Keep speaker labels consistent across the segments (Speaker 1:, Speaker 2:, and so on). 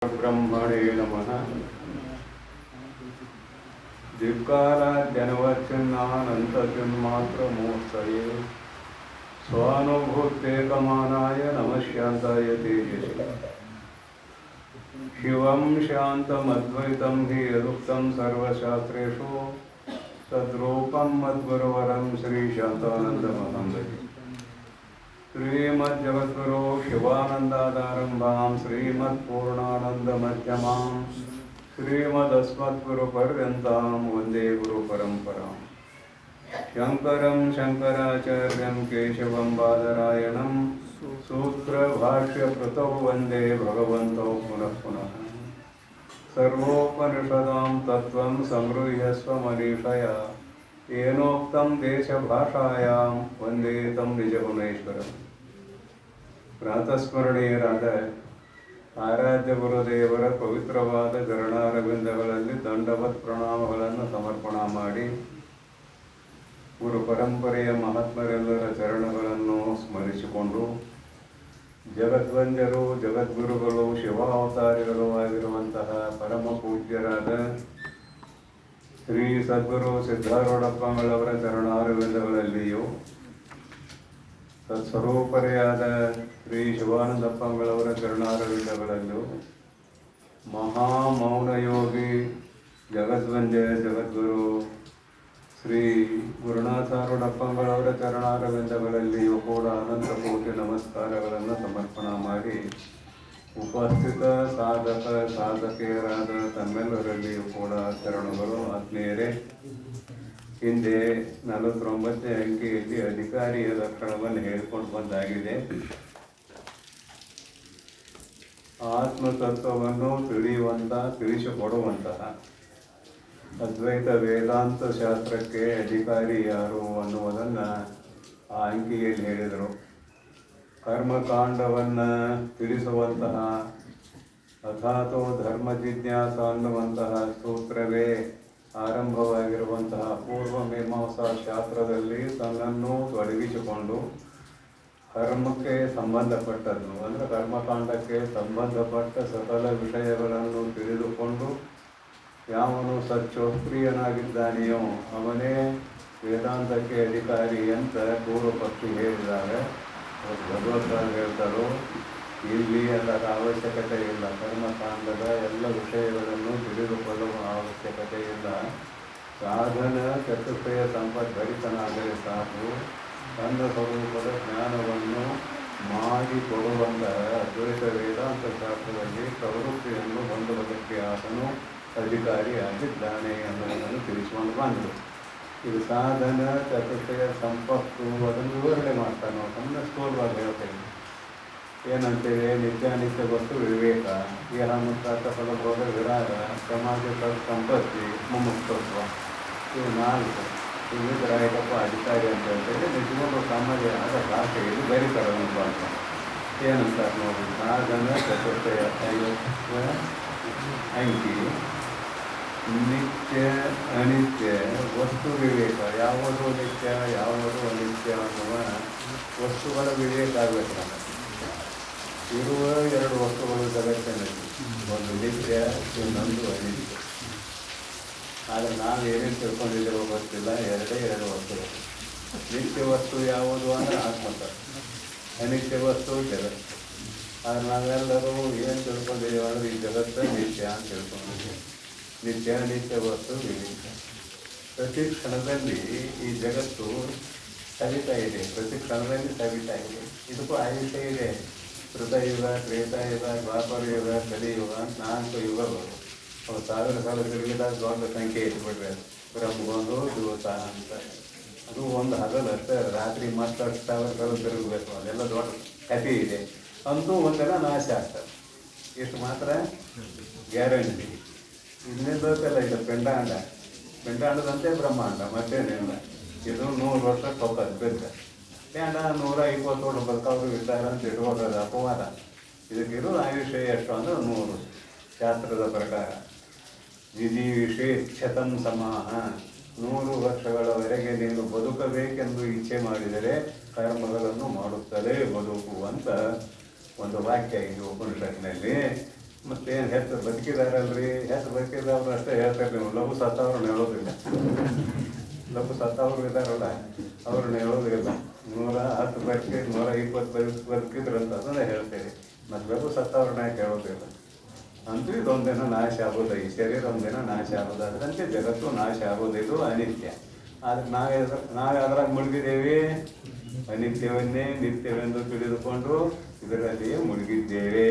Speaker 1: ಬ್ರಹ್ಮಣೇ ನಮಃ. ಧಿಕ್ಕಾರಾಧ್ಯನವಚ್ಛಿನ್ನಾನಂತಚಿನ್ಮಾತ್ರಮೂರ್ತಯೇ ಸ್ವಾನುಭೂತ್ಯೇಕಮಾನಾಯ ನಮಃ ಶಾಂತಾಯ ತೇಜಸಿ. ಶಿವಂ ಶಾಂತಮದ್ವೈತಂ ಹಿ ಯದುಕ್ತಂ ಸರ್ವಶಾಸ್ತ್ರೇಷು ತದ್ರೂಪಂ ಮದ್ಗುರುವರಂ ಶ್ರೀ ಶಾಂತಾನಂದಮಹಂ ಭಜೆ. ಶ್ರೀಮಜ್ಜಗದ್ಗುರು ಶಿವಾನಂದಾದಾರಂಭಾಂ ಶ್ರೀಮತ್ಪೂರ್ಣಾನಂದಮಧ್ಯಮಾಂ ಶ್ರೀಮದಸ್ಮದ್ಗುರುಪರ್ಯಂತಾಂ ವಂದೇ ಗುರುಪರಂಪರಾಂ. ಶಂಕರಂ ಶಂಕರಾಚಾರ್ಯಂ ಕೇಶವಂ ಬಾದರಾಯಣಂ ಸೂತ್ರಭಾಷ್ಯಕೃತೌ ವಂದೇ ಭಗವಂತೌ ಪುನಃ ಪುನಃ. ಸರ್ವೋಪನಿಷದಾಂ ತತ್ವಂ ಸಂಗೃಹ್ಯಸ್ವ ಮನೀಷಯ ಏನೋಕ್ತಂ ದೇಶಭಾಷಾಯಾಂ ವಂದೇ ತಂ ನಿಜಗುಣೇಶ್ವರಂ. ಪ್ರಾತಸ್ಮರಣೀಯರಾದ ಆರಾಧ್ಯ ಗುರುದೇವರ ಪವಿತ್ರವಾದ ಚರಣಾರವಿಂದಗಳಲ್ಲಿ ದಂಡವತ್ ಪ್ರಣಾಮಗಳನ್ನು ಸಮರ್ಪಣಾ ಮಾಡಿ ಗುರು ಪರಂಪರೆಯ ಮಹಾತ್ಮರೆಲ್ಲರ ಚರಣಗಳನ್ನು ಸ್ಮರಿಸಿಕೊಂಡು ಜಗದ್ವಂದ್ಯರು ಜಗದ್ಗುರುಗಳು ಶಿವಾವತಾರಿಗಳು ಆಗಿರುವಂತಹ ಪರಮ ಪೂಜ್ಯರಾದ ಶ್ರೀ ಸದ್ಗುರು ಸಿದ್ಧಾರೂಢಪ್ಪಗಳವರ ಚರಣಾರವಿಂದಗಳಲ್ಲಿಯೂ ತತ್ಸ್ವರೂಪರೆಯಾದ ಶ್ರೀ ಶಿವಾನಂದಪ್ಪಗಳವರ ಚರಣಾರವಿಂದಗಳಲ್ಲೂ ಮಹಾಮೌನಯೋಗಿ ಜಗದ್ವಂದ್ಯ ಜಗದ್ಗುರು ಶ್ರೀ ಗುರುನಾಥಾರೂಢಪ್ಪಗಳವರ ಚರಣಾರವಿಂದಗಳಲ್ಲಿಯೂ ಕೂಡ ಅನಂತ ಕೋಟಿ ನಮಸ್ಕಾರಗಳನ್ನು ಸಮರ್ಪಣಾ ಮಾಡಿ ಉಪಸ್ಥಿತ ಸಾಧಕ ಸಾಧಕಿಯರಾದ ತಮ್ಮೆಲ್ಲರಲ್ಲಿಯೂ ಕೂಡ ಶರಣುಗಳು ಆತ್ಮೀಯರೇ. ಹಿಂದೆ 49ನೇ ಅಂಕಿಯಲ್ಲಿ ಅಧಿಕಾರಿಯ ಲಕ್ಷಣವನ್ನು ಹೇಳ್ಕೊಂಡು ಬಂದಾಗಿದೆ. ಆತ್ಮತತ್ವವನ್ನು ತಿಳಿಸಿಕೊಡುವಂತಹ ಅದ್ವೈತ ವೇದಾಂತ ಶಾಸ್ತ್ರಕ್ಕೆ ಅಧಿಕಾರಿ ಯಾರು ಅನ್ನುವುದನ್ನು ಆ ಅಂಕಿಯಲ್ಲಿ ಹೇಳಿದರು. ಕರ್ಮಕಾಂಡವನ್ನು ತಿಳಿಸುವಂತಹ ಅಥಾತೋ ಧರ್ಮ ಜಿಜ್ಞಾಸ ಅನ್ನುವಂತಹ ಸೂತ್ರವೇ ಆರಂಭವಾಗಿರುವಂತಹ ಪೂರ್ವ ಮೀಮಾಂಸಾ ಶಾಸ್ತ್ರದಲ್ಲಿ ತನ್ನನ್ನು ತೊಡಗಿಸಿಕೊಂಡು ಕರ್ಮಕ್ಕೆ ಸಂಬಂಧಪಟ್ಟದ್ದು ಅಂದರೆ ಕರ್ಮಕಾಂಡಕ್ಕೆ ಸಂಬಂಧಪಟ್ಟ ಸಕಲ ವಿಷಯಗಳನ್ನು ತಿಳಿದುಕೊಂಡು ಯಾವನು ಸಚ್ಚೋತ್ಪ್ರಿಯನಾಗಿದ್ದಾನೆಯೋ ಅವನೇ ವೇದಾಂತಕ್ಕೆ ಅಧಿಕಾರಿ ಅಂತ ಪೂರ್ವ ಪಕ್ಷಿ ಹೇಳಿದಾಗ ಭಗವತ್ಪಾದರು ಹೇಳ್ತಾರೋ ಇಲ್ಲಿ ಅದರ ಅವಶ್ಯಕತೆ ಇಲ್ಲ. ಕರ್ಮಕಾಂಡದ ಎಲ್ಲ ವಿಷಯಗಳನ್ನು ತಿಳಿದುಕೊಳ್ಳುವ ಅವಶ್ಯಕತೆ ಇಲ್ಲ. ಸಾಧನ ಚತುಷ್ಟಯ ಸಂಪದ್ಭರಿತನಾದರೆ ಸಾಕು. ತನ್ನ ಸ್ವರೂಪದ ಜ್ಞಾನವನ್ನು ಮಾಡಿಕೊಡುವಂತಹ ಅದ್ವೈತ ವೇದಾಂತ ಶಾಸ್ತ್ರದಲ್ಲಿ ಪ್ರವೃತ್ತಿಯನ್ನು ಹೊಂದುವುದಕ್ಕೆ ಆತನು ಅಧಿಕಾರಿ ಆಗಿದ್ದಾನೆ ಅನ್ನೋದನ್ನು ತಿಳಿಸಿಕೊಂಡು ಬಂದರು. ಇದು ಸಾಧನ ಚತುಷ್ಟಯ ಸಂಪತ್ತು ಅದನ್ನು ವಿವರಣೆ ಮಾಡ್ತಾನೆ. ನಾವು ಸಣ್ಣ ಸ್ಥೂಲವಾಗಿ ಹೇಳ್ತೇವೆ. ಏನಂತೇವೆ? ನಿತ್ಯಾನಿತ್ಯ ವಸ್ತು ವಿವೇಕ, ಇಹ ಮುಕ್ತ ಫಲಭೋಗ ವಿರಾಗ, ಸಮಾಜ ಸಂಪತ್ತಿ, ಮುಮುಕ್ಷತ್ವ, ಇವು 4 ಇವಿದ್ರಾಯಕಪ್ಪ ಅಧಿಕಾರಿ ಅಂತ ಹೇಳ್ತೇವೆ. ನಿಜವಾಗ್ಲೂ ಸಾಮಾನ್ಯವಾದ ಭಾಷೆಯಲ್ಲಿ ಬರೀತಾರೆ ಅಂತ ಏನಂತಾರೆ ನೋಡಿ. ಸಾಧನ ಚತುಷ್ಟಯ ಅಂಕಿ ನಿತ್ಯ ಅನಿತ್ಯ ವಸ್ತು ವಿವೇಕ. ಯಾವುದು ನಿತ್ಯ ಯಾವುದು ಅನಿತ್ಯ ಅನ್ನುವ ವಸ್ತುಗಳ ವಿವೇಕ ಆಗಬೇಕು. ಇರುವ 2 ವಸ್ತುಗಳು ಜಗತ್ತಿನಲ್ಲಿ, ಒಂದು ನಿತ್ಯ ಇನ್ನೊಂದು ಅನಿತ್ಯ. ಆದರೆ ನಾವು ಏನೇನು ತಿಳ್ಕೊಂಡಿದ್ದೇವೋ ಗೊತ್ತಿಲ್ಲ. 2 ವಸ್ತುಗಳು. ನಿತ್ಯ ವಸ್ತು ಯಾವುದು ಅಂದರೆ ಆತ್ಮತತ್ವ, ಅನಿತ್ಯ ವಸ್ತು ಜಗತ್ತು. ಆದರೆ ನಾವೆಲ್ಲರೂ ಏನು ತಿಳ್ಕೊಂಡಿದ್ದೇವೆ ಅಂದರೆ ಈ ಜಗತ್ತು ನಿತ್ಯ ಅಂತ ತಿಳ್ಕೊಂಡಿದ್ದೇವೆ. ನಿತ್ಯ ಅನಿತ್ಯ ವಸ್ತು ವಿವೇಕ. ಪ್ರತಿ ಕ್ಷಣದಲ್ಲಿ ಈ ಜಗತ್ತು ಸವಿತಾ ಇದೆ, ಪ್ರತಿ ಕ್ಷಣದಲ್ಲಿ ಸವಿತಾ ಇದೆ. ಇದಕ್ಕೂ ಆಯುಷ್ಯ ಇದೆ. ಕೃತಯುಗ, ತ್ರೇತಾಯುಗ, ದ್ವಾಪರ ಯುಗ, ಕಲಿಯುಗ, 4 ಯುಗಗಳು. ಅವು 1000 ಸಾಲ ತಿರುಗಿದಾಗ ದೊಡ್ಡ ಸಂಖ್ಯೆ ಇಟ್ಬಿಟ್ರೆ ಬ್ರಹ್ಮಗೊಂದು ದಿವಸ ಅಂತ. ಅದು ಒಂದು ಹಗಲು ಅಷ್ಟೇ. ರಾತ್ರಿ ಮತ್ತೆ 10,000 ಸಾಲ ತಿರುಗಬೇಕು. ಅದೆಲ್ಲ ದೊಡ್ಡ ಕಥೆ ಇದೆ. ಅಂತೂ ಒಂದೆಲ್ಲ ನಾಶ ಆಗ್ತದೆ. ಇಷ್ಟು ಮಾತ್ರ ಗ್ಯಾರಂಟಿ. ಇನ್ನೇನು ಬೇಕಲ್ಲ. ಇದು ಪಿಂಡಾಂಡದಂತೆ ಬ್ರಹ್ಮಾಂಡ, ಮತ್ತೇನಿಲ್ಲ. ಇದು 100 ವರ್ಷಕ್ಕೆ ಹೋಗೋದು ಬೇಕು. ಪಿಂಡ 120 ವರ್ಷ ಬದುಕವ್ರು ಇದ್ದಾರೆ ಅಂತ ಇಟ್ಕೊಳ್ಳೋದು ಅಪವಾದ. ಇದಕ್ಕಿರೋ ಆಯುಷ್ಯ ಎಷ್ಟು ಅಂದರೆ 100. ಶಾಸ್ತ್ರದ ಪ್ರಕಾರ ವಿಧಿವಿಷೇಚ್ಛತಂ ಸಮಾಹ. 100 ವರ್ಷಗಳವರೆಗೆ ನೀನು ಬದುಕಬೇಕೆಂದು ಇಚ್ಛೆ ಮಾಡಿದರೆ ಕರ್ಮಗಳನ್ನು ಮಾಡುತ್ತಲೇ ಬದುಕು ಅಂತ ಒಂದು ವಾಕ್ಯ ಇದೆ ಉಪನಿಷತ್ತಿನಲ್ಲಿ. ಮತ್ತೇನು ಹೆಚ್ಚು ಬದುಕಿದಾರಲ್ರಿ, ಹೆಚ್ಚು ಬದುಕಿದವ್ರು ಅಷ್ಟೇ ಹೇಳ್ತಾರೆ. ನೀವು ಲಘು ಸತ್ತವ್ರನ್ನ ಹೇಳೋದಿಲ್ಲ. ಲಘು ಸತ್ತವ್ರು ಇದ್ದಾರಲ್ಲ ಅವ್ರನ್ನ ಹೇಳೋದಿಲ್ಲ. 110 ಬದುಕಿ 120 ಬದುಕಿದ್ರಂತ ಅದನ್ನೇ ಹೇಳ್ತೇವೆ. ಮತ್ತು ಲಘು ಸತ್ತವ್ರನ್ನ ಯಾಕೆ ಹೇಳೋದಿಲ್ಲ. ಅಂತೂ ಇದೊಂದಿನ ನಾಶ ಆಗೋದು, ಈ ಶರೀರ ಒಂದಿನ ನಾಶ ಆಗೋದು. ಅದರಂತೆ ಜಗತ್ತು ನಾಶ ಆಗೋದು, ಇದು ಅನಿತ್ಯ. ಆದರೆ ನಾವೇ ಅದ್ರಾಗ ಮುಳುಗಿದ್ದೇವೆ. ಅನಿತ್ಯವನ್ನೇ ನಿತ್ಯವೆಂದು ತಿಳಿದುಕೊಂಡು ಇದರಲ್ಲಿಯೇ ಮುಳುಗಿದ್ದೇವೆ.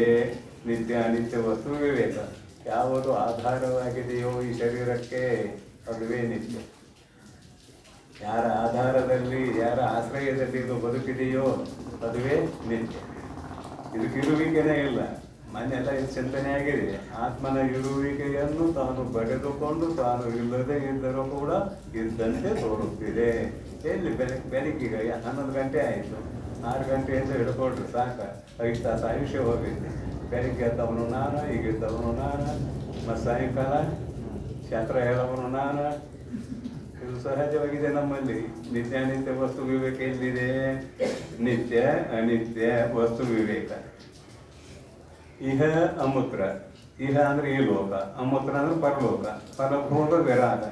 Speaker 1: ನಿತ್ಯ ಅನಿತ್ಯ ವಸ್ತು ವಿವೇಕ. ಯಾವುದು ಆಧಾರವಾಗಿದೆಯೋ ಈ ಶರೀರಕ್ಕೆ ಅದುವೇ ನಿತ್ಯ. ಯಾರ ಆಧಾರದಲ್ಲಿ, ಯಾರ ಆಶ್ರಯದಲ್ಲಿ ಇದು ಬದುಕಿದೆಯೋ ಅದುವೇ ನಿತ್ಯ. ಇದಕ್ಕೆ ಇರುವಿಕೆನೇ ಇಲ್ಲ. ಮನೆಯೆಲ್ಲ ಇದು ಚಿಂತನೆ ಆಗಿದೆ. ಆತ್ಮನ ಇರುವಿಕೆಯನ್ನು ತಾನು ಬರೆದುಕೊಂಡು ತಾನು ಇಲ್ಲದೆ ಇದ್ದರೂ ಕೂಡ ಇದ್ದಂತೆ ತೋರುತ್ತಿದೆ. ಎಲ್ಲಿ ಬೆಳಕೀಗ 11 ಗಂಟೆ ಆಯಿತು. 6 ಗಂಟೆಯಿಂದ ಹಿಡ್ಕೊಂಡ್ರು ಸಾಕು, 5 ತಾಸು ಆಯುಷ್ಯ ಹೋಗಿದ್ದೆ. ಬೆಳಗ್ಗೆ ಎದ್ದವನು ನಾನು, ಈಗ ಇದ್ದವನು ನಾನು, ಮತ್ತು ಸಾಯಂಕಾಲ ಶಾಸ್ತ್ರ ಹೇಳವನು ನಾನು. ಇದು ಸಹಜವಾಗಿದೆ ನಮ್ಮಲ್ಲಿ. ನಿತ್ಯ ಅನಿತ್ಯ ವಸ್ತು ವಿವೇಕ ಎಲ್ಲಿದೆ? ನಿತ್ಯ ಅನಿತ್ಯ ವಸ್ತು ವಿವೇಕ. ಇಹ ಅಮೂತ್ರ. ಇಹ ಅಂದರೆ ಈ ಲೋಕ, ಅಮೂತ್ರ ಅಂದ್ರೆ ಪರಲೋಕ. ಪರಭೋಗ ವಿರಾಗ.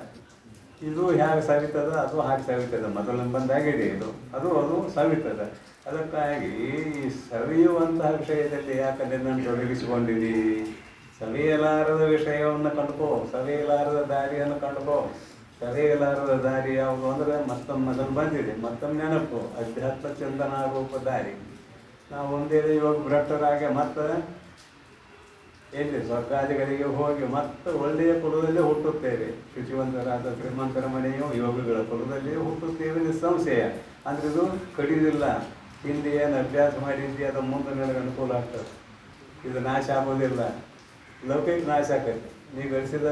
Speaker 1: ಇದು ಹೇಗೆ ಸವಿತದ ಅದು ಹಾಗೆ ಸವಿತದ. ಮೊದಲು ಬಂದಾಗಿದೆ ಇದು, ಅದು ಸವಿತದ. ಅದಕ್ಕಾಗಿ ಈ ಸವಿಯುವಂತಹ ವಿಷಯದಲ್ಲಿ ಯಾಕೆ ನನ್ನನ್ನು ತೊಡಗಿಸಿಕೊಂಡಿದ್ದೀ? ಸವಿಯಲಾರದ ವಿಷಯವನ್ನು ಕಂಡುಕೋ, ಸವಿಯಲಾರದ ದಾರಿಯನ್ನು ಕಂಡುಕೋ. ಸವಿಯಲಾರದ ದಾರಿ ಯಾವುದು ಅಂದರೆ ಮತ್ತೊಮ್ಮೆ ಮೊದಲು ಬಂದಿದೆ, ಮತ್ತೊಮ್ಮೆ ನೆನಪು. ಅಧ್ಯಾತ್ಮ ಚಿಂತನಾ ರೂಪ ದಾರಿ. ನಾವು ಒಂದೇ ಇವಾಗ ಭ್ರಷ್ಟರಾಗೆ ಮತ್ತೆ ಎಲ್ಲಿ ಸ್ವರ್ಗಾದಿಗಳಿಗೆ ಹೋಗಿ ಮತ್ತೆ ಒಳ್ಳೆಯ ಕುಲದಲ್ಲೇ ಹುಟ್ಟುತ್ತೇವೆ. ಶುಚಿವಂತರಾದ ಶ್ರೀಮಂತರ ಮನೆಯು ಯೋಗಿಗಳ ಕುಲದಲ್ಲಿಯೇ ಹುಟ್ಟುತ್ತೇವೆ, ನಿಸ್ಸಂಶಯ. ಅಂದರೆ ಇದು ಕಡಿದಿಲ್ಲ. ಹಿಂದೆ ಏನು ಅಭ್ಯಾಸ ಮಾಡಿದ್ದೆ ಅದು ಮುಂದೆ ನನಗೆ ಅನುಕೂಲ ಆಗ್ತದೆ. ಇದು ನಾಶ ಆಗೋದಿಲ್ಲ. ಲೌಕಿಕ ನಾಶ ಆಕೈತಿ. ನೀ ಗಳಿಸಿದ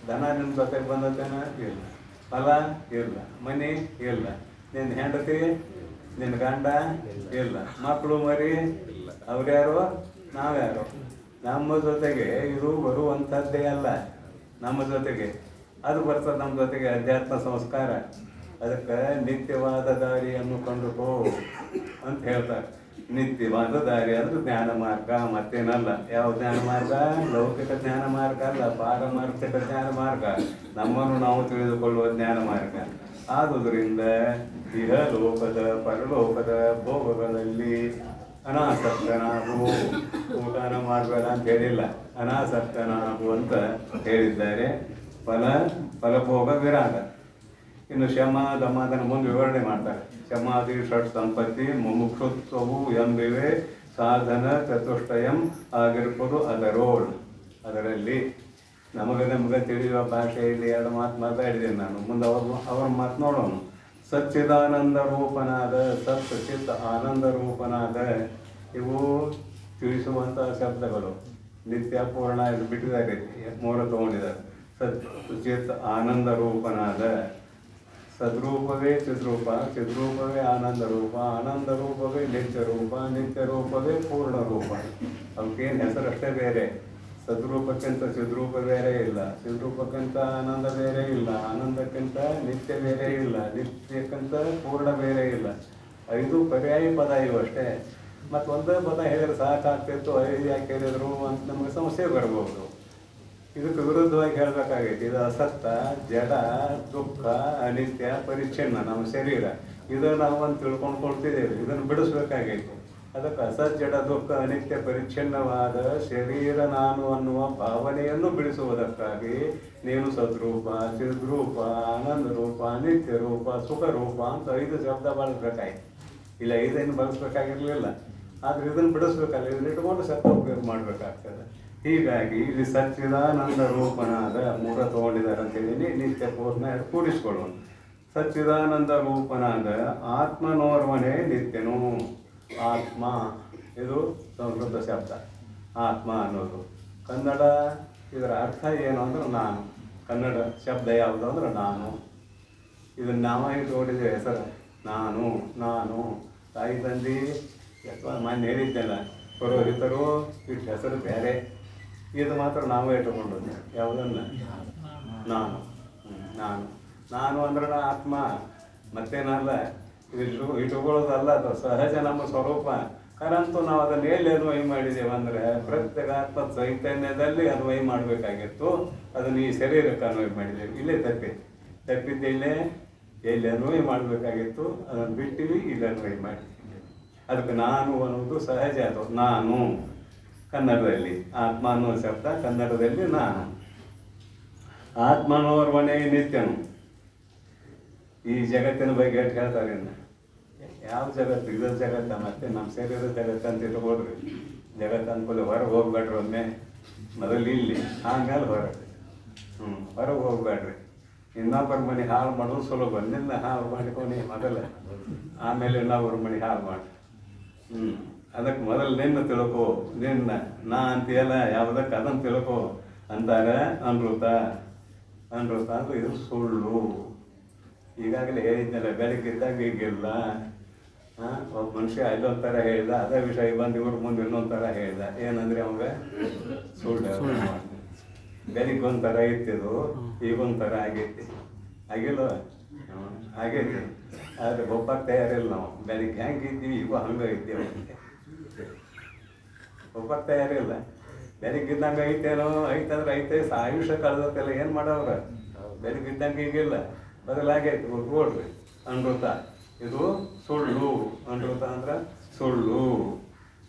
Speaker 1: ಧನ ನಿಮ್ಮ ಜೊತೆಗೆ ಬಂದತೇನ ಇಲ್ಲ, ಫಲ ಇಲ್ಲ, ಮನೆ ಇಲ್ಲ, ನಿನ್ನ ಹೆಂಡತಿ ನಿನ್ನ ಗಂಡ ಇಲ್ಲ, ಮಕ್ಕಳು ಮರಿ ಇಲ್ಲ. ಅವ್ರ್ಯಾರು ನಾವ್ಯಾರು? ನಮ್ಮ ಜೊತೆಗೆ ಇದು ಬರುವಂಥದ್ದೇ ಅಲ್ಲ. ನಮ್ಮ ಜೊತೆಗೆ ಅದು ಬರ್ತದೆ. ನಮ್ಮ ಜೊತೆಗೆ ಅಧ್ಯಾತ್ಮ ಸಂಸ್ಕಾರ. ಅದಕ್ಕೆ ನಿತ್ಯವಾದ ದಾರಿಯನ್ನು ಕಂಡುಕೋ ಅಂತ ಹೇಳ್ತಾರೆ. ನಿತ್ಯವಾದ ದಾರಿ ಅಂದರೆ ಜ್ಞಾನ ಮಾರ್ಗ, ಮತ್ತೇನಲ್ಲ. ಯಾವ ಜ್ಞಾನ ಮಾರ್ಗ? ಲೌಕಿಕ ಜ್ಞಾನ ಮಾರ್ಗ ಅಲ್ಲ, ಪಾರಮಾರ್ಥಿಕ ಜ್ಞಾನ ಮಾರ್ಗ. ನಮ್ಮನ್ನು ನಾವು ತಿಳಿದುಕೊಳ್ಳುವ ಜ್ಞಾನ ಮಾರ್ಗ. ಆದುದರಿಂದ ಇಹ ಲೋಕದ ಪರಲೋಕದ ಭೋಗಗಳಲ್ಲಿ ಅನಾಸಕ್ತನಾಗು. ಊಟನ ಮಾಡಬೇಡ ಅಂತ ಹೇಳಿಲ್ಲ, ಅನಾಸಕ್ತನಾಗು ಅಂತ ಹೇಳಿದ್ದಾರೆ. ಫಲಭೋಗ ವಿರಾಗ. ಇನ್ನು ಶಮ ದಮ ಅದನ್ನು ಮುಂದೆ ವಿವರಣೆ ಮಾಡ್ತಾರೆ. ಶಮಾದಿ ಷಟ್ ಸಂಪತ್ತಿ ಮುಮುಕ್ಷುತ್ವವು ಎಂಬಿವೆ ಸಾಧನ ಚತುಷ್ಟಯಂ ಆಗಿರ್ಬೋದು ಅದರಲ್ಲಿ ನಮಗೆ ತಿಳಿಯುವ ಭಾಷೆಯಲ್ಲಿ 2 ಮಾತು ಮಾತಾಡಿದ್ದೇನೆ ನಾನು. ಮುಂದೆ ಅವ್ರ ಮಾತು ನೋಡೋಣ. ಸಚ್ಚಿದಾನಂದ ರೂಪನಾದ, ಸತ್ ಚಿತ್ ಆನಂದ ರೂಪನಾದ. ಇವು ತಿಳಿಸುವಂಥ ಶಬ್ದಗಳು. ನಿತ್ಯ ಪೂರ್ಣ ಇದು ಬಿಟ್ಟಿದ್ದಾರೆ, ಮೂಲ ತಗೊಂಡಿದ್ದಾರೆ. ಸತ್ ಚಿತ್ ಆನಂದ ರೂಪನಾದ. ಸದ್ರೂಪವೇ ಚಿದ್ರೂಪ, ಚಿದ್ರೂಪವೇ ಆನಂದ ರೂಪ, ಆನಂದ ರೂಪವೇ ನಿತ್ಯ ರೂಪ, ನಿತ್ಯ ರೂಪವೇ ಪೂರ್ಣ ರೂಪ. ಅವಕ್ಕೇನು ಹೆಸರಷ್ಟೇ ಬೇರೆ. ಸದ್ರೂಪಕ್ಕಿಂತ ಚಿದ್ರೂಪ ಬೇರೆ ಇಲ್ಲ, ಚಿದ್ರೂಪಕ್ಕಿಂತ ಆನಂದ ಬೇರೆ ಇಲ್ಲ, ಆನಂದಕ್ಕಿಂತ ನಿತ್ಯ ಬೇರೆ ಇಲ್ಲ, ನಿತ್ಯಕ್ಕಿಂತ ಪೂರ್ಣ ಬೇರೆ ಇಲ್ಲ. 5 ಪರ್ಯಾಯ ಪದ ಇವು ಅಷ್ಟೇ. ಮತ್ತು ಒಂದೇ ಪದ ಹೇಳಿದ್ರೆ ಸಾಕಾಗ್ತಿತ್ತು, 5 ಯಾಕೆ ಹೇಳಿದ್ರು ಅಂತ ನಮಗೆ ಸಮಸ್ಯೆ ಬರ್ಬೋದು. ಇದಕ್ಕೆ ವಿರುದ್ಧವಾಗಿ ಹೇಳಬೇಕಾಗೈತಿ. ಇದು ಅಸತ್ತ, ಜಡ, ದುಃಖ, ಅನಿತ್ಯ, ಪರಿಚ್ಛಿನ್ನ ನಮ್ಮ ಶರೀರ. ಇದನ್ನು ನಾವು ಒಂದು ತಿಳ್ಕೊಂಡ್ಕೊಳ್ತಿದ್ದೇವೆ. ಇದನ್ನು ಬಿಡಿಸ್ಬೇಕಾಗೈತಿ. ಅದಕ್ಕೆ ಅಸತ್, ಜಡ, ದುಃಖ, ಅನಿತ್ಯ, ಪರಿಚ್ಛಿನ್ನವಾದ ಶರೀರ ನಾನು ಅನ್ನುವ ಭಾವನೆಯನ್ನು ಬಿಡಿಸುವುದಕ್ಕಾಗಿ ನೀನು ಸದ್ರೂಪ, ಚಿದ್ರೂಪ, ಆನಂದ ರೂಪ, ನಿತ್ಯ ರೂಪ, ಸುಖ ರೂಪ ಅಂತ 5 ಶಬ್ದ ಬಳಸ್ಬೇಕಾಯ್ತು. ಇಲ್ಲ 5 ಬಳಸ್ಬೇಕಾಗಿರಲಿಲ್ಲ. ಆದರೆ ಇದನ್ನು ಬಿಡಿಸ್ಬೇಕಲ್ಲ, ಇದನ್ನ ಇಟ್ಕೊಂಡು ಸತ್ತ ಉಪಯೋಗ ಮಾಡಬೇಕಾಗ್ತದೆ. ಹೀಗಾಗಿ ಇಲ್ಲಿ ಸಚ್ಚಿದಾನಂದ ರೂಪನಾದ 3 ತಗೊಂಡಿದ್ದಾರೆ ಅಂತೇಳಿ ನಿತ್ಯ ಪೂರ್ಣ ಕೂಡಿಸ್ಕೊಳ್ಳೋಣ. ಸಚ್ಚಿದಾನಂದ ರೂಪನಾದ ಆತ್ಮನೋರ್ವನೇ ನಿತ್ಯನು. ಆತ್ಮ ಇದು ಸಂಸ್ಕೃತ ಶಬ್ದ. ಆತ್ಮ ಅನ್ನೋದು ಕನ್ನಡ. ಇದರ ಅರ್ಥ ಏನು ಅಂದ್ರೆ ನಾನು. ಕನ್ನಡ ಶಬ್ದ ಯಾವುದು ಅಂದ್ರೆ ನಾನು. ಇದನ್ನು ನಾವಾಗಿ ತಗೊಂಡಿದ್ದೇವೆ ಹೆಸರು. ನಾನು ತಾಯಿ ತಂದೆ ಮೊನ್ನೆ ಹೇಳಿದ್ದೆಲ್ಲ, ಪುರೋಹಿತರು ಇಟ್ಟು ಹೆಸರು ಬೇರೆ. ಇದು ಮಾತ್ರ ನಾವೇ ಇಟ್ಟುಕೊಂಡದ್ದು. ಯಾವುದನ್ನು? ನಾನು ಅಂದ್ರೆ ಆತ್ಮ, ಮತ್ತೇನಲ್ಲ. ಇಟ್ಟುಕೊಳ್ಳೋದಲ್ಲ, ಅದು ಸಹಜ ನಮ್ಮ ಸ್ವರೂಪ. ಪರಂತು ನಾವು ಅದನ್ನು ಎಲ್ಲಿ ಅನ್ವಯ ಮಾಡಿದ್ದೇವೆ ಅಂದರೆ ಪ್ರತ್ಯೇಕ ಆತ್ಮ ಚೈತನ್ಯದಲ್ಲಿ ಅನ್ವಯ ಮಾಡಬೇಕಾಗಿತ್ತು. ಅದನ್ನು ಈ ಶರೀರಕ್ಕೆ ಅನ್ವಯ ಮಾಡಿದ್ದೇವೆ. ಇಲ್ಲೇ ತಪ್ಪಿದ್ದೆ ಇಲ್ಲೇ ಎಲ್ಲಿ ಅನ್ವಯ ಮಾಡಬೇಕಾಗಿತ್ತು ಅದನ್ನು ಬಿಟ್ಟಿವಿ, ಇಲ್ಲಿ ಅನ್ವಯ ಮಾಡಿದ್ದೀವಿ. ಅದಕ್ಕೆ ನಾನು ಅನ್ನೋದು ಸಹಜ. ಅದು ನಾನು ಕನ್ನಡದಲ್ಲಿ ಆತ್ಮ ಅನ್ನೋ ಶಬ್ದ ಕನ್ನಡದಲ್ಲಿ ನಾನು. ಆತ್ಮನೋರ್ವನೇ ನಿತ್ಯನು. ಈ ಜಗತ್ತಿನ ಬಗ್ಗೆ ಎಷ್ಟು ಹೇಳ್ತಾರೆ ಇನ್ನು ಯಾವ ಜಗತ್ತು? ಇದರ ಜಗತ್ತ ಮತ್ತೆ ನಮ್ಮ ಶರೀರದ ಜಗತ್ತು ಅಂತ ಇಟ್ಕೊಡ್ರಿ. ಜಗತ್ತು ಅಂದ್ಕೊಳ್ಳಿ ಹೊರಗೆ ಹೋಗ್ಬೇಡ್ರಿ. ಒಮ್ಮೆ ಮೊದಲು ಇಲ್ಲಿ ಆಮೇಲೆ ಹೊರಗೆ. ಹೊರಗೆ ಹೋಗ್ಬೇಡ್ರಿ. ಇನ್ನೊಬ್ಬರ ಮನೆ ಹಾಳು ಮಾಡೋದು ಸುಲಭ. ನಿನ್ನ ಹಾಳು ಮಾಡ್ಕೊನಿ ಮೊದಲ, ಆಮೇಲೆ ಇನ್ನೊಬ್ಬರ ಮನೆ ಹಾಳು ಮಾಡಿ. ಅದಕ್ಕೆ ಮೊದಲು ನಿನ್ನ ತಿಳ್ಕೊ. ನಿನ್ನ ನಾ ಅಂತೀಯಲ್ಲ ಯಾವುದಕ್ಕೆ ಅದನ್ನು ತಿಳ್ಕೊ ಅಂತಾರೆ. ಅನೃತ ಅಂದ್ರೆ ಇದು ಸುಳ್ಳು. ಈಗಾಗಲೇ ಹೇಳಿದ್ನಲ್ಲ, ಬೆಳಗ್ಗಿದ್ದಾಗ ಈಗಿಲ್ಲ. ಒಬ್ಬ ಮನುಷ್ಯ ಅಲ್ಲೊಂದು ಥರ ಹೇಳ್ದ, ಅದೇ ವಿಷಯ ಬಂದು ಇವ್ರ ಮುಂದೆ ಇನ್ನೊಂದು ಥರ ಹೇಳ್ದ. ಏನಂದರೆ ಅವಾಗ ಸುಳ್ಳು. ಬೆಳಿಗ್ಗೆ ಒಂಥರ ಇತ್ತಿದು, ಈಗೊಂಥರ ಆಗೈತಿ. ಆಗಿಲ್ಲ ಆಗೈತಿ. ಆದರೆ ಒಬ್ಬಕ್ಕೆ ತಯಾರಿಲ್ಲ ನಾವು. ಬೆಳಿಗ್ಗೆ ಹೆಂಗೆ ಇದ್ದೀವಿ ಈಗ ಹಂಗೆ ಇದ್ದೇವೆ. ಒಬ್ಬಕ್ಕೆ ತಯಾರಿಲ್ಲ. ಬೆಳಿಗ್ಗಿದ್ದಂಗೆ ಐತೇನೋ, ಐತಂದ್ರೆ ಐತೆ. ಆಯುಷ್ಯ ಕಳೆದತ್ತೆಲ್ಲ ಏನು ಮಾಡವ್ರ? ಬೆಳಿಗ್ಗಿದ್ದಂಗೆ ಈಗಿಲ್ಲ, ಬದಲಾಗೈತಿ. ನೋಡ್ರಿ ಅನೃತ ಇದು ಸುಳ್ಳು. ಅನೃತ ಅಂದ್ರೆ ಸುಳ್ಳು.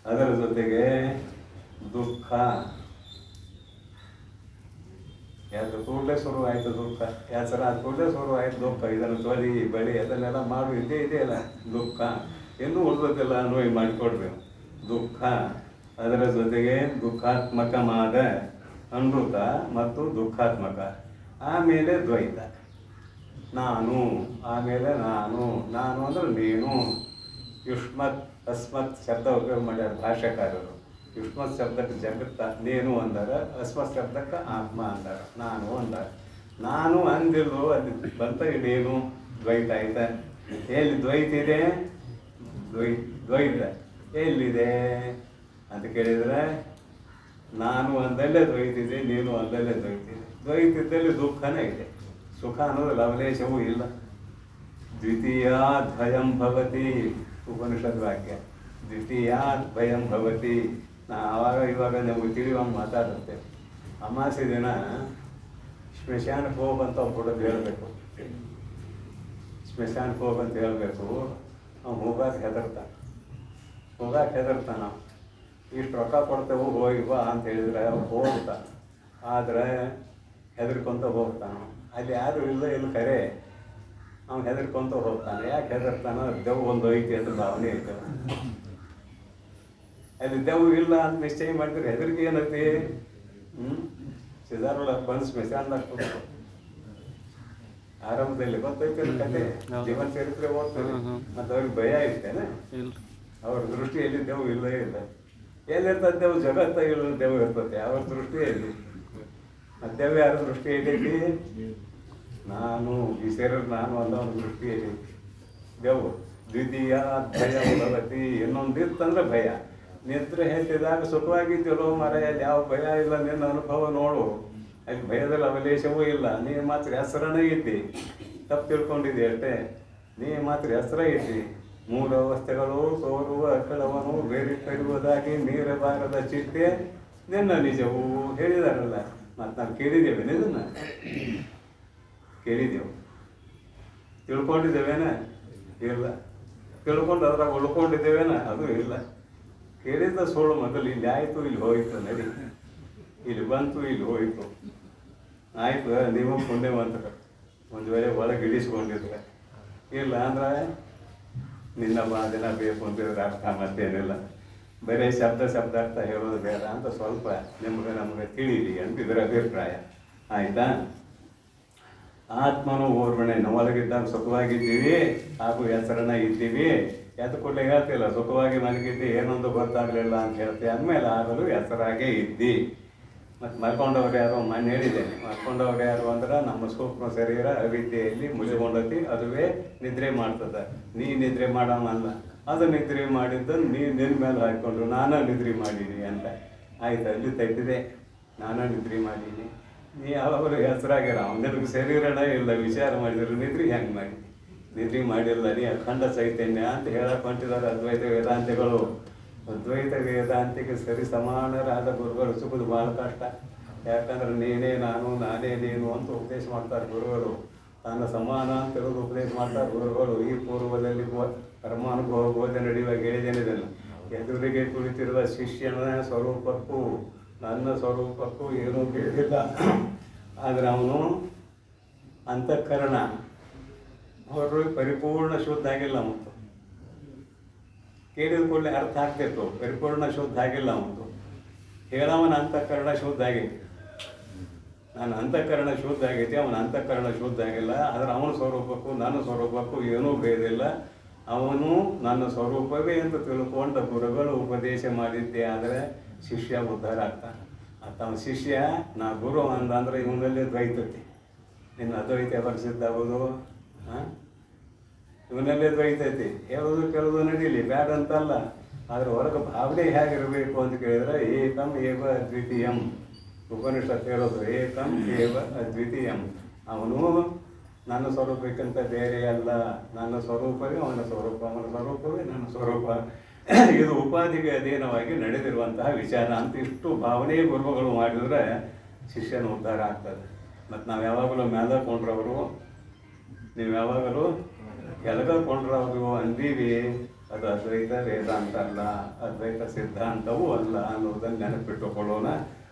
Speaker 1: ಅದರ ಜೊತೆಗೆ ದುಃಖ. ಯಾಕೆ ಕೂಡಲೇ ಶುರುವಾಯಿತು ದುಃಖ? ಯಾಸರ ಅದು ಕೂಡಲೇ ಶುರುವಾಯಿತು ದುಃಖ. ಇದನ್ನು ತೊಲಿ ಬಳಿ ಅದನ್ನೆಲ್ಲ ಮಾಡು ಇದ್ದೇ ಇದೆಯಲ್ಲ ದುಃಖ. ಇನ್ನೂ ಉಳಿದೋದೆಲ್ಲ ಅನ್ವಯ ಮಾಡಿಕೊಡ್ರಿ. ದುಃಖ ಅದರ ಜೊತೆಗೆ ದುಃಖಾತ್ಮಕವಾದ ಅನೃತ ಮತ್ತು ದುಃಖಾತ್ಮಕ. ಆಮೇಲೆ ದ್ವೈತ. ನಾನು, ಆಮೇಲೆ ನಾನು ಅಂದರೆ ನೀನು. ಯುಷ್ಮತ್ ಅಸ್ಮತ್ ಶಬ್ದ ಉಪಯೋಗ ಮಾಡ್ಯಾರ ಭಾಷಾಕಾರರು. ಯುಷ್ಮತ್ ಶಬ್ದಕ್ಕೆ ಜಗತ್ತ ನೀನು ಅಂದಾರ, ಅಸ್ಮತ್ ಶಬ್ದಕ್ಕೆ ಆತ್ಮ ಅಂದಾರ, ನಾನು ಅಂದಾರ. ನಾನು ಅಂದಿಲ್ವೋ ಅಲ್ಲಿ ಬಂತ ನೀನು ದ್ವೈತ ಆಯ್ತಾ? ಎಲ್ಲಿ ದ್ವೈತ ಇದೆ? ದ್ವೈತ ಎಲ್ಲಿದೆ ಅಂತ ಕೇಳಿದರೆ, ನಾನು ಅಂದಲ್ಲೇ ದ್ವೈತ ಇದೆ, ನೀನು ಅಂದಲ್ಲೇ ದ್ವೈತ ಇದೆ. ದ್ವೈತ ಇದ್ದಲ್ಲಿ ದುಃಖನೇ ಇದೆ. ಸುಖ ಅನ್ನೋದು ಲವಲೇಶವೂ ಇಲ್ಲ. ದ್ವಿತೀಯಾದ್ಭಯಂ ಭವತಿ ಉಪನಿಷದ್ ವಾಕ್ಯ. ದ್ವಿತೀಯಾದ್ಭಯಂ ಭವತಿ. ಇವಾಗ ನಮಗೆ ತಿಳಿಯುವಂಗೆ ಮಾತಾಡುತ್ತೆ. ಅಮಾವಾಸ್ಯೆ ದಿನ ಸ್ಮಶಾನಕ್ಕೆ ಹೋಗಂತ ಕೊಡೋದು ಹೇಳಬೇಕು. ಸ್ಮಶಾನಕ್ಕೆ ಹೋಗಂತ ಹೇಳಬೇಕು. ನಾವು ಹೋಗಕ್ಕೆ ಹೆದರ್ತಾನ. ಇಷ್ಟು ರೊಕ್ಕ ಕೊಡ್ತೇವೆ ಹೋಗಿ ಬಾ ಅಂತ ಹೇಳಿದ್ರೆ ಹೋಗ್ತಾನೆ. ಆದರೆ ಹೆದರ್ಕೊಂತ ಹೋಗ್ತಾನೆ. ಅಲ್ಲಿ ಯಾರು ಇಲ್ಲ ಇಲ್ಲಿ ಕರೆ ಅವ್ನು ಹೆದರ್ಕೊಂತ ಹೋಗ್ತಾನೆ. ಯಾಕೆ ಹೆದರ್ತಾನೆ? ದೆವ್ವ ಒಂದು ಐತಿ ಅಂತ ಭಾವನೆ ಐತೆ. ಅಲ್ಲಿ ದೆವ್ವ ಇಲ್ಲ ಅಂತ ನಿಶ್ಚಯ ಮಾಡಿದ್ರೆ ಹೆದರಿಕೆ ಏನೈತಿ? ಸಿದಾರೊಳ ಬಂದು ಸ್ಮಶಾನದಾಗ ಕೊಡ್ತಾರೆ. ಆರಂಭದಲ್ಲಿ ಗೊತ್ತೈತೆ ಕತೆ, ಜೀವನ ಚರಿತ್ರೆ ಓದ್ತಾರೆ. ಮತ್ತು ಅವ್ರಿಗೆ ಭಯ ಇರ್ತೇನೆ. ಅವ್ರ ದೃಷ್ಟಿಯಲ್ಲಿ ದೆವ್ವ ಇಲ್ಲೇ ಇಲ್ಲ. ಎಲ್ಲಿರ್ತದೆ ದೆವ್ವ? ಜಗತ್ತ ಇಲ್ಲ ದೆವ್ವ ಇರ್ತದೆ ಅವ್ರ ದೃಷ್ಟಿಯಲ್ಲಿ. ದೆವ್ವ ಯಾರ ದೃಷ್ಟಿಯಲ್ಲಿ? ನಾನು ಈ ಶರೀರ ನಾನು ಅನ್ನೋ ಒಂದು ದೃಷ್ಟಿಯಲ್ಲಿ ದೆವ್ವ. ದ್ವಿತೀಯ ಭಯ ಭವತಿ. ಇನ್ನೊಂದಿತ್ತಂದ್ರೆ ಭಯ. ನಿದ್ರೆ ಹೆಚ್ಚಿದಾಗ ಸುಖವಾಗಿದ್ದೆಲ್ಲೋ ಮರೆಯಲ್ಲಿ ಯಾವ ಭಯ ಇಲ್ಲ. ನಿನ್ನ ಅನುಭವ ನೋಡು, ಅಲ್ಲಿ ಭಯದಲ್ಲಿ ಅವಲೇಶವೂ ಇಲ್ಲ. ನೀನು ಮಾತ್ರ ಹೆಸರನೇ ಇದ್ದಿ. ತಪ್ಪು ತಿಳ್ಕೊಂಡಿದ್ದಿ ಅಷ್ಟೇ. ನೀ ಮಾತ್ರ ಹೆಸರೇ ಇದ್ದಿ. ಮೂರು ಅವಸ್ಥೆಗಳು ತೋರುವ ಅಕ್ಕಳವನು ಬೇರೆ ಕಡಿಯುವುದಾಗಿ ನೀರಬಾರದ ಚಿಟ್ಟೆ ನಿನ್ನ ನಿಜವು ಹೇಳಿದಾರಲ್ಲ. ಮತ್ತು ನಾವು ಕೇಳಿದ್ದೇವೆ, ಇದನ್ನು ಕೇಳಿದ್ದೆವು. ತಿಳ್ಕೊಂಡಿದ್ದೇವೇನ? ಇಲ್ಲ. ತಿಳ್ಕೊಂಡು ಅದ್ರಾಗ ಉಳ್ಕೊಂಡಿದ್ದೇವೇನ? ಅದು ಇಲ್ಲ. ಕೇಳಿದ ಸುಳ್ಳು. ಮೊದಲು ಇಲ್ಲಿ ಆಯಿತು, ಇಲ್ಲಿ ಹೋಯಿತು, ನಡಿ. ಇಲ್ಲಿ ಬಂತು, ಇಲ್ಲಿ ಹೋಯಿತು. ಆಯಿತು, ನೀವು ಪುಣ್ಯವಂತರು. ಒಂದು ವೇಳೆ ಒಳಗೆ ಇಳಿಸ್ಕೊಂಡಿದ್ರೆ. ಇಲ್ಲ ಅಂದ್ರೆ ನಿನ್ನ ದಿನ ಬೇಕು ಅಂತಿದ್ರೆ ಅರ್ಥ ಮತ್ತೇನಿಲ್ಲ. ಬರೀ ಶಬ್ದಾರ್ಥ ಹೇಳೋದು ಬೇಡ ಅಂತ ಸ್ವಲ್ಪ ನಮಗೆ ತಿಳಿಯಿರಿ ಅಂತ ಇದರ ಅಭಿಪ್ರಾಯ. ಆಯಿತಾ? ಆತ್ಮನು ಓರ್ವಣೆ. ಒಳಗಿದ್ದಾಗ ಸುಖವಾಗಿದ್ದೀವಿ ಹಾಗೂ ಹೆಸರನ್ನ ಇದ್ದೀವಿ. ಎದ್ದು ಕೂಡಲೇ ಹೇಳ್ತಿಲ್ಲ ಸುಖವಾಗಿ ಮಲಗಿದ್ದಿ, ಏನೊಂದು ಗೊತ್ತಾಗಲಿಲ್ಲ ಅಂತ ಹೇಳ್ತೀವಿ. ಅಂದಮೇಲೆ ಆಗಲು ಹೆಸರಾಗೇ ಇದ್ದಿ. ಮತ್ತು ಮಲ್ಕೊಂಡವ್ರು ಯಾರು? ಮನೆ ಹೇಳಿದ್ದೇನೆ. ಮಲ್ಕೊಂಡವ್ರು ಯಾರು ಅಂದ್ರೆ ನಮ್ಮ ಸೂಕ್ಷ್ಮ ಶರೀರ ಅವಿದ್ಯೆಯಲ್ಲಿ ಮುಗಿಕೊಂಡತಿ. ಅದುವೇ ನಿದ್ರೆ ಮಾಡ್ತದೆ. ನೀ ನಿದ್ರೆ ಮಾಡೋಮಲ್ಲ, ಅದು ನಿದ್ರೆ ಮಾಡಿದ್ದು ನಿನ್ನ ಮೇಲೆ ಹಾಕ್ಕೊಂಡು ನಾನಾ ನಿದ್ರೆ ಮಾಡೀನಿ ಅಂತ. ಆಯ್ತು, ಅಲ್ಲಿ ತಪ್ಪಿದೆ. ನಾನಾ ನಿದ್ರೆ ಮಾಡೀನಿ. ನೀ ಯಾವಾಗಲೂ ಹೆಸರಾಗ್ಯಾರ. ನಿನಗೆ ಶರೀರನೇ ಇಲ್ಲ. ವಿಚಾರ ಮಾಡಿದ್ರು ನಿದ್ರೆ ಹೆಂಗೆ ಮಾಡಿ? ನಿದ್ರೆ ಮಾಡಿಲ್ಲ. ನೀ ಅಖಂಡ ಚೈತನ್ಯ ಅಂತ ಹೇಳಕ್ಕೆ ಹೊಂಟಿದ್ದಾರೆ ಅದ್ವೈತ ವೇದಾಂತಿಗಳು. ಅದ್ವೈತ ವೇದಾಂತಿಗೆ ಸರಿ ಸಮಾನರಾದ ಗುರುಗಳು ಸಿಗೋದು ಭಾಳ ಕಷ್ಟ. ಯಾಕಂದ್ರೆ ನೀನೇ ನಾನು, ನಾನೇ ನೀನು ಅಂತ ಉಪದೇಶ ಮಾಡ್ತಾರೆ ಗುರುಗಳು. ತಾನು ಸಮಾನ ಅಂತ ಹೇಳೋದು ಉಪದೇಶ ಮಾಡ್ತಾರೆ ಗುರುಗಳು. ಈ ಪೂರ್ವದಲ್ಲಿ ಪರಮಾನುಭವ ಬೋಧನೆ ನಡೆಯುವಾಗ ಹೇಳಿದೇನಿದೆಲ್ಲ, ಎದುರಿಗೆ ಕುಳಿತಿರುವ ಶಿಷ್ಯನ ಸ್ವರೂಪಕ್ಕೂ ನನ್ನ ಸ್ವರೂಪಕ್ಕೂ ಏನೂ ಬೇಕಿಲ್ಲ. ಆದರೆ ಅವನು ಅಂತಃಕರಣ ಅವರು ಪರಿಪೂರ್ಣ ಶುದ್ಧ ಆಗಿಲ್ಲ. ಅವನು ಕೇಳಿದ ಕೂಡಲೇ ಅರ್ಥ ಆಗ್ತಿತ್ತು, ಪರಿಪೂರ್ಣ ಶುದ್ಧ ಆಗಿಲ್ಲ. ಅವನು ಹೇಳವನ ಅಂತಃಕರಣ ಶುದ್ಧ ಆಗೈತಿ, ನನ್ನ ಅಂತಃಕರಣ ಶುದ್ಧ ಆಗೈತಿ, ಅವನ ಅಂತಃಕರಣ ಶುದ್ಧ ಆಗಿಲ್ಲ. ಆದರೆ ಅವನ ಸ್ವರೂಪಕ್ಕೂ ನನ್ನ ಸ್ವರೂಪಕ್ಕೂ ಏನೂ ಭೇದಿಲ್ಲ. ಅವನು ನನ್ನ ಸ್ವರೂಪವೇ ಅಂತ ತಿಳ್ಕೊಂಡ ಗುರುಗಳು ಉಪದೇಶ ಮಾಡಿದ್ದೆ ಆದರೆ ಶಿಷ್ಯ ಉದ್ಧಾರ ಆಗ್ತಾನೆ. ಅವನ ಶಿಷ್ಯ ನಾ ಗುರು ಅಂದಂದ್ರೆ ಇವನಲ್ಲಿ ದ್ವೈತತೆ. ನಿನ್ನ ಅದ್ವೈತ ಯಾವಾಗ ಸಿದ್ಧ ಆಗೋದು? ಇವನಲ್ಲೇ ದ್ವೈತೈತಿ. ಹೇಳೋದು ಕೆಲವುದು ನಡೀಲಿ, ಬ್ಯಾಡ ಅಂತಲ್ಲ. ಆದರೆ ಹೊರಗೆ ಭಾವನೆ ಹೇಗಿರಬೇಕು ಅಂತ ಕೇಳಿದ್ರೆ ಏಕಂ ಏವ ಅದ್ವಿತೀಯಂ. ಉಪನಿಷತ್ ಹೇಳೋದು ಏಕಂ ಏವ ಅದ್ವಿತೀಯಂ. ಅವನು ನನ್ನ ಸ್ವರೂಪಕ್ಕಿಂತ ಬೇರೆ ಅಲ್ಲ. ನನ್ನ ಸ್ವರೂಪವೇ ಅವನ ಸ್ವರೂಪ, ಅವನ ಸ್ವರೂಪವೇ ನನ್ನ ಸ್ವರೂಪ. ಇದು ಉಪಾಧಿಗೆ ಅಧೀನವಾಗಿ ನಡೆದಿರುವಂತಹ ವಿಚಾರ ಅಂತ ಇಷ್ಟು ಭಾವನೆ ಗುರುಗಳು ಮಾಡಿದರೆ ಶಿಷ್ಯನ ಉದ್ಧಾರ ಆಗ್ತದೆ. ಮತ್ತು ನಾವು ಯಾವಾಗಲೂ ಮೇಲಕೊಂಡ್ರವರು, ನೀವು ಯಾವಾಗಲೂ ಕೆಳಗೊಂಡ್ರವರು ಅಂದೀವಿ, ಅದು ಅದ್ವೈತ ವೇದಾಂತ ಅಲ್ಲ, ಅದ್ವೈತ ಸಿದ್ಧಾಂತವೂ ಅಲ್ಲ ಅನ್ನೋದನ್ನು ನೆನಪಿಟ್ಟುಕೊಳ್ಳೋಣ.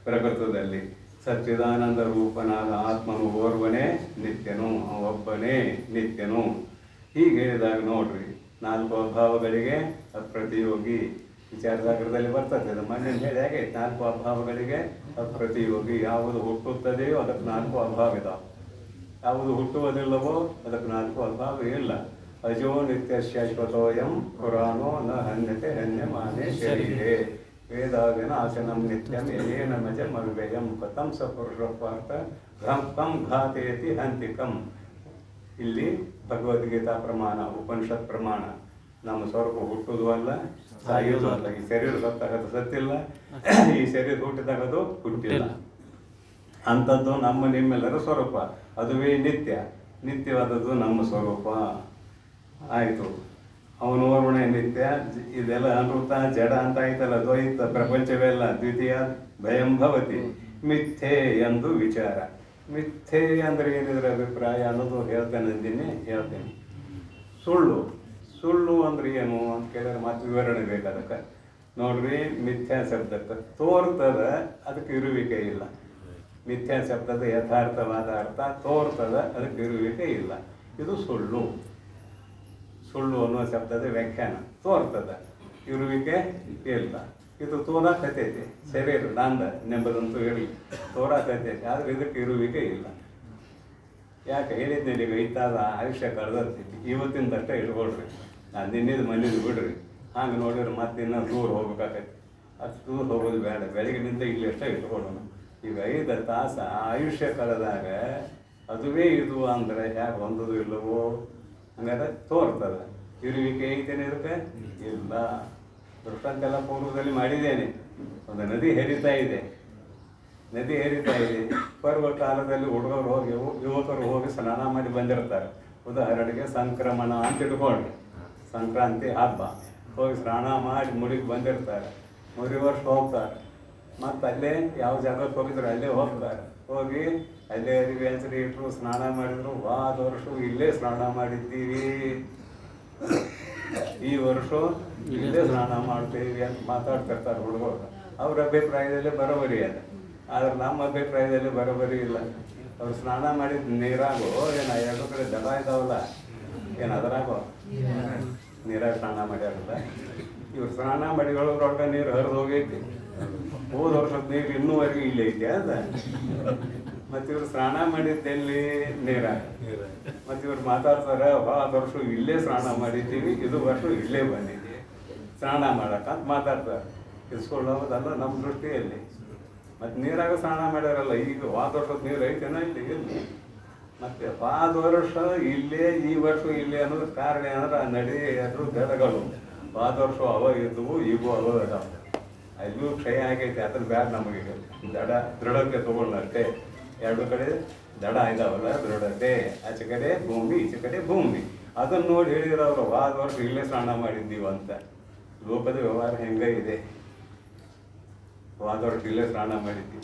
Speaker 1: ಪ್ರಕೃತದಲ್ಲಿ ಸಚ್ಚಿದಾನಂದ ರೂಪನಾದ ಆತ್ಮನು ಓರ್ವನೇ ನಿತ್ಯನು, ಒಬ್ಬನೇ ನಿತ್ಯನು. ಹೀಗೆ ಹೇಳಿದಾಗ ನೋಡ್ರಿ, 4 ಅಭಾವಗಳಿಗೆ ಅಪ್ರತಿಯೋಗಿ. ವಿಚಾರಸಾಗರದಲ್ಲಿ ಬರ್ತದೆ ಅದು. ಮೊನ್ನೆ ಹೇಳಿ ಹಾಗೆ 4 ಅಭಾವಗಳಿಗೆ ಅಪ್ರತಿಯೋಗಿ. ಯಾವುದು ಹುಟ್ಟುತ್ತದೆಯೋ ಅದಕ್ಕೆ 4 ಅಭಾವ ಇದಾವೆ, ಯಾವುದು ಹುಟ್ಟುವುದಿಲ್ಲವೋ ಅದಕ್ಕೆ 4 ಅಭಾವ ಇಲ್ಲ. ಅಜೋ ನಿತ್ಯ ಶಾಶ್ವತೋಯಂ ಪುರಾಣೋ ನ ಹನ್ಯತೆ ಹನ್ಯಮಾನೆ ಶರೀರೇ ವೇದಾವಿನ ಆಸನಂ ನಿತ್ಯಂ ಯೇನ ಮಜಂ ಅವ್ಯಯಂ ಕಥಂ ಸ ಪುರುಷಪಾರ್ಥ ಕಂ ಘಾತಯತಿ ಹಂತಿಕಂ. ಇಲ್ಲಿ ಭಗವದ್ಗೀತಾ ಪ್ರಮಾಣ, ಉಪನಿಷತ್ ಪ್ರಮಾಣ. ನಮ್ಮ ಸ್ವರೂಪ ಹುಟ್ಟುವುದು ಅಲ್ಲ, ಸಾಯೋದು ಅಲ್ಲ. ಈ ಶರೀರ ಸತ್ತಾಗದು ಸತ್ತಿಲ್ಲ, ಈ ಶರೀರ ಹುಟ್ಟಿದಾಗದು ಹುಟ್ಟಿಲ್ಲ. ಅಂಥದ್ದು ನಮ್ಮ ನಿಮ್ಮೆಲ್ಲರ ಸ್ವರೂಪ. ಅದುವೇ ನಿತ್ಯ, ನಿತ್ಯವಾದದ್ದು ನಮ್ಮ ಸ್ವರೂಪ ಆಯಿತು. ಅವನು ಓರ್ವಣೆ ನಿತ್ಯ. ಇದೆಲ್ಲ ಅನೃತ ಜಡ ಅಂತ ಆಯ್ತಲ್ಲ, ದ್ವೈತ ಪ್ರಪಂಚವೆಲ್ಲ ದ್ವಿತೀಯ ಭಯಂ ಭವತಿ ಮಿಥ್ಯೆ ಎಂದು ವಿಚಾರ. ಮಿಥ್ಯೆ ಅಂದರೆ ಏನಿದ್ರೆ ಅಭಿಪ್ರಾಯ ಅನ್ನೋದು ಹೇಳ್ತೇನೆ. ಸುಳ್ಳು, ಸುಳ್ಳು ಅಂದ್ರೆ ಏನು ಅಂತ ಕೇಳಿದ್ರೆ ಮತ್ತೆ ವಿವರಣೆ ಬೇಕಾದಕ್ಕೆ. ನೋಡ್ರಿ, ಮಿಥ್ಯಾ ಶಬ್ದಕ್ಕೆ ತೋರ್ತದ, ಅದಕ್ಕೆ ಇರುವಿಕೆ ಇಲ್ಲ. ಮಿಥ್ಯಾ ಶಬ್ದದ ಯಥಾರ್ಥವಾದ ಅರ್ಥ ತೋರ್ತದ, ಅದಕ್ಕೆ ಇರುವಿಕೆ ಇಲ್ಲ. ಇದು ಸುಳ್ಳು. ಸುಳ್ಳು ಅನ್ನುವ ಶಬ್ದದ ವ್ಯಾಖ್ಯಾನ ತೋರ್ತದ, ಇರುವಿಕೆ ಇಲ್ಲ. ಇದು ತೋರಾಕತೈತಿ, ಶರೀರ ನಂದ ನೆಂಬದಂತೂ ಇರಲಿ, ತೋರಾಕತೈತಿ. ಆದರೆ ಇದಕ್ಕೆ ಇರುವಿಕೆ ಇಲ್ಲ. ಯಾಕೆ ಹೇಳಿದ್ನೇಳಿ, ಈಗ ಇತ್ತಾದ ಆಯುಷ್ಯ ಕಳೆದರ್ತೈತಿ. ಇವತ್ತಿಂದಷ್ಟೇ ಇಟ್ಕೊಳ್ರಿ, ನಾನು ನಿನ್ನಿದು ಮನೇದು ಬಿಡ್ರಿ. ಹಂಗೆ ನೋಡಿದ್ರೆ ಮತ್ತೆ ಇನ್ನೂ ದೂರ ಹೋಗ್ಬೇಕಾಗೈತಿ. ಅಷ್ಟು ದೂರ ಹೋಗೋದು ಬೇಡ, ಬೆಳಗಿನಿಂದ ಇಲ್ಲಿ ಅಷ್ಟೇ ಇಟ್ಕೊಳ್ಳೋಣ. ಈಗ 5 ತಾಸು ಆಯುಷ್ಯ ಕಳೆದಾಗ ಅದುವೇ ಇದು ಅಂದರೆ ಯಾಕೆ ಒಂದದು ಇಲ್ಲವೋ? ಹಂಗಾದ್ರೆ ತೋರ್ತದೆ. ಇರುವಿಕೆ ಐತೇನೆ ಇದಕ್ಕೆ ಇಲ್ಲ. ದೃಷ್ಟಾಂತೆಲ್ಲ ಪೂರ್ವದಲ್ಲಿ ಮಾಡಿದ್ದೇನೆ. ಒಂದು ನದಿ ಹರಿತಾ ಇದೆ, ಪರ್ವ ಕಾಲದಲ್ಲಿ ಹುಡುಗರು ಹೋಗಿ ಯುವಕರು ಹೋಗಿ ಸ್ನಾನ ಮಾಡಿ ಬಂದಿರ್ತಾರೆ. ಉದಾಹರಣೆಗೆ ಸಂಕ್ರಮಣ ಅಂತ ಇಟ್ಕೊಂಡ್ರಿ, ಸಂಕ್ರಾಂತಿ ಹಬ್ಬ, ಹೋಗಿ ಸ್ನಾನ ಮಾಡಿ ಮುಡಿಗೆ ಬಂದಿರ್ತಾರೆ. 3 ವರ್ಷ ಹೋಗ್ತಾರೆ. ಮತ್ತು ಅಲ್ಲೇ ಯಾವ ಜಾಗಕ್ಕೆ ಹೋಗಿದ್ರು ಅಲ್ಲೇ ಹೋಗ್ತಾರೆ. ಹೋಗಿ ಅಲ್ಲೇ ಅರಿವಿ ಹಂಚರಿ ಇಟ್ಟರು, ಸ್ನಾನ ಮಾಡಿದ್ರು. ಹೋದ ವರ್ಷ ಇಲ್ಲೇ ಸ್ನಾನ ಮಾಡಿದ್ದೀವಿ, ಈ ವರ್ಷ ಇಲ್ಲೇ ಸ್ನಾನ ಮಾಡ್ತೀವಿ ಅಂತ ಮಾತಾಡ್ತಿರ್ತಾರೆ ಹುಡುಗರು. ಅವ್ರ ಅಭಿಪ್ರಾಯದಲ್ಲಿ ಬರೋಬರಿ ಅದ, ಆದರೆ ನಮ್ಮ ಅಭಿಪ್ರಾಯದಲ್ಲಿ ಬರೋಬರಿ ಇಲ್ಲ. ಅವ್ರು ಸ್ನಾನ ಮಾಡಿದ ನೀರಾಗೋ ಏನು 2 ಕಡೆ ದಡ ಇದಾವಲ್ಲ, ಏನು ಅದರಾಗೋ ನೀರಾಗ ಸ್ನಾನ ಮಾಡ್ಯಾರಲ್ಲ. ಇವ್ರು ಸ್ನಾನ ಮಾಡಿಗಳೊಳಗೆ ನೀರು ಹರಿದು ಹೋಗೈತಿ. ಹೋದ ವರ್ಷದ ನೀರು ಇನ್ನೂವರೆಗೂ ಇಲ್ಲೇ ಐತೆ ಅದ. ಮತ್ತು ಇವ್ರು ಸ್ನಾನ ಮಾಡಿದ್ದೆಲ್ಲಿ ನೀರಾಗ. ಮತ್ತು ಇವ್ರು ಮಾತಾಡ್ತಾರೆ, ಹೋದ ವರ್ಷ ಇಲ್ಲೇ ಸ್ನಾನ ಮಾಡಿದ್ದೀವಿ, ಇದು ವರ್ಷ ಇಲ್ಲೇ ಬಂದಿದ್ದೀವಿ ಸ್ನಾನ ಮಾಡಕ್ಕಂತ ಮಾತಾಡ್ತಾರೆ. ಇಸ್ಕೊಳ್ಳೋದಲ್ಲ ನಮ್ಮ ದೃಷ್ಟಿಯಲ್ಲಿ. ಮತ್ತು ನೀರಾಗ ಸ್ನಾನ ಮಾಡ್ಯಾರಲ್ಲ, ಈಗ ಹೋದ ವರ್ಷದ ನೀರು ಐತೆನೋ ಇಲ್ಲಿ ಇಲ್ಲಿ. ಮತ್ತು ಹೋದ ವರ್ಷ ಇಲ್ಲೇ, ಈ ವರ್ಷ ಇಲ್ಲೇ ಅನ್ನೋದು ಕಾರಣ ಏನಂದ್ರೆ ಆ ನಡಿ ಎರಡು ದಡಗಳು. ಹೋದ ವರ್ಷ ಅವ ಇದ್ದವು, ಈಗೂ ಅವ ಅದಾವ. ಅಲ್ಲಿಯೂ ಕ್ಷಯ ಆಗೈತೆ. ಅದ್ರ ಬ್ಯಾಡ ನಮಗೆ ದಡ ದೃಢತೆ ತೊಗೊಂಡಷ್ಟೇ. 2 ಕಡೆ ದಡ ಇದಾವಲ್ಲ, ದೃಢತೆ. ಆಚೆ ಕಡೆ ಭೂಮಿ, ಈಚೆ ಕಡೆ ಭೂಮಿ. ಅದನ್ನು ನೋಡಿ ಹೇಳಿದ್ರು ಅವರು, ಹೋದ ವರ್ಷ ಇಲ್ಲೇ ಸ್ನಾನ ಮಾಡಿದ್ದೀವಿ ಅಂತ. ಲೋಕದ ವ್ಯವಹಾರ ಹೆಂಗೆ ಇದೆ. ಹೋದ ವರ್ಷ ಇಲ್ಲೇ ಸ್ನಾನ ಮಾಡಿದ್ವಿ.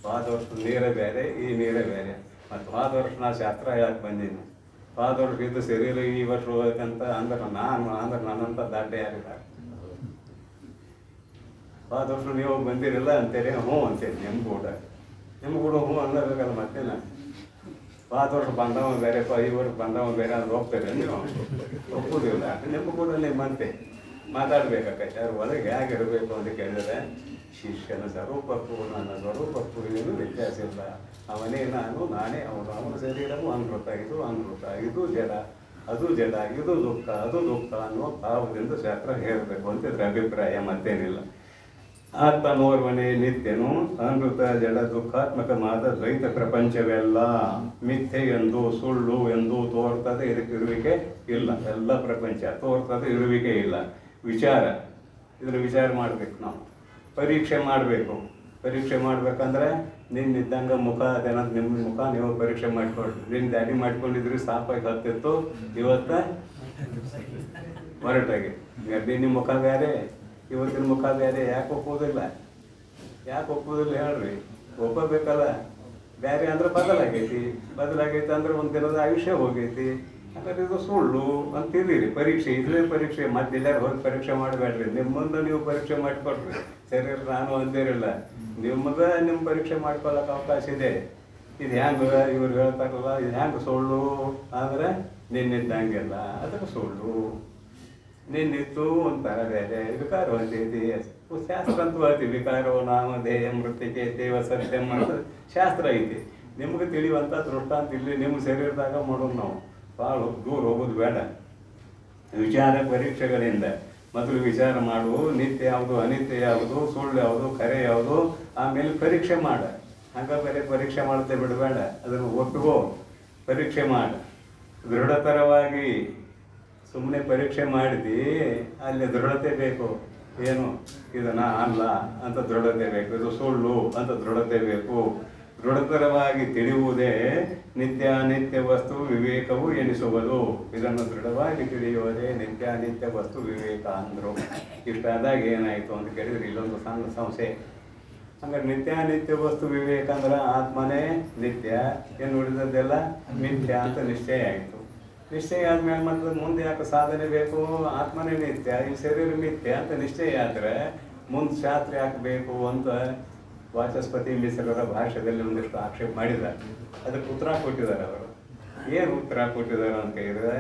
Speaker 1: ಹೋದ ವರ್ಷ ನೀರೇ ಬೇರೆ, ಈ ನೀರೇ ಬೇರೆ. ಮತ್ತು ಹೋದ ವರ್ಷ ನಾ ಶಾಸ್ತ್ರ ಹೇಳಕ್ಕೆ ಬಂದೀನಿ. ಹೋದ ವರ್ಷ ಇದು ಶರೀರ ಈ ವರ್ಷ ಹೋಗ್ಬೇಕಂತ ಅಂದ್ರೆ ನನ್ನಂತ ದಾಡ್ಡೆ ಯಾರಿದ್ದಾರೆ. ಹೋದ ವರ್ಷ ನೀವು ಬಂದಿರಲ್ಲ ಅಂತೇಳಿ ಹ್ಞೂ ಅಂತೇಳಿ ನಿಮ್ಗೆ ಕೂಡ ಹ್ಞೂ ಅನ್ನಬೇಕಲ್ಲ. ಮತ್ತೇನ ಹೋದ ವರ್ಷ ಬಂದವ ಬೇರೆ, ಈ ವರ್ಷ ಬಂದವ ಬೇರೆ ಅಂದ್ರೆ ಹೋಗ್ತಾರೆ ನೀವು, ಒಪ್ಪುದಿಲ್ಲ. ನಿಮ್ಗೆ ಕೂಡ ನಿಮ್ಮಂತೆ ಮಾತಾಡ್ಬೇಕಾಗತ್ತೆ. ಅವ್ರ ಒಳಗೆ ಹೇಗಿರಬೇಕು ಅಂತ ಕೇಳಿದ್ರೆ, ಶಿಷ್ಯನ ಸ್ವರೂಪಕ್ಕೂ ನನ್ನ ಸ್ವರೂಪಕ್ಕೂ ಏನು ವ್ಯತ್ಯಾಸ ಇಲ್ಲ. ಅವನೇ ನಾನು, ನಾನೇ ಅವನು. ಅವನ ಶರೀರವು ಅನೃತ, ಇದು ಜಡ, ಅದು ಜಡ, ಇದು ದುಃಖ, ಅದು ದುಃಖ ಅನ್ನುವ ಭಾವದಿಂದ ಶಾಸ್ತ್ರ ಹೇಳಬೇಕು ಅಂತಿದ್ರೆ ಅಭಿಪ್ರಾಯ, ಮತ್ತೇನಿಲ್ಲ. ಆತ್ಮನೋರ್ವನೇ ನಿತ್ಯನು, ಅನೃತ ಜಡ ದುಃಖಾತ್ಮಕವಾದ ದ್ವೈತ ಪ್ರಪಂಚವೆಲ್ಲ ಮಿಥ್ಯೆ ಎಂದು, ಸುಳ್ಳು ಎಂದು ತೋರ್ತದೆ. ಇದಕ್ಕೆ ಇರುವಿಕೆ ಇಲ್ಲ. ಎಲ್ಲ ಪ್ರಪಂಚ ತೋರ್ತದೆ, ಇರುವಿಕೆ ಇಲ್ಲ. ವಿಚಾರ, ಇದನ್ನು ವಿಚಾರ ಮಾಡಬೇಕು. ನಾವು ಪರೀಕ್ಷೆ ಮಾಡಬೇಕು. ಪರೀಕ್ಷೆ ಮಾಡ್ಬೇಕಂದ್ರೆ ನಿನ್ನಿದ್ದಂಗೆ ಮುಖ ಅದೇನಂತ ನಿಮ್ಮ ಮುಖ ನೀವು ಪರೀಕ್ಷೆ ಮಾಡಿಕೊಡ್ರಿ. ನಿನ್ನ ದಾಡಿ ಮಾಡ್ಕೊಂಡಿದ್ರಿ ಸಾಪಾಗಿ ಹತ್ತಿತ್ತು, ಇವತ್ತು ಹೊರಟಾಗಿ ನಿಮ್ಮ ಮುಖ ಬೇರೆ, ಇವತ್ತಿನ ಮುಖ ಬೇರೆ. ಯಾಕೆ ಒಪ್ಪೋದಿಲ್ಲ ಹೇಳ್ರಿ? ಒಪ್ಪಬೇಕಲ್ಲ. ಬೇರೆ ಅಂದ್ರೆ ಬದಲಾಗೈತಿ ಅಂದ್ರೆ ಒಂದು ದಿನದ ಆಯುಷ್ಯ ಹೋಗೈತಿ. ಯಾಕಂದ್ರೆ ಇದು ಸುಳ್ಳು ಅಂತಿದ್ದೀರಿ. ಪರೀಕ್ಷೆ ಇದೇ ಪರೀಕ್ಷೆ, ಮತ್ತೆ ಎಲ್ಲಾರು ಹೋಗಿ ಪರೀಕ್ಷೆ ಮಾಡಬೇಡ್ರಿ. ನಿಮ್ಮ ಮುಂದೆ ನೀವು ಪರೀಕ್ಷೆ ಮಾಡಿಕೊಡ್ರಿ. ಶರೀರ ನಾನು ಅಂದಿರಲ್ಲ, ನಿಮ್ಮ ಪರೀಕ್ಷೆ ಮಾಡ್ಕೊಳ್ಳೋಕೆ ಅವಕಾಶ ಇದೆ. ಇದು ಹ್ಯಾಂಗ ಇವ್ರು ಹೇಳ್ತಾರಲ್ಲ, ಇದು ಹ್ಯಾಂಗೆ ಸುಳ್ಳು ಅಂದ್ರೆ ನಿನ್ನಿದ್ದಂಗೆಲ್ಲ ಅದಕ್ಕೆ ಸುಳ್ಳು. ನಿನ್ನಿತ್ತು ಅಂತಾರೆ ಬೇರೆ, ವಿಕಾರೋ ಅಂತೈತಿ. ಶಾಸ್ತ್ರ ಅಂತೂ ಐತಿ, ವಿಕಾರೋ ನಾಮಧೇಯ ಮೃತ್ತಿಕೆ ದೇವ ಸತ್ಯಂ ಅಂತ ಶಾಸ್ತ್ರ ಐತಿ. ನಿಮ್ಗೆ ತಿಳಿಯುವಂಥ ದೃಷ್ಟಾಂತ ಇಲ್ಲಿ ನಿಮ್ಮ ಶರೀರದಾಗ ಮಾಡೋದು. ನಾವು ಭಾಳ ದೂರ ಹೋಗೋದು ಬೇಡ. ವಿಚಾರ ಪರೀಕ್ಷೆಗಳಿಂದ ಮೊದಲು ವಿಚಾರ ಮಾಡು. ನಿತ್ಯ ಯಾವುದು, ಅನಿತ್ಯ ಯಾವುದು, ಸುಳ್ಳು ಯಾವುದು, ಕರೆ ಯಾವುದು, ಆಮೇಲೆ ಪರೀಕ್ಷೆ ಮಾಡ. ಹಂಗೆ ಬೇರೆ ಪರೀಕ್ಷೆ ಮಾಡದೆ ಬಿಡಬೇಡ. ಅದನ್ನು ಒಪ್ಪಿಗೋ, ಪರೀಕ್ಷೆ ಮಾಡ ದೃಢತರವಾಗಿ. ಸುಮ್ಮನೆ ಪರೀಕ್ಷೆ ಮಾಡಿದಿ, ಅಲ್ಲಿ ದೃಢತೆ ಬೇಕು. ಏನು ಇದು ನಾ ಅಲ್ಲ ಅಂತ ದೃಢತೆ ಬೇಕು, ಇದು ಸುಳ್ಳು ಅಂತ ದೃಢತೆ ಬೇಕು. ದೃಢತರವಾಗಿ ತಿಳಿಯುವುದೇ ನಿತ್ಯಾನಿತ್ಯ ವಸ್ತು ವಿವೇಕವು ಎನಿಸುವುದು. ಇದನ್ನು ದೃಢವಾಗಿ ತಿಳಿಯುವುದೇ ನಿತ್ಯಾನಿತ್ಯ ವಸ್ತು ವಿವೇಕ ಅಂದರು. ಇಷ್ಟಾದಾಗ ಏನಾಯಿತು ಅಂತ ಕೇಳಿದ್ರೆ ಇಲ್ಲೊಂದು ಸಣ್ಣ ಸಂಶಯ. ಹಂಗಾರೆ ನಿತ್ಯಾನಿತ್ಯ ವಸ್ತು ವಿವೇಕ ಅಂದ್ರೆ ಆತ್ಮನೇ ನಿತ್ಯ, ಏನು ಉಳಿದದ್ದೆಲ್ಲ ಮಿಥ್ಯ ಅಂತ ನಿಶ್ಚಯ ಆಯಿತು. ನಿಶ್ಚಯ ಆದ್ಮೇಲೆ ಮತ್ತೆ ಮುಂದೆ ಯಾಕೆ ಸಾಧನೆ ಬೇಕು? ಆತ್ಮನೇ ನಿತ್ಯ, ಈ ಶರೀರ ಮಿಥ್ಯ ಅಂತ ನಿಶ್ಚಯ ಆದರೆ ಮುಂದೆ ಶಾಸ್ತ್ರ ಯಾಕೆ ಬೇಕು ಅಂತ ವಾಚಸ್ಪತಿ ಮಿಶ್ರರ ಭಾಷೆಯಲ್ಲಿ ಒಂದಿಷ್ಟು ಆಕ್ಷೇಪ ಮಾಡಿದ್ದಾರೆ. ಅದಕ್ಕೆ ಉತ್ತರ ಕೊಟ್ಟಿದ್ದಾರೆ. ಅವರು ಏನು ಉತ್ತರ ಕೊಟ್ಟಿದ್ದಾರೆ ಅಂತ ಹೇಳಿದ್ರೆ,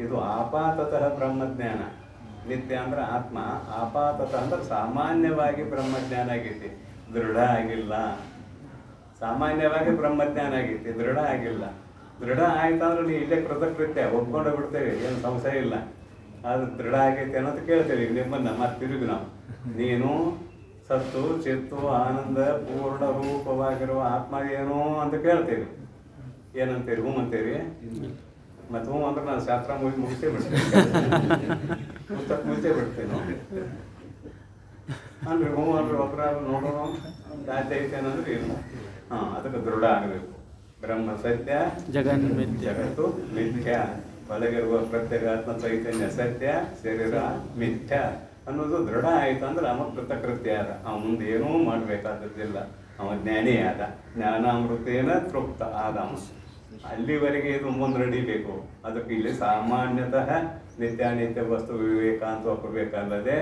Speaker 1: ಇದು ಆಪಾತತಃ ಬ್ರಹ್ಮಜ್ಞಾನ. ನಿತ್ಯ ಅಂದ್ರೆ ಆತ್ಮ, ಆಪಾತತಃ ಅಂದ್ರೆ ಸಾಮಾನ್ಯವಾಗಿ ಬ್ರಹ್ಮಜ್ಞಾನ ಆಗೈತಿ, ದೃಢ ಆಗಿಲ್ಲ. ಸಾಮಾನ್ಯವಾಗಿ ಬ್ರಹ್ಮಜ್ಞಾನ ಆಗೈತಿ, ದೃಢ ಆಗಿಲ್ಲ. ದೃಢ ಆಯ್ತಂದ್ರೆ ನೀವು ಇಲ್ಲೇ ಕೃತಕೃತ್ಯ ಒಪ್ಕೊಂಡು ಬಿಡ್ತೇವೆ, ಏನು ಸಂಶಯ ಇಲ್ಲ. ಅದು ದೃಢ ಆಗೈತೆ ಅನ್ನೋದು ಕೇಳ್ತೇವೆ ನಿಮ್ಮನ್ನು. ಮತ್ತೆ ತಿರುಗಿ ನಾವು ನೀನು ಸತ್ತು ಚಿತ್ತು ಆನಂದ ಪೂರ್ಣ ರೂಪವಾಗಿರುವ ಆತ್ಮ ಏನು ಅಂತ ಕೇಳ್ತೇವೆ. ಏನಂತೀರಿ? ಹ್ಞೂ ಅಂತೀರಿ. ಮತ್ತು ಹ್ಞೂ ಅಂದ್ರೆ ನಾನು ಶಾಸ್ತ್ರ ಮುಗಿಸೇ ಬಿಡ್ತೇನೆ, ಪುಸ್ತಕ ಮುಗಿಸೇ ಬಿಡ್ತೇನೆ ಅಂದ್ರೆ ಹ್ಞೂ ಅಂದ್ರೆ ಒಬ್ಬರ ನೋಡೋಣ ಸಾಧ್ಯ ಐತೆ ಅನ್ನೋದ್ರೆ ಇಲ್ಲ. ಅದಕ್ಕೆ ದೃಢ ಆಗಬೇಕು. ಬ್ರಹ್ಮ ಸತ್ಯ, ಜಗತ್ತು ಮಿಥ್ಯ. ಒಳಗಿರುವ ಪ್ರತ್ಯೇಕಾತ್ಮ ಚೈತನ್ಯ ಸತ್ಯ, ಶರೀರ ಮಿಥ್ಯ ಅನ್ನೋದು ದೃಢ ಆಯಿತು ಅಂದ್ರೆ ಅವ ಕೃತಕೃತ್ಯ ಆದ. ಅವ ಮುಂದೆ ಏನೂ ಮಾಡಬೇಕಾದದ್ದಿಲ್ಲ. ಅವ ಜ್ಞಾನಿ ಆದ, ಜ್ಞಾನಾಮೃತೇನ ತೃಪ್ತ ಆದ. ಅಲ್ಲಿವರೆಗೆ ಇದು ಮುಂದೆ ನಡಿಬೇಕು. ಅದಕ್ಕೆ ಇಲ್ಲಿ ಸಾಮಾನ್ಯತಃ ನಿತ್ಯಾನಿತ್ಯ ವಸ್ತು ವಿವೇಕ ಅಂತ ಒಪ್ಪಬೇಕಲ್ಲದೆ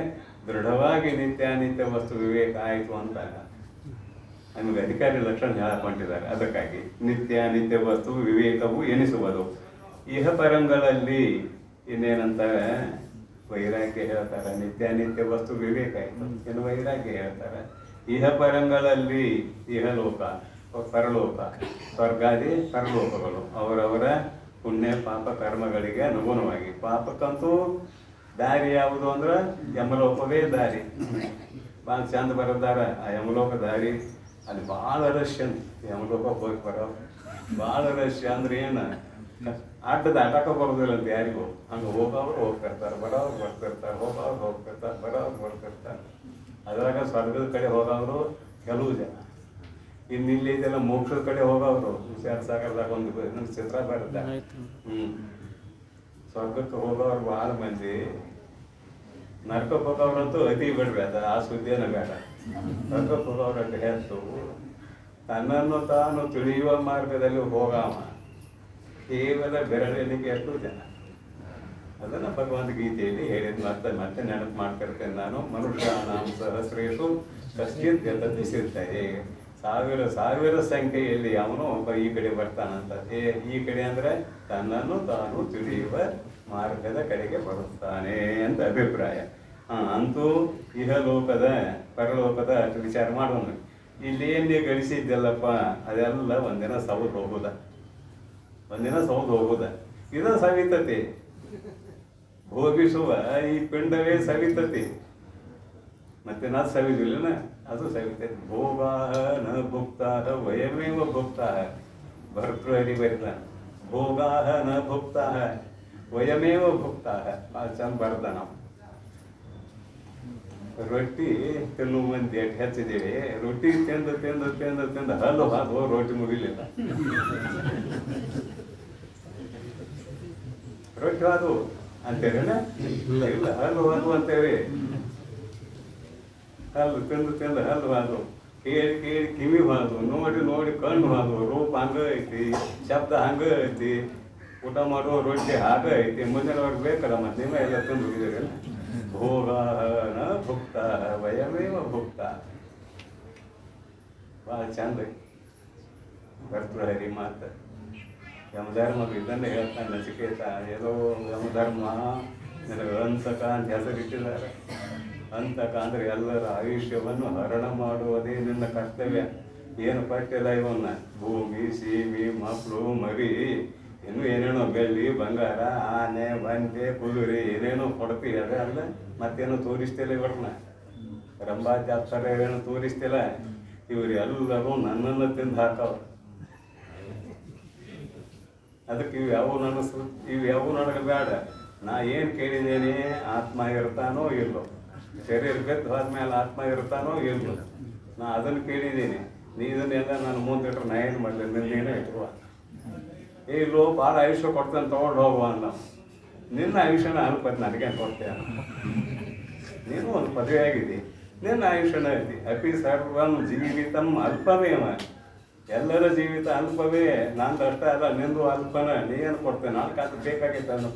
Speaker 1: ದೃಢವಾಗಿ ನಿತ್ಯಾನಿತ್ಯ ವಸ್ತು ವಿವೇಕ ಆಯಿತು ಅಂತಾಗ ನಮಗೆ ಅಧಿಕಾರಿ ಲಕ್ಷಣ ಹೇಳಿಕೊಂಡಿದ್ದಾರೆ. ಅದಕ್ಕಾಗಿ ನಿತ್ಯಾನಿತ್ಯ ವಸ್ತು ವಿವೇಕವು ಎನಿಸುವುದು. ಇಹ ಪರಂಗಳಲ್ಲಿ ಇನ್ನೇನಂತಾರೆ, ವೈರಾಗ್ಯ ಹೇಳ್ತಾರೆ. ನಿತ್ಯಾನಿತ್ಯ ವಸ್ತು ವಿವೇಕ ಆಯಿತು, ಇನ್ನು ವೈರಾಗ್ಯ ಹೇಳ್ತಾರೆ. ಇಹ ಪರಂಗಳಲ್ಲಿ ಇಹಲೋಕ, ಪರಲೋಕ, ಸ್ವರ್ಗಾದಿ ಪರಲೋಕಗಳು ಅವರವರ ಪುಣ್ಯ ಪಾಪ ಕರ್ಮಗಳಿಗೆ ಅನುಗುಣವಾಗಿ. ಪಾಪಕ್ಕಂತೂ ದಾರಿ ಯಾವುದು ಅಂದ್ರೆ ಯಮಲೋಕವೇ ದಾರಿ. ಭಾಳ ಚಂದ ಬರೋದಾರ ಆ ಯಮಲೋಕ ದಾರಿ. ಅಲ್ಲಿ ಭಾಳ ರಶ್ ಅಂತ ಯಮಲೋಕಕ್ಕೆ ಹೋಗಿ ಬರೋ ಭಾಳ ರಶ್ ಅಂದ್ರೆ ಏನು, ಆಟದ ಆಟಕ್ಕೆ ಬರೋದಿಲ್ಲ ಅಂತ ಯಾರಿಗೂ. ಹಂಗೆ ಹೋಗೋರು ಹೋಗ್ತಿರ್ತಾರೆ, ಬರೋರು ಬರ್ತಿರ್ತಾರೆ, ಹೋಗೋರು ಹೋಗ್ತಿರ್ತಾರೆ, ಬರೋರು ಬರ್ತಿರ್ತಾರೆ. ಅದ್ರಾಗ ಸ್ವರ್ಗದ ಕಡೆ ಹೋಗೋರು ಕೆಲವು ಜನ. ಇಲ್ಲಿ ಇದೆಲ್ಲ ಮೋಕ್ಷದ ಕಡೆ ಹೋಗೋರು ಸಾಗರದಾಗ ಒಂದು ಚಿತ್ರ ಬರುತ್ತೆ. ಸ್ವರ್ಗಕ್ಕೆ ಹೋಗೋರು ಭಾಳ ಮಂದಿ, ನರಕಕ್ಕೆ ಹೋಗೋರಂತೂ ಅತಿ ಬಿಡ್ರಿ, ಅದು ಆ ಸುದ್ದಿಯನ್ನು ಬೇಡ. ನರಕಕ್ಕೆ ಹೋಗೋರಂತ ಹೆಚ್ಚು ತನ್ನನ್ನು ತಾನು ತಿಳಿಯುವ ಮಾರ್ಗದಲ್ಲಿ ಹೋಗಾಮ ಕೇವಲ ಬೆರಳೆಣಿಕೆ ಎಷ್ಟು ಜನ. ಅದನ್ನು ಭಗವದ್ಗೀತೆಯಲ್ಲಿ ಹೇಳಿದ ಮತ್ತೆ ಮತ್ತೆ ನೆನಪು ಮಾಡ್ತಿರ್ತೇನೆ ನಾನು. ಮನುಷ್ಯ ನಾಮ ಸಹಸ್ರೇಶು ಕಶ್ಚಿತ್ ಯತತಿ ಸಿದ್ಧಯೇ. ಸಾವಿರ ಸಾವಿರ ಸಂಖ್ಯೆಯಲ್ಲಿ ಅವನು ಒಬ್ಬ ಈ ಕಡೆ ಬರ್ತಾನಂತ. ಈ ಕಡೆ ಅಂದರೆ ತನ್ನನ್ನು ತಾನು ತಿಳಿಯುವ ಮಾರ್ಗದ ಕಡೆಗೆ ಬರುತ್ತಾನೆ ಅಂತ ಅಭಿಪ್ರಾಯ. ಅಂತೂ ಇಹಲೋಕದ ಪರಲೋಕದ ವಿಚಾರ ಮಾಡೋಣ. ಇಲ್ಲೇನೇ ಗಳಿಸಿದ್ದೆಲ್ಲಪ್ಪ ಅದೆಲ್ಲ ಒಂದಿನ ಸೌದು ಹೋಗುದ, ಒಂದಿನ ಸೌದು ಹೋಗುದ. ಇದು ಸವಿತತೆ. ಭೋಗಿಸುವ ಈ ಪಿಂಡವೇ ಸವಿತತೆ. ಮತ್ತೆ ನಾ ಸವಿದಿಲ್ಲನ, ಅದು ಸವಿತತೆ. ಭೋಗಾಹ ನ ಭುಕ್ತಾಹ ವಯಮೇವ ಭುಕ್ತಾಹ. ಭರ್ತೃಹರಿ ಬರಿತಾನೆ, ಭೋಗಾಹ ನ ಭುಕ್ತಾಹ ವಯಮೇವ ಭುಕ್ತಾಹ. ಭಾಳ ಚಂದ ಬರ್ದ. ನಾವು ರೊಟ್ಟಿ ತಿನ್ನುವ ಮಂದಿ ಎಷ್ಟು ಹೆಚ್ಚಿದ್ದೀವಿ. ರೊಟ್ಟಿ ತಿಂದು ತಿಂದು ತಿಂದು ತಿಂದು ಹಲ್ಲು ಹಾದು ರೊಟ್ಟಿ ಮುಗಿಲಿಲ್ಲ. ರೊಟ್ಟಿ ಹಾದು ಅಂತೇವೇನ? ಇಲ್ಲ, ಹಲ್ಲು ಹಾದು ಅಂತೇವೆ. ಹಲ್ಲು ತಿಂದು ತಿಂದು ಹಲ್ಲು ಹಾದು, ಕೇಳಿ ಕೇಳಿ ಕಿವಿ ಹಾದು, ನೋಡಿ ನೋಡಿ ಕಣ್ಣು ಹಾದು. ರೂಪ ಹಂಗ ಐತಿ, ಶಬ್ದ ಹಂಗ ಐತಿ, ಊಟ ಮಾಡುವ ರೊಟ್ಟಿ ಹಾಗ ಐತಿ. ಮುಂಜಾನೆವರೆಗೆ ಬೇಕಲ್ಲ, ಮತ್ತೆ ನಿಮ್ಮ ಎಲ್ಲ ತಿಂದು ಹೋಗಿದ್ದೀರಲ್ಲ. ಭೋಗಾನ ಭುಕ್ತ ವಯಮೇವ ಭುಕ್ತ. ಭಾಳ ಚಂದ ಭರ್ತೃಹರಿ ಮಾತು. ಯಮಧರ್ಮ ಇದನ್ನೇ ಹೇಳ್ತಾನೆ ನಚಿಕೇತ. ಏನೋ ಯಮಧರ್ಮ ನನಗೆ ಅಂತಕ ಅಂತ ಹೆಸರಿಟ್ಟಿದ್ದಾರೆ. ಅಂತಕ ಅಂದರೆ ಎಲ್ಲರ ಆಯುಷ್ಯವನ್ನು ಹರಣ ಮಾಡುವುದೇ ನಿನ್ನ ಕರ್ತವ್ಯ. ಏನು ಪಟ್ಟಿಲ್ಲ ಇವನ್ನ, ಭೂಮಿ ಸೀಮಿ ಮಕ್ಕಳು ಮರಿ ಇನ್ನೂ ಏನೇನೋ ಬೆಳ್ಳಿ ಬಂಗಾರ ಆನೆ ಬಂಡೆ ಕುದುರೆ ಏನೇನೋ ಕೊಡ್ತೀವಿ. ಅದೇ ಅಲ್ಲ ಮತ್ತೇನೋ ತೋರಿಸ್ತಿಲ್ಲ ಇವ್ರನ್ನ. ರಂಭಾಚಾಪ್ತರ ಏನೋ ತೋರಿಸ್ತಿಲ್ಲ. ಇವ್ರು ಎಲ್ಲರೂ ನನ್ನನ್ನು ತಿಂದು ಹಾಕವ್ರು. ಅದಕ್ಕೆ ಇವು ಯಾವ ನನಗೆ ಬೇಡ. ನಾ ಏನು ಕೇಳಿದ್ದೇನೆ, ಆತ್ಮ ಇರ್ತಾನೋ ಇಲ್ಲೋ, ಶರೀರ ಬೆದ್ದು ಹೋದ್ಮೇಲೆ ಆತ್ಮ ಇರ್ತಾನೋ ಇಲ್ಲೋ, ನಾ ಅದನ್ನು ಕೇಳಿದ್ದೀನಿ. ನೀ ಇದನ್ನೆಲ್ಲ ನಾನು ಮುಂದಿಟ್ರೆ ನಾ ಏನು ಮಾಡಲಿ, ನಿನ್ನೇನೋ ಇಟ್ರುವ. ಇಲ್ಲೋ ಭಾಳ ಆಯುಷ್ಯ ಕೊಡ್ತಾನೆ ತೊಗೊಂಡು ಹೋಗುವ ಅನ್ನ. ನಿನ್ನ ಆಯುಷ್ಯನ ಅಲ್ಪತ್ತು ನನಗೇನು ಕೊಡ್ತೀಯ? ನೀನು ಒಂದು ಪದವಿ ಆಗಿದೆ, ನಿನ್ನ ಆಯುಷ್ಯನ ಐತಿ. ಅಪಿ ಸರ್ವಂ ಜೀವಿತಂ ಅಲ್ಪಮೇವ. ಎಲ್ಲರ ಜೀವಿತ ಅಲ್ಪವೇ. ನಂದು ಅಷ್ಟೇ ಅಲ್ಲ, ನಿಂದು ಅಲ್ಪನ. ನೀನು ಕೊಡ್ತೇನೆ, ನಾಲ್ಕು ಅದು ಬೇಕಾಗಿತ್ತು ಅದನ್ನು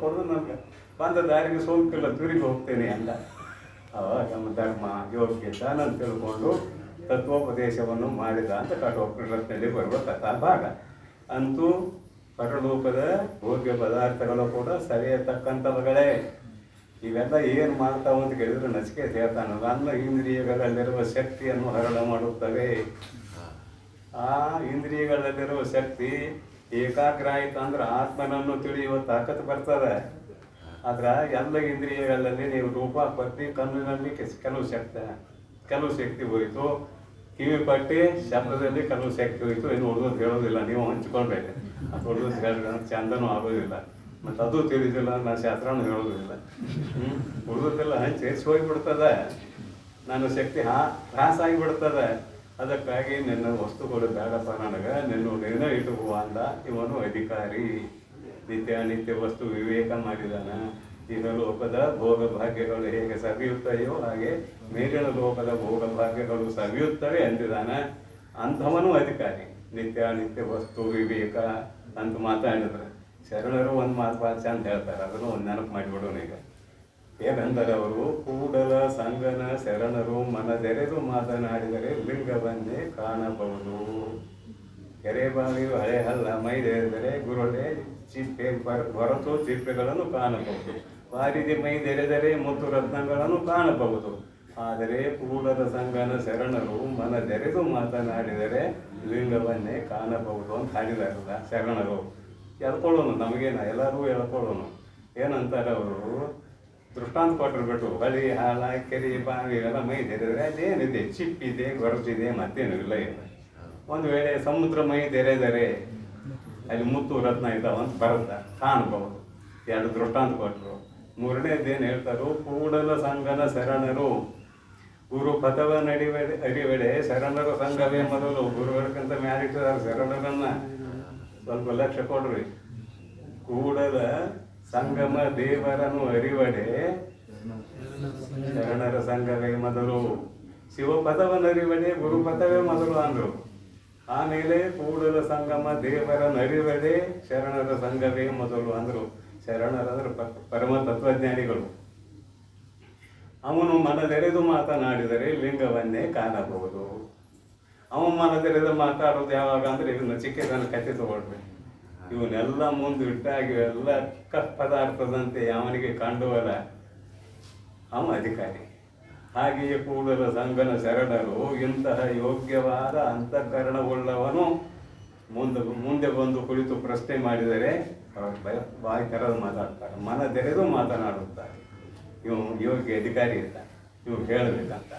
Speaker 1: ಕೊಡೋದು ನನಗೆ ಬಂದ ದಾರಿಗೆ ಸೋಂಕಿಲ್ಲ, ತಿರುಗಿ ಹೋಗ್ತೇನೆ ಅಂದ. ಅವಾಗ ನಮ್ಮ ಧರ್ಮ ಯೋಗ್ಯತ ನಾನು ತಿಳ್ಕೊಂಡು ತತ್ವೋಪದೇಶವನ್ನು ಮಾಡಿದ ಅಂತ ಕಠೋಪನಿಷತ್ನಲ್ಲಿ ಬರುವ ಕಥಾಭಾಗ. ಅಂತೂ ಪರಲೋಕದ ಭೋಗ್ಯ ಪದಾರ್ಥಗಳು ಕೂಡ ಸರಿಯತಕ್ಕಂಥವುಗಳೇ. ಇವೆಲ್ಲ ಏನು ಮಾಡ್ತಾವ ಅಂತ ಕೇಳಿದ್ರೆ ನಚಿಕೇತ ಹೇಳ್ತಾನೆ, ನನ್ನ ಇಂದ್ರಿಯಗಳಲ್ಲಿರುವ ಶಕ್ತಿಯನ್ನು ಹರಳ ಮಾಡುತ್ತವೆ. ಆ ಇಂದ್ರಿಯಗಳಲ್ಲಿರುವ ಶಕ್ತಿ ಏಕಾಗ್ರ ಆಯಿತು ಅಂದ್ರೆ ಆತ್ಮನನ್ನು ತಿಳಿಯುವ ತಾಕತ್ತು ಬರ್ತದೆ. ಆದ್ರೆ ಎಲ್ಲ ಇಂದ್ರಿಯಗಳಲ್ಲಿ ನೀವು ರೂಪ ಪಟ್ಟಿ ಕಣ್ಣಿನಲ್ಲಿ ಕೆಲವು ಶಕ್ತಿ ಹೋಯಿತು, ಕಿವಿ ಪಟ್ಟಿ ಶಬ್ದದಲ್ಲಿ ಕೆಲವು ಶಕ್ತಿ ಹೋಯಿತು. ಇನ್ನು ಉಳಿದೋದು ಹೇಳೋದಿಲ್ಲ, ನೀವು ಹಂಚ್ಕೊಳ್ಬೇಕು. ಅದು ಉಳಿದೋದು ಹೇಳಿದ್ರೆ ಚಂದನೂ ಆಗೋದಿಲ್ಲ. ಮತ್ತು ಅದು ತಿಳಿದಿಲ್ಲ, ನಾ ಶಾಸ್ತ್ರನೂ ಹೇಳೋದಿಲ್ಲ. ಉಳಿದೋದೆಲ್ಲ ಹಂಚಿ ಹೋಗಿಬಿಡ್ತದೆ. ನನ್ನ ಶಕ್ತಿ ಹ್ರಾಸಾಗಿಬಿಡ್ತದೆ. ಅದಕ್ಕಾಗಿ ನಿನ್ನ ವಸ್ತುಗಳು ಬೇಡಪ್ಪ ನನಗೆ, ನಿನ್ನ ಇಟ್ಟುಕುವ ಅಂದ. ಇವನು ಅಧಿಕಾರಿ. ನಿತ್ಯ ವಸ್ತು ವಿವೇಕ ಮಾಡಿದಾನ. ಈಗ ಲೋಕದ ಭೋಗ ಭಾಗ್ಯಗಳು ಹೇಗೆ ಸವಿಯುತ್ತವೆಯೋ ಹಾಗೆ ಮೇಲಿನ ಲೋಕದ ಭೋಗ ಭಾಗ್ಯಗಳು ಸವಿಯುತ್ತವೆ ಅಂದಿದ್ದಾನ. ಅಂಥವನು ಅಧಿಕಾರಿ. ನಿತ್ಯ ವಸ್ತು ವಿವೇಕ ಅಂತ ಮಾತಾಡಿದ್ರೆ ಶರಣರು ಒಂದು ಮಾತು ಭಾಳ ಚಂದ ಹೇಳ್ತಾರೆ. ಅದನ್ನು ಒಂದು ನೆನಪು ಮಾಡಿಬಿಡೋಣ. ಈಗ ಏನಂದರೆ ಅವರು, ಕೂಡಲ ಸಂಗನ ಶರಣರು ಮನದೆರೆದು ಮಾತನಾಡಿದರೆ ಲಿಂಗವನ್ನೇ ಕಾಣಬಹುದು. ಕೆರೆಬಾವಿಯು ಹಳೆ ಹಲ್ಲ ಮೈದೆರೆದರೆ ಗುರುಳೆ ಚಿಪ್ಪೆ ಹೊರತು ಚಿಪ್ಪೆಗಳನ್ನು ಕಾಣಬಹುದು. ವಾರಿದೆ ಮೈದೆರೆದರೆ ಮುತ್ತು ರತ್ನಗಳನ್ನು ಕಾಣಬಹುದು. ಆದರೆ ಕೂಡಲ ಸಂಗನ ಶರಣರು ಮನದೆರೆದು ಮಾತನಾಡಿದರೆ ಲಿಂಗವನ್ನೇ ಕಾಣಬಹುದು ಅಂತ ಹಾಡಿದಾರಲ್ಲ ಶರಣರು. ಎಳ್ಕೊಳ್ಳೋನು, ನಮಗೇನ ಎಲ್ಲರೂ ಎಳ್ಕೊಳ್ಳೋನು. ಏನಂತಾರೆ ಅವರು, ದೃಷ್ಟಾಂತ ಕೊಟ್ಟರು ಬಿಟ್ಟು ಹೊಳಿ ಹಾಲ ಕೆರೆ ಬಾವಿ ಎಲ್ಲ ಮೈದೆರೆದರೆ ಅದೇನಿದೆ, ಚಿಪ್ಪಿದೆ ಗೊರಸಿದೆ, ಮತ್ತೇನು ಇಲ್ಲ. ಒಂದು ವೇಳೆ ಸಮುದ್ರ ಮೈದೆರೆದರೆ ಅಲ್ಲಿ ಮುತ್ತು ರತ್ನ ಇದ್ದಾವಂತ ಬರುತ್ತೆ, ಕಾಣಬಹುದು. ಎರಡು ದೃಷ್ಟಾಂತ ಕೊಟ್ಟರು. ಮೂರನೇದೇನು ಹೇಳ್ತಾರೋ, ಕೂಡಲ ಸಂಗನ ಶರಣರು ಗುರು ಪಥವ ಅರಿವೆಡೆ ಶರಣರ ಸಂಘವೇ ಮೊದಲು. ಗುರುಗಳಕ್ಕಿಂತ ಮ್ಯಾಲಿಟ್ಟಿದ್ದಾರೆ ಶರಣರನ್ನ. ಸ್ವಲ್ಪ ಲಕ್ಷ್ಯ ಕೊಡ್ರಿ. ಕೂಡಲ ಸಂಗಮ ದೇವರನ್ನು ಅರಿವಡೆ ಶರಣರ ಸಂಘವೇ ಮೊದಲು, ಶಿವಪದವನ್ನರಿವಡೆ ಗುರುಪದವೇ ಮೊದಲು ಅಂದರು. ಆಮೇಲೆ ಕೂಡಲ ಸಂಗಮ ದೇವರ ನರಿವಡೆ ಶರಣರ ಸಂಘವೇ ಮೊದಲು ಅಂದರು. ಶರಣರಂದ್ರೆ ಪರಮ ತತ್ವಜ್ಞಾನಿಗಳು. ಅವನು ಮನದೆರೆದು ಮಾತನಾಡಿದರೆ ಲಿಂಗವನ್ನೇ ಕಾಣಬಹುದು. ಅವನು ಮನದೆರೆದು ಮಾತಾಡೋದು ಯಾವಾಗ ಅಂದರೆ ಇವನ್ನ ಚಿಕ್ಕದನ್ನು ಕತೆ ತಗೊಳ್ರಿ. ಇವನ್ನೆಲ್ಲ ಮುಂದಿಟ್ಟಾಗಿ ಎಲ್ಲ ಪದಾರ್ಥದಂತೆ ಅವನಿಗೆ ಕಂಡುವಲ್ಲ ಅವ ಅಧಿಕಾರಿ. ಹಾಗೆಯೇ ಕೂಡಲ ಸಂಗನ ಶರಣರು ಇಂತಹ ಯೋಗ್ಯವಾದ ಅಂತಃಕರಣವುಳ್ಳವನು ಮುಂದೆ ಬಂದು ಕುಳಿತು ಪ್ರಶ್ನೆ ಮಾಡಿದರೆ ಅವರು ಬಾಯಿ ತೆರೆದು ಮಾತಾಡ್ತಾರೆ, ಮನದೆರೆದು ಮಾತನಾಡುತ್ತಾರೆ. ಇವು ಯೋಗ್ಯ ಅಧಿಕಾರಿ ಇಲ್ಲ, ಇವು ಹೇಳಬೇಕಂತ.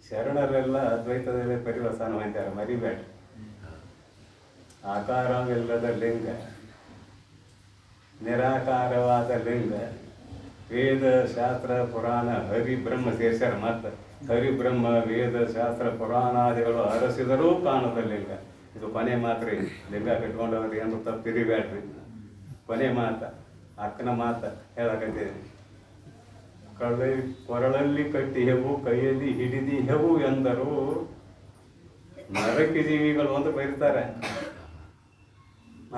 Speaker 1: ಶರಣರೆಲ್ಲ ಅದ್ವೈತದಲ್ಲೇ ಪರಿವರ್ತನ ಹೊಂದ್ಯಾರ, ಮರಿಬೇಡ. ಆಕಾರವಿಲ್ಲದ ಲಿಂಗ, ನಿರಾಕಾರವಾದ ಲಿಂಗ, ವೇದ ಶಾಸ್ತ್ರ ಪುರಾಣ ಹರಿಬ್ರಹ್ಮ ಸೇರ್ಸ್ಯಾರ. ಮತ್ತು ಹರಿಬ್ರಹ್ಮ ವೇದ ಶಾಸ್ತ್ರ ಪುರಾಣಾದಿಗಳು ಅರಸಿದರೂ ಕಾಣದ ಲಿಂಗ. ಇದು ಕೊನೆ ಮಾತ್ರಿ. ಲಿಂಗ ಕಟ್ಕೊಂಡವ್ರಿಗೆ ಏನು ತಪ್ಪಿರಿಬೇಡ್ರಿ. ಕೊನೆ ಮಾತ, ಅಕ್ಕನ ಮಾತ ಹೇಳಕಂತೀನಿ. ಕೊರಳಲ್ಲಿ ಕಟ್ಟಿ ಹೆವು, ಕೈಯಲ್ಲಿ ಹಿಡಿದಿ ಹೆವು ಎಂದರು ನರಕಿ ಜೀವಿಗಳು ಅಂತ ಬರೀತಾರೆ.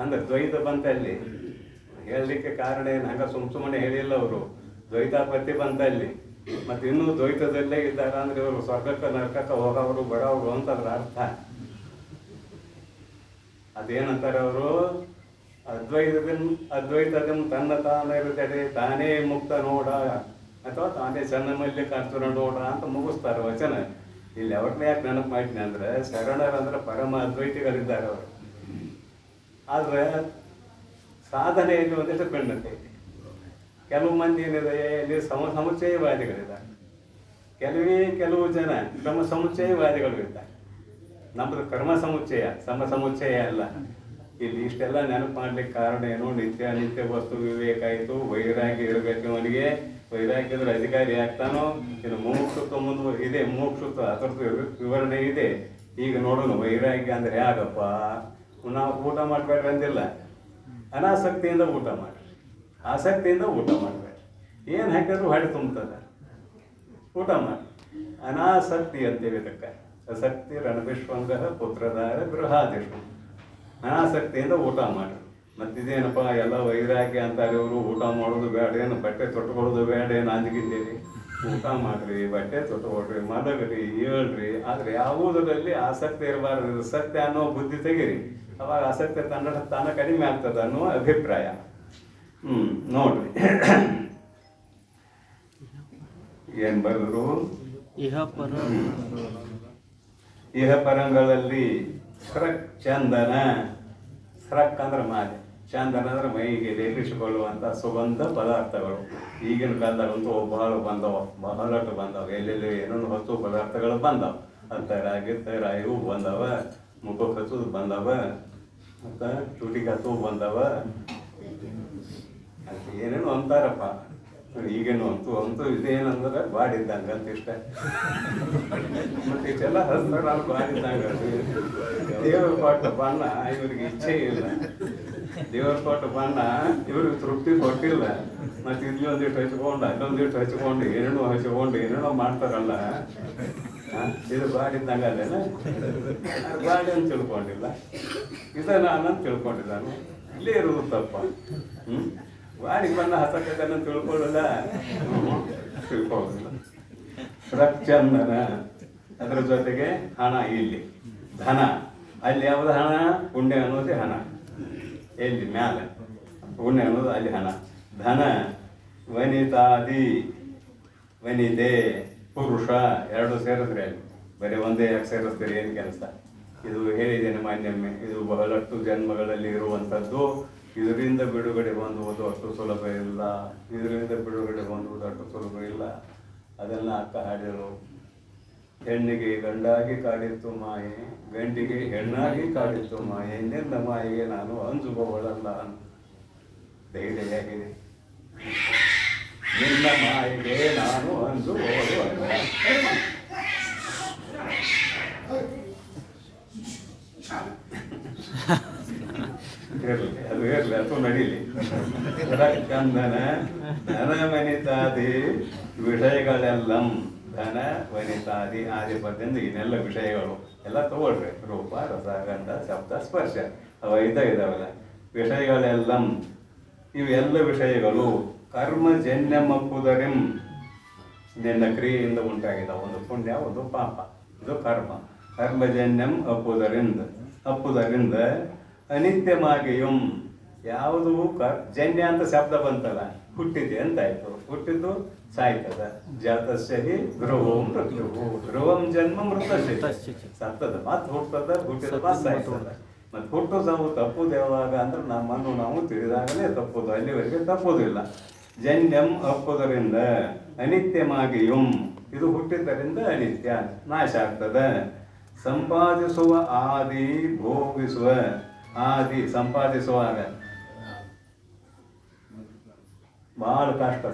Speaker 1: ಅಂದ್ರೆ ದ್ವೈತ ಬಂತಲ್ಲಿ ಹೇಳಲಿಕ್ಕೆ ಕಾರಣ ಏನು, ಹಂಗ ಸುಮ್ಮನೆ ಹೇಳಿಲ್ಲ ಅವರು. ದ್ವೈತಾಪತ್ತಿ ಬಂತಲ್ಲಿ. ಮತ್ತು ಇನ್ನೂ ದ್ವೈತದಲ್ಲೇ ಇದ್ದಾರೆ ಅಂದ್ರೆ ಇವರು ಸ್ವರ್ಗಕ್ಕೆ ನರಕಕ್ಕೆ ಹೋಗೋರು ಬಡವರು ಅಂತಂದ್ರ ಅರ್ಥ. ಅದೇನಂತಾರೆ ಅವರು, ಅದ್ವೈತದ ತನ್ನ ತಾನಿರುತ್ತದೆ ತಾನೇ ಮುಕ್ತ ನೋಡ ಅಥವಾ ತಾನೇ ಚೆನ್ನ ಮಲ್ಲಿ ಕರ್ತನ ನೋಡ ಅಂತ ಮುಗಿಸ್ತಾರೆ ವಚನ. ಇಲ್ಲಿ ಅವ್ರನ್ನ ಯಾಕೆ ನೆನಪು ಮಾಡ್ತೀನಿ ಅಂದ್ರೆ, ಶರಣರಂದ್ರೆ ಪರಮ ಅದ್ವೈತಿಗಳಿದ್ದಾರೆ ಅವರು. ಆದರೆ ಸಾಧನೆಯಲ್ಲಿ ಒಂದಿಷ್ಟು ಭಿನ್ನತೆ ಇದೆ. ಕೆಲವು ಮಂದಿ ಏನಿದೆ, ಇಲ್ಲಿ ಸಮುಚ್ಚಯವಾದಿಗಳಿದ್ದಾರೆ. ಕೆಲವು ಜನ ಕ್ರಮ ಸಮುಚ್ಚಯವಾದಿಗಳು ಇದ್ದಾರೆ. ನಮ್ಮದು ಕರ್ಮ ಸಮುಚ್ಚಯ, ಸಮುಚ್ಚಯ ಅಲ್ಲ. ಇಲ್ಲಿ ಇಷ್ಟೆಲ್ಲ ನೆನಪು ಮಾಡ್ಲಿಕ್ಕೆ ಕಾರಣ ಏನು, ನಿತ್ಯ ವಸ್ತು ವಿವೇಕ ಆಯಿತು. ವೈರಾಗ್ಯ ಇರಬೇಕು ಅವನಿಗೆ. ವೈರಾಗ್ಯ ಅಂದ್ರೆ ಅಧಿಕಾರಿ ಆಗ್ತಾನೋ. ಇನ್ನು ಮೋಕ್ಷತ್ವ ಮುಂದೆ ಇದೆ, ಮೋಕ್ಷತ್ವ ಅದರದ್ದು ವಿವರಣೆ ಇದೆ. ಈಗ ನೋಡೋಣ ವೈರಾಗ್ಯ ಅಂದ್ರೆ ಯಾಗಪ್ಪ. ನಾವು ಊಟ ಮಾಡಬೇಡ್ರಿ ಅಂದಿಲ್ಲ, ಅನಾಸಕ್ತಿಯಿಂದ ಊಟ ಮಾಡ್ರಿ, ಆಸಕ್ತಿಯಿಂದ ಊಟ ಮಾಡಬೇಡ್ರಿ. ಏನು ಹಾಕಿದ್ರು ಹೊಡೆ ತುಂಬುತ್ತದೆ, ಊಟ ಮಾಡಿ. ಅನಾಸಕ್ತಿ ಅಂತೇಳಿ ಇದಕ್ಕೆ. ಆಸಕ್ತಿ ರಣವಿಶ್ವಂಗ ಪುತ್ರದಾರ ಗೃಹಾದಿಷ್ಟು. ಅನಾಸಕ್ತಿಯಿಂದ ಊಟ ಮಾಡಿ. ಮತ್ತಿದೇನಪ್ಪ ಎಲ್ಲ ವೈರಾಗ್ಯ ಅಂತಾರೆ ಇವರು. ಊಟ ಮಾಡೋದು ಬೇಡ, ಏನು ಬಟ್ಟೆ ತೊಟ್ಕೊಳ್ಳೋದು ಬೇಡ, ಏನು ಅಂಜಿಗಿದ್ದೀರಿ. ಊಟ ಮಾಡಿರಿ, ಬಟ್ಟೆ ತೊಟ್ಕೊಳ್ರಿ, ಮಲಗ್ರಿ, ಹೇಳ್ರಿ. ಆದರೆ ಯಾವುದರಲ್ಲಿ ಆಸಕ್ತಿ ಇರಬಾರ್ದು. ಸತ್ಯ ಅನ್ನೋ ಬುದ್ಧಿ ತೆಗೀರಿ, ಅವಾಗ ಆಸಕ್ತಿ ತಾನ ಕಡಿಮೆ ಆಗ್ತದೆ ಅನ್ನೋ ಅಭಿಪ್ರಾಯ. ನೋಡ್ರಿ ಏನ್ ಬರೆದ್ರು, ಇಹ ಪರಂಗಳಲ್ಲಿ ಸ್ರಕ್ ಚಂದನ. ಸ್ರಕ್ ಅಂದ್ರೆ ಮಾಲೆ, ಚಂದನ ಅಂದ್ರೆ ಮೈಗೆ ಲೇಪಿಸಿಕೊಳ್ಳುವಂಥ ಸುಗಂಧ ಪದಾರ್ಥಗಳು. ಈಗಿನ ಕಾಲದಾಗಂತೂ ಬಹಳಷ್ಟು ಬಂದವ. ಎಲ್ಲೆಲ್ಲಿ ಏನೊಂದು ಹೊತ್ತು ಪದಾರ್ಥಗಳು ಬಂದವ. ಅಂತಾರಾಗಿ ಇವು ಬಂದವ, ಮುಖಕ್ಕೆ ಹಚ್ಚೋದು ಬಂದವ, ಮತ್ತು ಚೂಟಿಗೆ ಹಚ್ಚೋದು ಬಂದವ ಅಂತ ಏನೇನು ಅಂತಾರಪ್ಪ. ಈಗೇನು ಅಂತೂ ಇದೇನಂದ್ರೆ ಬಾಡಿದ್ದಂಗೆ ಅಂತ ಇಷ್ಟ. ಮತ್ತೆ ಇಷ್ಟೆಲ್ಲ ಹಸ್ತಾರ ಅಲ್ಲಿ ಬಾಡಿದ್ದಂಗೆ. ದೇವರು ಕೊಟ್ಟ ಬಣ್ಣ ಇವ್ರಿಗೆ ಇಚ್ಛೆ ಇಲ್ಲ, ದೇವರು ಕೊಟ್ಟ ಬಣ್ಣ ಇವ್ರಿಗೆ ತೃಪ್ತಿ ಕೊಟ್ಟಿಲ್ಲ. ಮತ್ತು ಇಲ್ಲಿ ಒಂದಿಟ್ಟು ಹಚ್ಕೊಂಡು ಅಲ್ಲೊಂದಿಟ್ಟು ಹಚ್ಕೊಂಡು ಏನೇನೋ ಮಾಡ್ತಾರಲ್ಲ. ಇದು ಬಾಡಿದ್ದಂಗೆ ಅಲ್ಲೇನ, ಬಾಡಿ ಅಂತ ತಿಳ್ಕೊಂಡಿಲ್ಲ, ನಾನಂತ ತಿಳ್ಕೊಂಡಿದ್ದಾನೆ. ಇಲ್ಲೇ ಇರೋದು ತಪ್ಪ. ಬಾಡಿ ಬಣ್ಣ ಹಸಕನ್ನ ತಿಳ್ಕೊಳ್ಳಲ್ಲ, ತಿಳ್ಕೊಳ್ಳೋದಿಲ್ಲ. ರಕ್ತಚಂದನ, ಅದರ ಜೊತೆಗೆ ಹಣ. ಇಲ್ಲಿ ಧನ, ಅಲ್ಲಿ ಯಾವುದು ಹಣ? ಪುಣ್ಯ ಅನ್ನೋದೇ ಹಣ. ಎಲ್ಲಿ ಮ್ಯಾಲೆ ಪುಣ್ಯ ಅನ್ನೋದು ಅಲ್ಲಿ ಹಣ. ಧನ, ವನಿತಾದಿ, ವನಿತೆ, ಪುರುಷ ಎರಡು ಸೇರಿಸ್ರಿ. ಅಲ್ಲಿ ಬರೀ ಒಂದೇ ಯಾಕೆ ಸೇರಿಸ್ತೀರಿ? ಏನು ಕೆಲಸ? ಇದು ಹೇಳಿದ್ದೇನೆ ಮಾನ್ಯಮ್ಮೆ. ಇದು ಬಹಳಷ್ಟು ಜನ್ಮಗಳಲ್ಲಿ ಇರುವಂಥದ್ದು. ಇದರಿಂದ ಬಿಡುಗಡೆ ಹೊಂದುವುದು ಅಷ್ಟು ಸುಲಭ ಇಲ್ಲ. ಇದರಿಂದ ಬಿಡುಗಡೆ ಹೊಂದುವುದು ಅಷ್ಟು ಸುಲಭ ಇಲ್ಲ. ಅದನ್ನು ಅಕ್ಕ ಹಾಡಿದರು. ಹೆಣ್ಣಿಗೆ ಗಂಡಾಗಿ ಕಾಡಿತ್ತು ಮಾಯೆ, ಗಂಡಿಗೆ ಹೆಣ್ಣಾಗಿ ಕಾಡಿತ್ತು ಮಾಯೆ. ನಿನ್ನ ಮಾಯೆಗೆ ನಾನು ಅಂಜುವವಳಲ್ಲ. ಧೈರ್ಯವಾಗಿದೆ. ನಿನ್ನ ಮಾಯೆಗೆ ನಾನು ಅಂಜುವವಳು ಅಲ್ಲ. ಇರಲಿ, ಅದು ಇರಲಿ, ಅದು ನಡೀಲಿ. ಕಂದನ ಧನ ವನಿತಾದಿ ವಿಷಯಗಳೆಲ್ಲ, ಧನ ವನಿತಾದಿ ಆದಿಪದ್ಯಂದ ಇನ್ನೆಲ್ಲ ವಿಷಯಗಳು ಎಲ್ಲ ತಗೊಳ್ರಿ. ರೂಪ, ರಸ, ಗಂಧ, ಶಬ್ದ, ಸ್ಪರ್ಶ, ಅವ ಇದಾವಲ್ಲ ವಿಷಯಗಳೆಲ್ಲ. ಇವೆಲ್ಲ ವಿಷಯಗಳು ಕರ್ಮಜನ್ಯಮಪ್ಪುದರಿಂ, ನಿನ್ನ ಕ್ರಿಯೆಯಿಂದ ಉಂಟಾಗಿದ ಒಂದು ಪುಣ್ಯ, ಒಂದು ಪಾಪ, ಇದು ಕರ್ಮ. ಕರ್ಮಜನ್ಯಂ ಅಪ್ಪುದರಿಂದ ಅನಿತ್ಯಮಾಗಿಯಂ, ಯಾವುದು ಜನ್ಯ ಅಂತ ಶಬ್ದ ಬಂತಲ್ಲ, ಹುಟ್ಟಿದೆ ಅಂತಾಯ್ತು. ಹುಟ್ಟಿದ್ದು ಸಾಯ್ತದ. ಜಾತಸ್ಯ ಧ್ರುವಂ ಮೃತ್ಯುವು, ಧ್ರುವಂ ಜನ್ಮ ಮೃತಸ್ಯ, ಸತ್ತದ ಮತ್ತೆ ಹುಟ್ಟದ, ಹುಟ್ಟಿದ ಮತ್ತೆ ಸಾಯ್ತದ. ಮತ್ತು ಹುಟ್ಟು ಸಾವು ತಪ್ಪುದು ಯಾವಾಗ ಅಂದ್ರೆ ನಮ್ಮನ್ನು ನಾವು ತಿಳಿದಾಗಲೇ ತಪ್ಪುದು, ಅಲ್ಲಿವರೆಗೆ ತಪ್ಪುದಿಲ್ಲ. ಜನ್ಯಂ ಅಪ್ಪುದರಿಂದ ಅನಿತ್ಯಮಾಗಿಯುಂ, ಇದು ಹುಟ್ಟಿದ್ದರಿಂದ ಅನಿತ್ಯ, ನಾಶ ಆಗ್ತದ. ಸಂಪಾದಿಸುವ ಆದಿ, ಭೋಗಿಸುವ ಆದಿ, ಸಂಪಾದಿಸುವಾಗ ಭಾಳ ಕಷ್ಟ,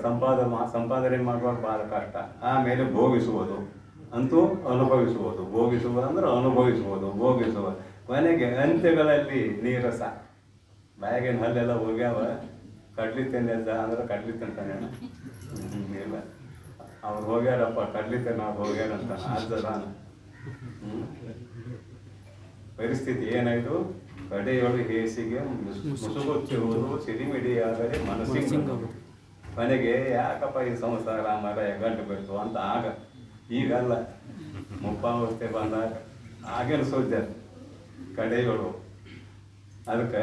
Speaker 1: ಸಂಪಾದನೆ ಮಾಡುವಾಗ ಭಾಳ ಕಷ್ಟ. ಆಮೇಲೆ ಭೋಗಿಸುವುದು ಅಂತೂ ಅನುಭವಿಸುವುದು, ಭೋಗಿಸುವುದು ಅಂದ್ರೆ ಅನುಭವಿಸುವುದು, ಭೋಗಿಸುವ ಕೊನೆಗೆ ಅಂತ್ಯಗಳಲ್ಲಿ ನೀರಸ. ಬ್ಯಾಗಿನ ಹಲ್ಲೆಲ್ಲ ಹೋಗ್ಯಾವ, ಕಡ್ಲಿ ತಿಂದ ಅಂದ್ರೆ ಕಡ್ಲಿ ತಿಂತಾನೆ ಇಲ್ಲ, ಅವ್ರು ಹೋಗ್ಯಾರಪ್ಪ ಕಡ್ಲಿ ತಿನ್ನ ಹೋಗ್ಯಾರಂತ ಆದ ಪರಿಸ್ಥಿತಿ ಏನಾಯ್ತು? ಕಡೆಯೊಳು ಹೇಸಿಗೆ ಮುಸುಗುತ್ತಿರುವುದು ಸಿಡಿಮಿಡಿಯಾದರೆ ಮನಸ್ಸಿಂಗ. ಕೊನೆಗೆ ಯಾಕಪ್ಪ ಈ ಸಂಸಾರ ಮರ ಗಂಟು ಬಿಡ್ತು ಅಂತ ಆಗ, ಈಗಲ್ಲ, ಮುಪ್ಪಾವಸ್ಥೆ ಬಂದಾಗ ಆಗೇನು ಸುದ್ದಿ ಕಡೆಯೊಳು. ಅದಕ್ಕೆ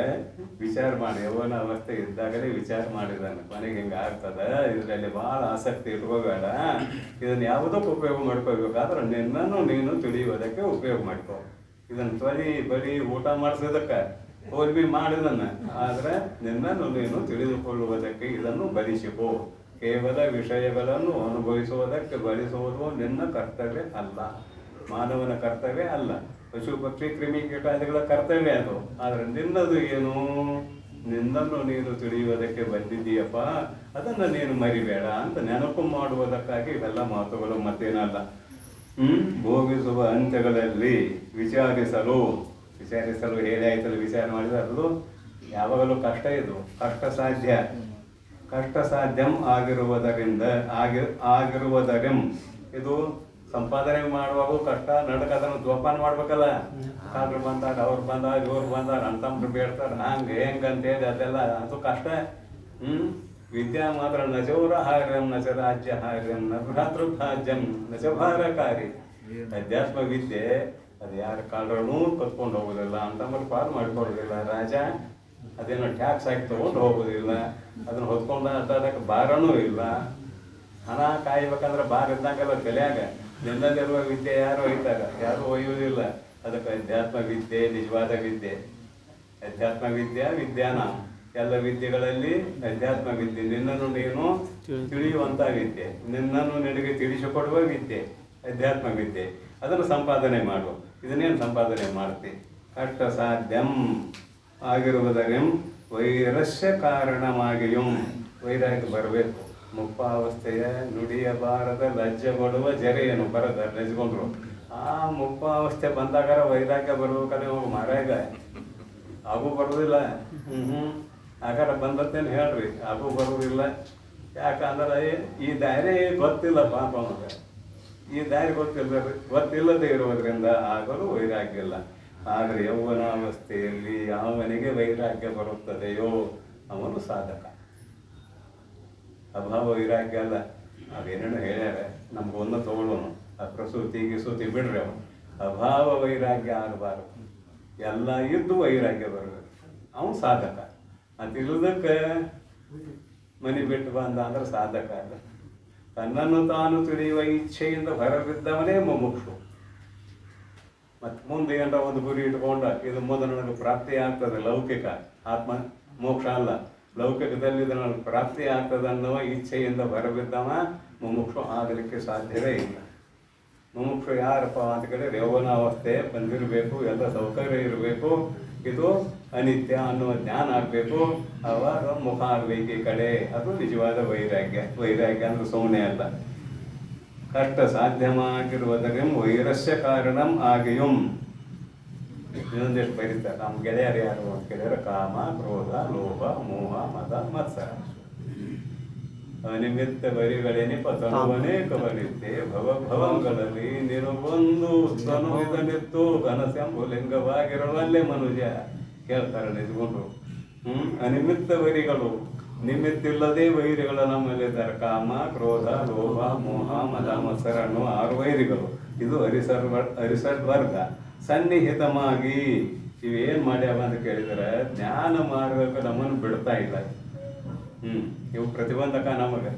Speaker 1: ವಿಚಾರ ಮಾಡಿ, ಯೌವನ ಅವಸ್ಥೆ ಇದ್ದಾಗಲೇ ವಿಚಾರ ಮಾಡಿದಾನೆ. ಕೊನೆಗೆ ಹಿಂಗೆ ಆಗ್ತದ, ಇದರಲ್ಲಿ ಭಾಳ ಆಸಕ್ತಿ ಇಟ್ಕೋಬೇಡ, ಇದನ್ನು ಯಾವುದಕ್ಕೆ ಉಪಯೋಗ ಮಾಡ್ಕೋಬೇಕಾದ್ರೆ ನಿನ್ನನ್ನು ನೀನು ತಿಳಿಯುವುದಕ್ಕೆ ಉಪಯೋಗ ಮಾಡ್ಕೋ. ಇದನ್ನು ಬರೀ ಊಟ ಮಾಡಿಸೋದಕ್ಕೆ ಹೋಲ್ಮಿ ಮಾಡಿದನ್ನ, ಆದರೆ ನಿನ್ನನ್ನು ನೀನು ತಿಳಿದುಕೊಳ್ಳುವುದಕ್ಕೆ ಇದನ್ನು ಬಲಿಸಿಕೋ. ಕೇವಲ ವಿಷಯಗಳನ್ನು ಅನುಭವಿಸುವುದಕ್ಕೆ ಬಲಿಸುವುದು ನಿನ್ನ ಕರ್ತವ್ಯ ಅಲ್ಲ, ಮಾನವನ ಕರ್ತವ್ಯ ಅಲ್ಲ, ಪಶು ಪಕ್ಷಿ ಕ್ರಿಮಿ ಕೀಟಾದಿಗಳ ಕರ್ತವ್ಯ ಅದು. ಆದರೆ ನಿನ್ನದು ಏನು? ನಿನ್ನನ್ನು ನೀನು ತಿಳಿಯುವುದಕ್ಕೆ ಬಂದಿದ್ದೀಯಪ್ಪ, ಅದನ್ನು ನೀನು ಮರಿಬೇಡ ಅಂತ ನೆನಪು ಮಾಡುವುದಕ್ಕಾಗಿ ಇವೆಲ್ಲ ಮಾತುಗಳು, ಮತ್ತೇನಲ್ಲ. ಭೋಗಿಸುವ ಅಂತ್ಯಗಳಲ್ಲಿ ವಿಚಾರಿಸಲು ಹೇಳಿ ಆಯ್ತಲ್ಲ, ವಿಚಾರ ಮಾಡಿದ್ರು ಯಾವಾಗಲೂ ಕಷ್ಟ. ಇದು ಕಷ್ಟ ಸಾಧ್ಯಂ ಆಗಿರುವುದರಿಂ, ಇದು ಸಂಪಾದನೆ ಮಾಡುವಾಗ ಕಷ್ಟ ನಡಕ, ಅದನ್ನು ಜೋಪಾನ ಮಾಡ್ಬೇಕಲ್ಲ. ಕಾದ್ರು ಬಂದಾಗ, ಅವ್ರು ಬಂದಾಗ, ಇವ್ರು ಬಂದಾಗ, ಅಂತಂಬ್ರು ಬೇಡ್ತಾರೆ, ಹೆಂಗಂತೇಳಿ ಅದೆಲ್ಲ ಅದು ಕಷ್ಟ. ವಿದ್ಯಾ ಮಾತ್ರ ನಚೌರ ಹಾರ್ಯಂ ನಚ ರಾಜ್ಯ ಹಾರ್ಯಂ ನ ಭ್ರಾತೃಭಾಜ್ಯಂ ನಚ ಭಾರಕಾರಿ. ಅಧ್ಯಾತ್ಮ ವಿದ್ಯೆ ಅದು ಯಾರ ಕಾಲರೂ ಕತ್ಕೊಂಡು ಹೋಗೋದಿಲ್ಲ, ಅಂತಂಬರು ಪಾರು ಮಾಡ್ಕೊಳ್ಳೋದಿಲ್ಲ. ರಾಜ ಅದೇನೋ ಟ್ಯಾಕ್ಸ್ ಹಾಕಿ ತೊಗೊಂಡು ಹೋಗೋದಿಲ್ಲ, ಅದನ್ನು ಹೊತ್ಕೊಂಡು ಅಡ್ಡಾಡಕ್ಕೆ ಭಾರನೂ ಇಲ್ಲ. ಹಣ ಕಾಯ್ಬೇಕಂದ್ರೆ ಭಾರ ಇದ್ದಂಗೆಲ್ಲ ತಲೆಯಾಗ. ನಿನ್ನಲ್ಲಿರುವ ವಿದ್ಯೆ ಯಾರು ಒಯ್ತಾರೆ? ಯಾರು ಒಯ್ಯುವುದಿಲ್ಲ. ಅದಕ್ಕೆ ಅಧ್ಯಾತ್ಮ ವಿದ್ಯೆ ನಿಜವಾದ ವಿದ್ಯೆ. ಅಧ್ಯಾತ್ಮ ವಿದ್ಯಾನ ಎಲ್ಲ ವಿದ್ಯೆಗಳಲ್ಲಿ ಅಧ್ಯಾತ್ಮ ವಿದ್ಯೆ, ನಿನ್ನನ್ನು ನೀನು ತಿಳಿಯುವಂಥ ವಿದ್ಯೆ, ನಿನ್ನನ್ನು ನಿನಗೆ ತಿಳಿಸಿಕೊಡುವ ವಿದ್ಯೆ ಅಧ್ಯಾತ್ಮ ವಿದ್ಯೆ. ಅದನ್ನು ಸಂಪಾದನೆ ಮಾಡು. ಇದನ್ನೇನು ಸಂಪಾದನೆ ಮಾಡ್ತಿ? ಕಷ್ಟ ಸಾಧ್ಯಂ ಆಗಿರುವುದರಿಂ ವೈರಸ್ಯ ಕಾರಣವಾಗಿಯೂ, ವೈರಾಗ್ಯ ಬರಬೇಕು. ಮುಪ್ಪಾವಸ್ಥೆಯ ನುಡಿಯಬಾರದ ಲಜ್ಜೆಗೊಡುವ ಜರೆಯನ್ನು ಬರದ ನೆಜ್ಕೊಂಡ್ರು. ಆ ಮುಪ್ಪಾವಸ್ಥೆ ಬಂದಾಗ ವೈರಾಗ್ಯ ಬರ್ಬೇಕಾದ್ರೆ ಹೋಗಿ ಮಾರಾಗ ಆಗು ಬರೋದಿಲ್ಲ. ಆಗಾರ ಬಂದತ್ತೇನು ಹೇಳ್ರಿ, ಆಗು ಬರೋದಿಲ್ಲ. ಯಾಕಂದ್ರೆ ಈ ದಾರಿ ಗೊತ್ತಿಲ್ಲ ಪಾಪ ನಮಗೆ, ಈ ದಾರಿ ಗೊತ್ತಿಲ್ಲದೆ ಇರುವುದರಿಂದ ಆಗಲು ವೈರಾಗ್ಯ ಇಲ್ಲ. ಆದರೆ ಯೌವನಾವಸ್ಥೆಯಲ್ಲಿ ಯಾವನಿಗೆ ವೈರಾಗ್ಯ ಬರುತ್ತದೆಯೋ ಅವನು ಸಾಧಕ. ಅಭಾವ ವೈರಾಗ್ಯ ಅಲ್ಲ, ಅವೇನೇನು ಹೇಳ್ಯಾರ, ನಮ್ಗೊಂದು ತಗೊಳ್ಳೋನು. ಆ ಪ್ರಸೂತಿ ಗಿಸೂತಿ ಬಿಡ್ರಿ, ಅವನು ಅಭಾವ ವೈರಾಗ್ಯ ಆಗಬಾರದು. ಎಲ್ಲ ಇದ್ದು ವೈರಾಗ್ಯ ಬರಬೇಕು, ಅವನು ಸಾಧಕ. ಅದಿಲ್ಲದಕ್ಕೆ ಮನೆ ಬಿಟ್ಟು ಬಂದ ಅಂದ್ರೆ ಸಾಧಕ ಅಲ್ಲ. ತನ್ನನ್ನು ತಾನು ತಿಳಿಯುವ ಇಚ್ಛೆಯಿಂದ ಹೊರಬಿದ್ದವನೇ ಮುಮುಕ್ಷು. ಮತ್ತು ಮುಂದೆ ಏನಾರ ಒಂದು ಗುರಿ ಇಟ್ಕೊಂಡ, ಇದು ಮುಂದೆ ನನಗೆ ಪ್ರಾಪ್ತಿ ಆಗ್ತದೆ, ಲೌಕಿಕ ಆತ್ಮ ಮೋಕ್ಷ ಅಲ್ಲ, ಲೌಕಿಕದಲ್ಲಿ ಇದು ನನಗೆ ಪ್ರಾಪ್ತಿ ಆಗ್ತದೆ ಅನ್ನುವ ಇಚ್ಛೆಯಿಂದ ಹೊರಬಿದ್ದವ ಮುಮುಕ್ಷು ಆಗಲಿಕ್ಕೆ ಸಾಧ್ಯವೇ ಇಲ್ಲ. ಮುಮುಕ್ಷು ಯಾರಪ್ಪ ಅಂತ ಕೇಳಿದ್ರೆ ಯೌವನಾವಸ್ಥೆ ಬಂದಿರಬೇಕು, ಎಲ್ಲ ಸೌಕರ್ಯ ಇರಬೇಕು, ಇದು ಅನಿತ್ಯ ಅನ್ನುವ ಜ್ಞಾನ ಆಗಬೇಕು, ಅವಾಗ ಮುಖ ಆಗಬೇಕು ಈ ಕಡೆ. ಅದು ನಿಜವಾದ ವೈರಾಗ್ಯ. ವೈರಾಗ್ಯ ಅಂದ್ರೆ ಸುಮ್ಮನೆ ಅಲ್ಲ. ಕಷ್ಟ ಸಾಧ್ಯವಾಗಿರುವುದರಿಂದ ವೈರಸ್ಯ ಕಾರಣಂ ಆಗಿಯುಂ, ಇನ್ನೊಂದೆಷ್ಟು ಬರೀತಾರೆ. ನಮ್ಮ ಗೆಳೆಯರು ಯಾರು ಅಂತ ಕೇಳಿದ್ರೆ ಕಾಮ, ಕ್ರೋಧ, ಲೋಭ, ಮೋಹ, ಮದ, ಮತ್ಸರ. ನಿಮಿತ್ತ ಬರಿಗಳೆನಿಪ ತನುವನೇಕ ಬರಿದ್ದೆ ಭವಂಗಳಲ್ಲಿ ನಿನಗೊಂದು ತನು ಇದನಿತ್ತು ಘನಸೆಂಬು ಲಿಂಗವಾಗಿರಲಲ್ಲೇ ಮನುಜ ಕೇಳ್ತಾರೆ ನಿಜಗೊಂಡು. ಅನಿಮಿತ್ತ ವೈರಿಗಳು, ನಿಮಿತ್ತಿಲ್ಲದೆ ವೈರಿಗಳು ನಮ್ಮಲ್ಲಿದ್ದಾರೆ. ಕಾಮ, ಕ್ರೋಧ, ಲೋಭ, ಮೋಹ, ಮದ, ಮತ್ಸರ ಅನ್ನುವ 6 ವೈರಿಗಳು. ಇದು ಅರಿಸಡ್ ವರ್ಗ. ಸನ್ನಿಹಿತವಾಗಿ ಇವೇನು ಮಾಡ್ಯಾವ ಅಂತ ಕೇಳಿದರೆ ಜ್ಞಾನ ಮಾರ್ಗಕ್ಕೆ ನಮ್ಮನ್ನು ಬಿಡ್ತಾ ಇಲ್ಲ. ಇವು ಪ್ರತಿಬಂಧಕ. ನಮಗೆ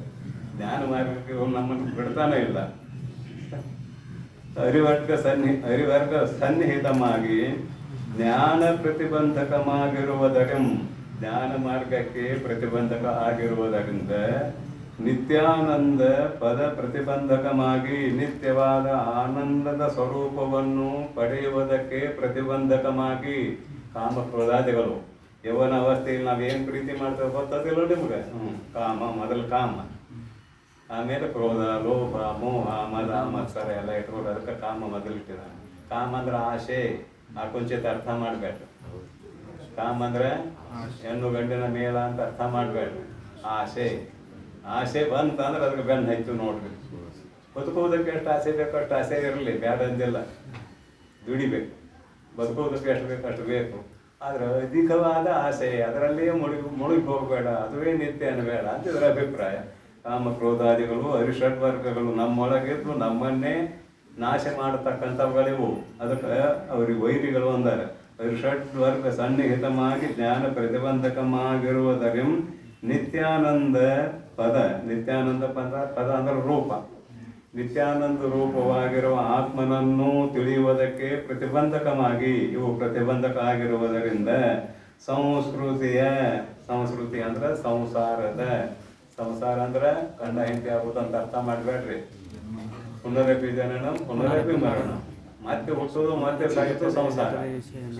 Speaker 1: ಜ್ಞಾನ ಮಾರ್ಗಕ್ಕೆ ಇವು ನಮ್ಮನ್ನು ಬಿಡ್ತಾನೆ ಇಲ್ಲ. ಅರಿವರ್ಗ ಸನ್ನಿಹಿತವಾಗಿ ಜ್ಞಾನ ಪ್ರತಿಬಂಧಕವಾಗಿರುವುದರಿಂದ, ಜ್ಞಾನ ಮಾರ್ಗಕ್ಕೆ ಪ್ರತಿಬಂಧಕ ಆಗಿರುವುದರಿಂದ ನಿತ್ಯಾನಂದ ಪದ ಪ್ರತಿಬಂಧಕವಾಗಿ ನಿತ್ಯವಾದ ಆನಂದದ ಸ್ವರೂಪವನ್ನು ಪಡೆಯುವುದಕ್ಕೆ ಪ್ರತಿಬಂಧಕವಾಗಿ ಕಾಮಕ್ರೋಧಾದಿಗಳು. ಯೌವನ ಅವಸ್ಥೆಯಲ್ಲಿ ನಾವೇನು ಪ್ರೀತಿ ಮಾಡ್ತೇವೆ ಗೊತ್ತದಿಲ್ಲ ನಿಮ್ಗೆ. ಕಾಮ, ಮೊದಲು ಕಾಮ, ಆಮೇಲೆ ಕ್ರೋಧ, ಲೋಭ, ಮೋಹ, ಮದ, ಮತ್ಸರ ಎಲ್ಲ ಇಟ್ಕೊಂಡು ಅದಕ್ಕೆ ಕಾಮ ಮೊದಲಿಟ್ಟಿದ್ದಾನೆ. ಕಾಮ ಅಂದ್ರೆ ಆಸೆ. ಆಕುಂಚಿತ ಅರ್ಥ ಮಾಡಬೇಡ್ರಿ. ಕಾಮ ಅಂದ್ರೆ ಹೆಣ್ಣು ಗಂಡಿನ ಮೇಲ ಅಂತ ಅರ್ಥ ಮಾಡಬೇಡ್ರಿ. ಆಸೆ. ಆಸೆ ಬಂತಂದ್ರೆ ಅದಕ್ಕೆ ಬೆನ್ನು ಹಚ್ಚು ನೋಡ್ರಿ. ಬದುಕುವುದಕ್ಕೆ ಎಷ್ಟು ಆಸೆ ಬೇಕು ಅಷ್ಟು ಆಸೆ ಇರಲಿ, ಬೇಡ ಅಂದಿಲ್ಲ. ದುಡಿಬೇಕು, ಬದುಕುವುದಕ್ಕೆ ಎಷ್ಟು ಬೇಕು ಅಷ್ಟು ಬೇಕು. ಆದರೆ ಅಧಿಕವಾದ ಆಸೆ, ಅದರಲ್ಲಿಯೇ ಮುಳುಗಿ ಹೋಗಬೇಡ, ಅದುವೇ ನಿತ್ಯ ಅನ್ನಬೇಡ ಅಂತ ಇದರ ಅಭಿಪ್ರಾಯ. ಕಾಮ ಕ್ರೋಧಾದಿಗಳು ಅರಿಷಡ್ವರ್ಗಗಳು ನಮ್ಮೊಳಗಿದ್ದು ನಮ್ಮನ್ನೇ ನಾಶ ಮಾಡತಕ್ಕಂಥವುಗಳಿವು. ಅದಕ್ಕೆ ಅವ್ರಿಗೆ ವೈರಿಗಳು ಅಂದಾರೆ. ಅರಿಷಡ್ವರ್ಗ ಸನ್ನಿಹಿತವಾಗಿ ಜ್ಞಾನ ಪ್ರತಿಬಂಧಕವಾಗಿರುವುದರಿಂದ ನಿತ್ಯಾನಂದ ಪದ, ನಿತ್ಯಾನಂದ ಪದ ಅಂದ್ರೆ ರೂಪ, ನಿತ್ಯಾನಂದ ರೂಪವಾಗಿರುವ ಆತ್ಮನನ್ನು ತಿಳಿಯುವುದಕ್ಕೆ ಪ್ರತಿಬಂಧಕವಾಗಿ ಇವು ಪ್ರತಿಬಂಧಕ ಆಗಿರುವುದರಿಂದ ಸಂಸ್ಕೃತಿ ಅಂದ್ರೆ ಸಂಸಾರ ಅಂದ್ರೆ ಗಂಡ ಹೆಂಡತಿ ಆಗುದಂತ ಅರ್ಥ ಮಾಡಬೇಡ್ರಿ. ಪುನರಪಿ ಜನನಂ ಪುನರಪಿ ಮರಣಂ, ಮತ್ತೆ ಹುಟ್ಟೋದು ಮತ್ತೆ ಸಾಯಿತು ಸಂಸಾರ.